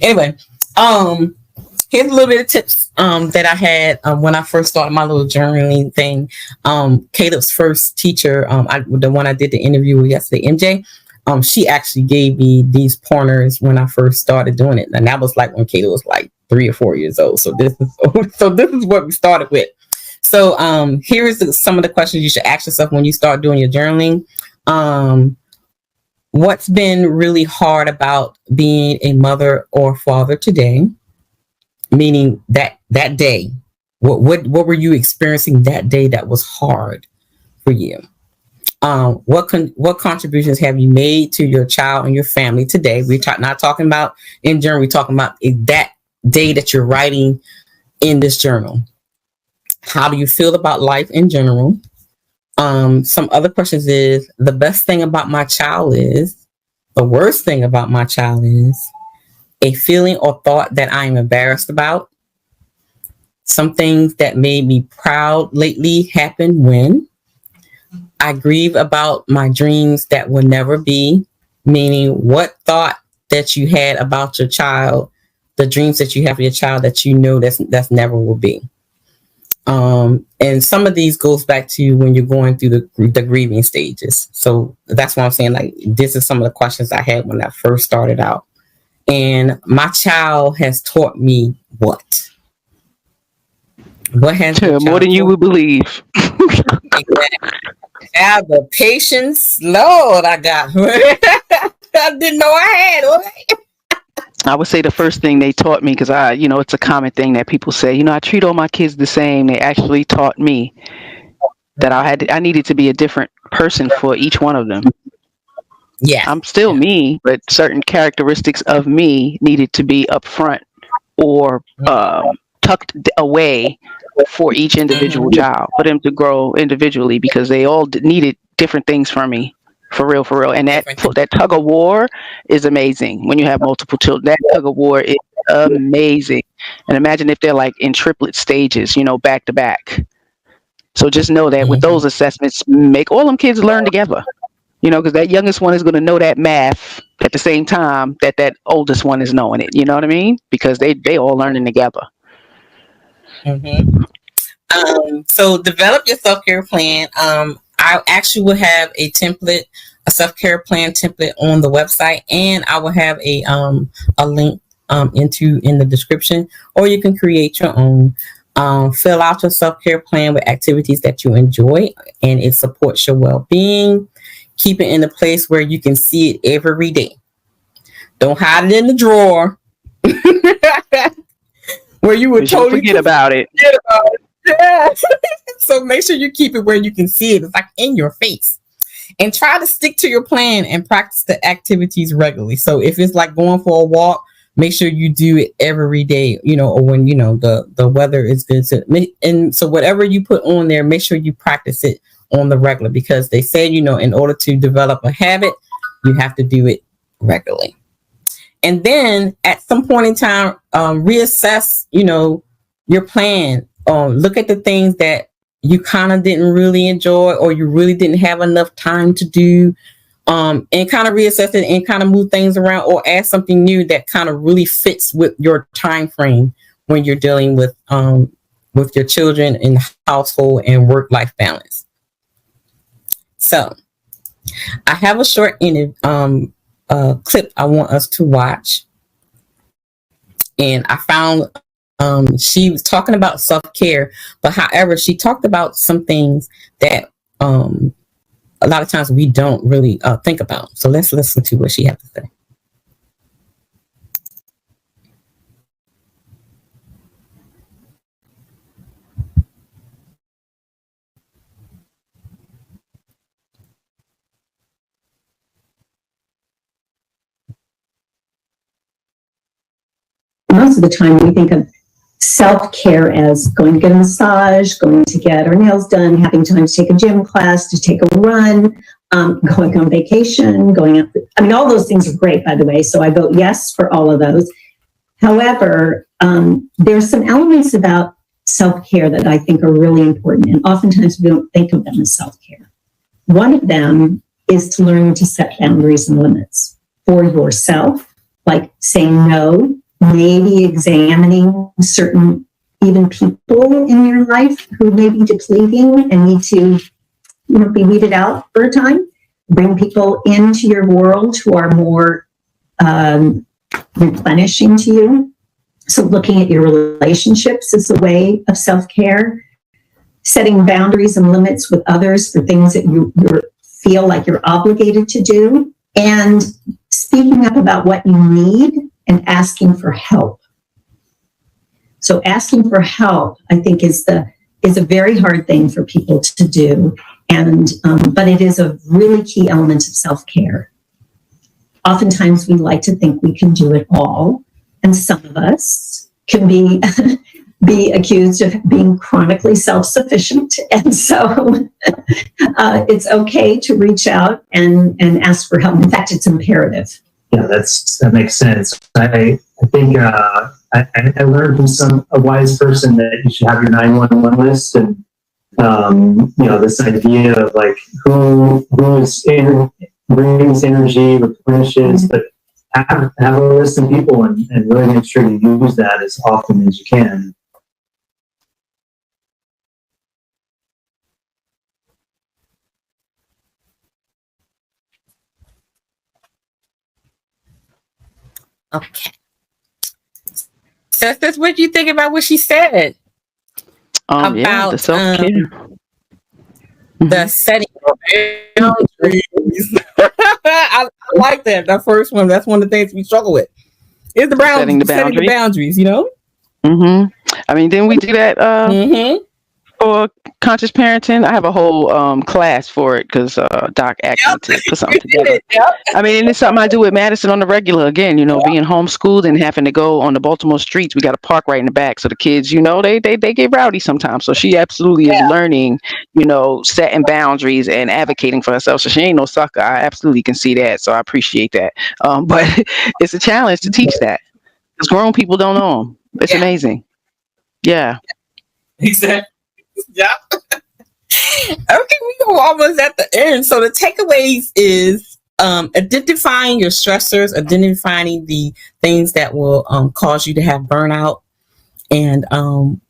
Anyway, here's a little bit of tips that I had when I first started my little journaling thing. Caleb's first teacher, the one I did the interview with yesterday, MJ, she actually gave me these pointers when I first started doing it, and that was like when Caleb was like 3 or 4 years old. So this is what we started with. So here's some of the questions you should ask yourself when you start doing your journaling. What's been really hard about being a mother or father today? Meaning that day, what were you experiencing that day that was hard for you? What contributions have you made to your child and your family today? We're not talking about in journal. We're talking about that day that you're writing in this journal. How do you feel about life in general? Some other questions is, the best thing about my child is, the worst thing about my child is, a feeling or thought that I am embarrassed about. Some things that made me proud lately happened when I grieve about my dreams that will never be, meaning what thought that you had about your child, the dreams that you have for your child that that's never will be. And some of these goes back to when you're going through the grieving stages. So that's why I'm saying, like, this is some of the questions I had when I first started out. And my child has taught me what? What has more than you would believe? Exactly. Have the patience, Lord, I got. I didn't know I had. I would say the first thing they taught me, because it's a common thing that people say, I treat all my kids the same. They actually taught me that I needed to be a different person for each one of them. Yeah, I'm still me, but certain characteristics of me needed to be up front or tucked away for each individual child, for them to grow individually, because they all needed different things from me. For real. And that tug of war is amazing when you have multiple children. That tug of war is amazing. And imagine if they're like in triplet stages, back to back. So just know that with those assessments, make all them kids learn together. Because that youngest one is going to know that math at the same time that oldest one is knowing it. You know what I mean? Because they all learning together. Mm-hmm. So develop your self-care plan. I actually will have a self-care plan template on the website, and I will have a link in the description, or you can create your own. Fill out your self-care plan with activities that you enjoy and it supports your well-being. Keep it in a place where you can see it every day. Don't hide it in the drawer where you would totally forget about it. Yeah. So make sure you keep it where you can see it. It's like in your face. And try to stick to your plan and practice the activities regularly. So if it's like going for a walk, make sure you do it every day, or when, the weather is good. And so whatever you put on there, make sure you practice it on the regular, because they say, in order to develop a habit, you have to do it regularly. And then at some point in time, reassess, your plan. Look at the things that you kind of didn't really enjoy, or you really didn't have enough time to do, and kind of reassess it and kind of move things around, or add something new that kind of really fits with your time frame when you're dealing with your children in household and work-life balance. So I have a short clip I want us to watch, and I found she was talking about self-care, but however, she talked about some things that a lot of times we don't really think about. So let's listen to what she had to say. Most of the time we think of self-care as going to get a massage, going to get our nails done, having time to take a gym class, to take a run, going on vacation, going out. All those things are great, by the way. So I vote yes for all of those. However, there's some elements about self-care that I think are really important. And oftentimes we don't think of them as self-care. One of them is to learn to set boundaries and limits for yourself, like saying no, maybe examining certain even people in your life who may be depleting and need to be weeded out for a time. Bring people into your world who are more replenishing to you. So looking at your relationships is a way of self-care. Setting boundaries and limits with others for things that you feel like you're obligated to do. And speaking up about what you need and asking for help. So asking for help, I think, is a very hard thing for people to do, but it is a really key element of self-care. Oftentimes, we like to think we can do it all, and some of us can be accused of being chronically self-sufficient, and so it's okay to reach out and ask for help. In fact, it's imperative. Yeah, that makes sense. I think I learned from a wise person that you should have your 911 list, and this idea of like who brings energy, replenishes, but have a list of people and really make sure you use that as often as you can. Okay. So that's what you think about what she said about the self-care. the setting of boundaries. I like that. That first one. That's one of the things we struggle with. Is the Setting the setting the boundaries, you know? I mean, didn't we do that for conscious parenting? I have a whole class for it because Doc asked me to put something together. I mean, and it's something I do with Madison on the regular. Again, being homeschooled and having to go on the Baltimore streets. We got a park right in the back, so the kids, they get rowdy sometimes. So she absolutely is learning, setting boundaries and advocating for herself. So she ain't no sucker. I absolutely can see that. So I appreciate that. But it's a challenge to teach that because grown people don't know them. It's amazing. Yeah. Exactly. Yeah. Okay, we go almost at the end. So the takeaways is identifying your stressors, identifying the things that will cause you to have burnout. And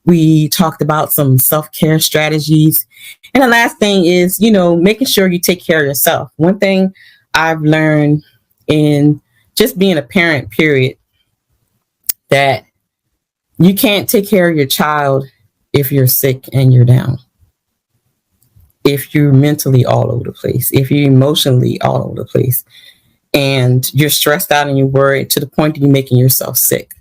we talked about some self-care strategies. And the last thing is, making sure you take care of yourself. One thing I've learned in just being a parent, period, that you can't take care of your child if you're sick and you're down, if you're mentally all over the place, if you're emotionally all over the place, and you're stressed out and you're worried to the point that you're making yourself sick.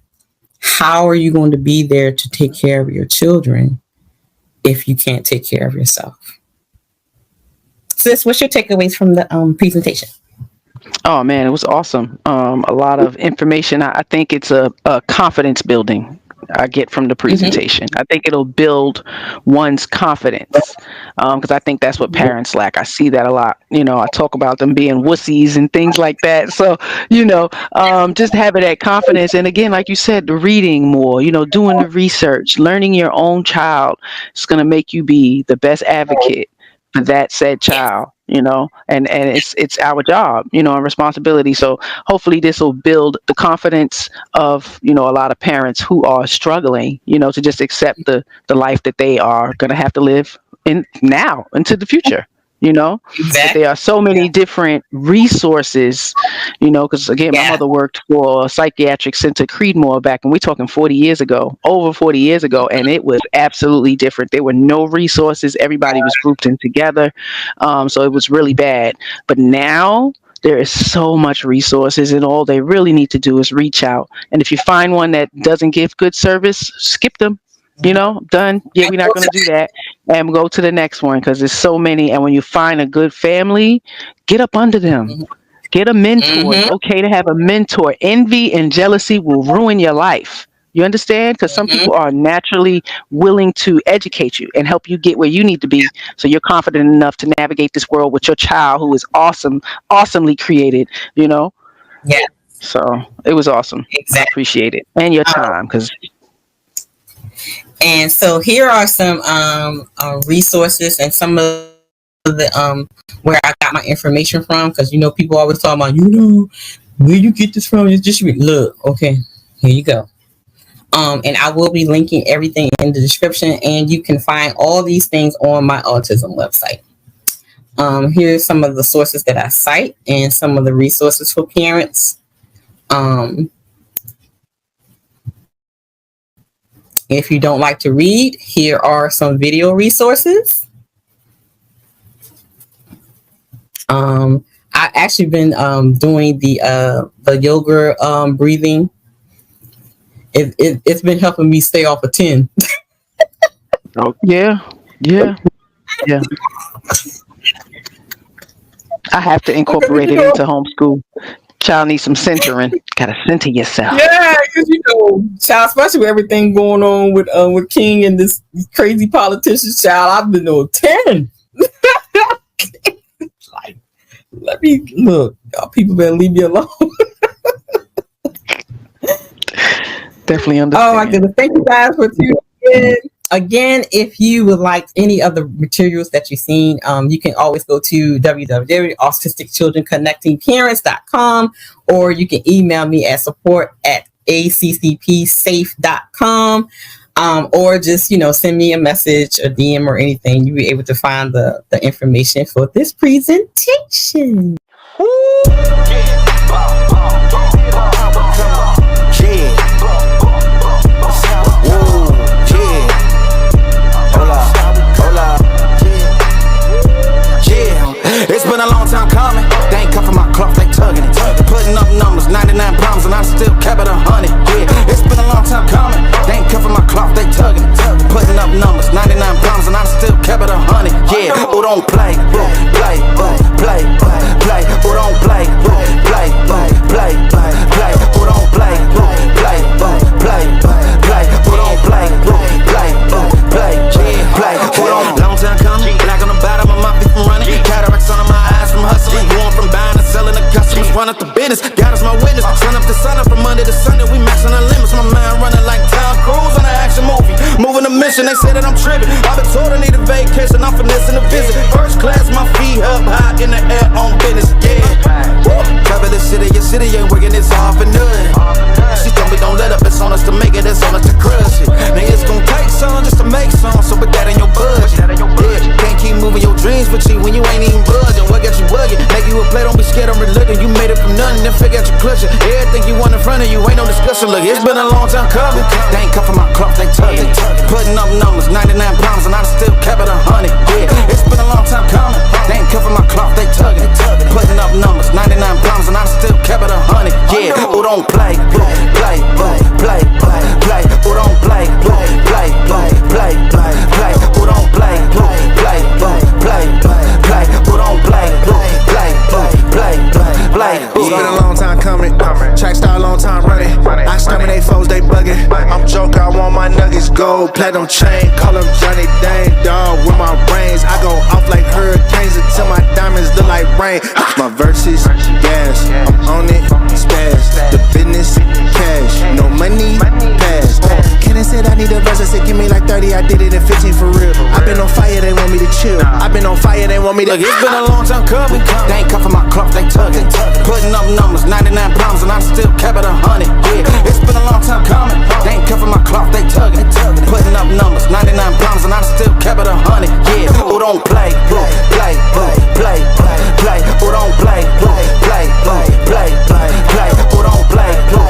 How are you going to be there to take care of your children if you can't take care of yourself? Sis, what's your takeaways from the presentation? Oh man, it was awesome. A lot of information. I think it's a confidence building I get from the presentation. I think it'll build one's confidence because I think that's what parents lack. I see that a lot. I talk about them being wussies and things like that. So, just having that confidence. And again, like you said, the reading more, doing the research, learning your own child is going to make you be the best advocate for that said child. And it's our job, and responsibility. So hopefully this will build the confidence of, a lot of parents who are struggling, to just accept the life that they are going to have to live in now into the future. That there are so many different resources, because again, my mother worked for a psychiatric center, Creedmoor, back when we're talking 40 years ago, over 40 years ago, and it was absolutely different. There were no resources. Everybody was grouped in together. So it was really bad. But now there is so much resources, and all they really need to do is reach out. And if you find one that doesn't give good service, skip them. Done. Yeah, we're not going to do that. And go to the next one because there's so many. And when you find a good family, get up under them. Get a mentor. It's okay to have a mentor. Envy and jealousy will ruin your life. You understand? Because some people are naturally willing to educate you and help you get where you need to be so you're confident enough to navigate this world with your child who is awesomely created, Yeah. So it was awesome. Exactly. I appreciate it. And your time because... And so here are some resources and some of the where I got my information from, because people always talk about where you get this from. It's just look, okay, here you go. And I will be linking everything in the description, and you can find all these things on my autism website. Here's some of the sources that I cite and some of the resources for parents. If you don't like to read, here are some video resources. I actually been doing the yoga breathing. It's been helping me stay off of 10. Oh yeah. I have to incorporate it into homeschool. Child needs some centering. Gotta center yourself. Yeah, because child, especially with everything going on with King and this crazy politician, child, I've been on 10. Like, let me look. Y'all people better leave me alone. Definitely understand. Oh my goodness! Thank you guys for tuning in. Again, if you would like any of the materials that you've seen, you can always go to www.autisticchildrenconnectingparents.com, or you can email me at support@accpsafe.com, or just, send me a message, a DM or anything. You'll be able to find the information for this presentation. run up the business. God is my witness. Sun up to sun up from Monday to Sunday. We maxing our limits. My mind running like Tom Cruise on an action movie. Moving a mission. They say that I'm tripping. I've been told I need a vacation. I'm finessing a visit. First class, my feet up high in the air on business. Yeah. Cover the city. Your city ain't working. It's all for nothing. She told me don't let up. It's on us to make it. It's on us to crush it. Nigga, it's gonna take some just to make some. So put that in your budget. Yeah. Can't keep moving your dreams for cheap when you ain't even budging. What got you bugging? Make you a play. Don't be scared. I'm reluctant. You made it from nothing. Then figure out your clutching. Everything you want in front of you ain't no discussion. Look, it's been a long time coming. They ain't cuffing my cloth. They tugging. Putting up numbers. 99 pounds and I still kept it 100. Yeah. It's been a long time coming. They ain't cuffing my cloth. They tugging. Putting up numbers. 99 pounds and I still kept it 100. Yeah. Who don't play? Play. Who don't play? Play. Who don't play? Play. Who don't play? Play. It's been a long time coming. Track star, long time running. I exterminate foes, they bugging. I'm joker, I want my nuggets. Gold, platinum chain. Call them Johnny Dang, dog. With my brains, I go off like hurricanes until my diamonds look like rain. My verses, gas. I'm on it, spaz. The business, cash. No money, pass. Can I said I need a verse? I said give me like 30. I did it in 15 for real. I've been on fire, they want me to chill. I've been on fire, they want me to. Look, it's been a long time coming. They ain't cuffing my cloth, they tugging. Putting up numbers, 99 pounds, and I still kept it 100. Yeah, it's been a long time coming. They ain't cuffing my cloth, they tugging. Putting up numbers, 99 pounds, and I still kept it 100. Yeah, who don't play? Play. Who don't play? Play. Who don't play? Play. Who don't play? Play.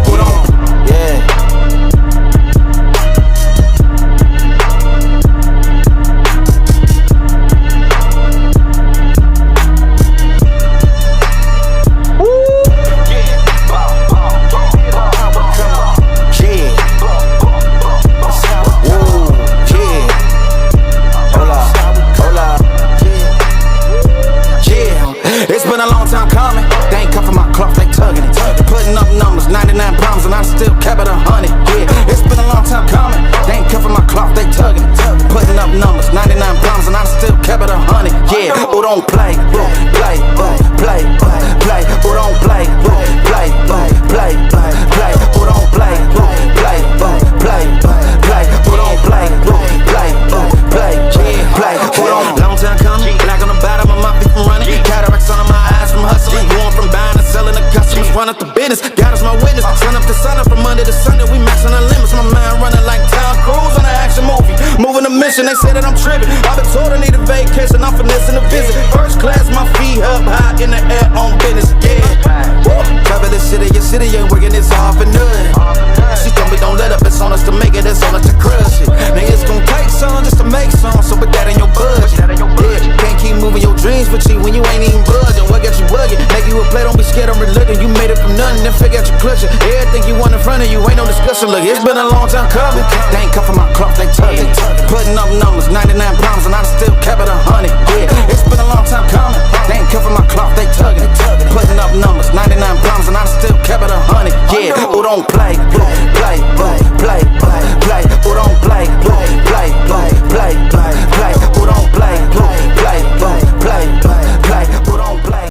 Who don't? Yeah. It's been a long time coming. They ain't cuffing my cloth, they tugging it. Putting up numbers, 99 pounds, and I still kept it 100. Yeah, it's been a long time coming. They ain't cuffing my cloth, they tugging it. Putting up numbers, 99 pounds, and I still kept it 100. Yeah, who don't play? Play. Who don't play? Play. Who don't play? Play. Who don't play? Play. Who don't? Long time coming. Black on the bottom of my feet from running. Cataracts under my eyes from hustling. Going from buying to selling to customers. Run up the business. God is my witness. Sun up to sun up from Monday to Sunday. We maxing our limits. My mind running like Tom Cruise on an action movie. Moving a mission. They say that I'm tripping. I've been told I need a vacation. I'm finessing a visit. First class, my feet up high in the air on business. Yeah. Cover the city. Your city ain't working. It's all for nothing. She told me don't let up. It's on us to make it. It's on us to crush it. Nigga, it's gonna take some just to make some. So put that in your budget. Yeah. Can't keep moving your dreams for cheap when you ain't even budging. What got you bugging? Make you a play. Don't be scared. I'm reluctant. You made it from nothing. Then figure out your clutching. Everything you want in front of you ain't no discussion. Look, it's been a long time coming. They ain't cuffing my cloth. They tugging. Putting up numbers, 99 pounds, and I still kept it 100. Yeah, it's been a long time coming. They ain't cuffing my cloth. They tugging. Putting up numbers, 99 pounds, and I still kept it 100. Yeah, who don't play? Play. Who don't play? Play.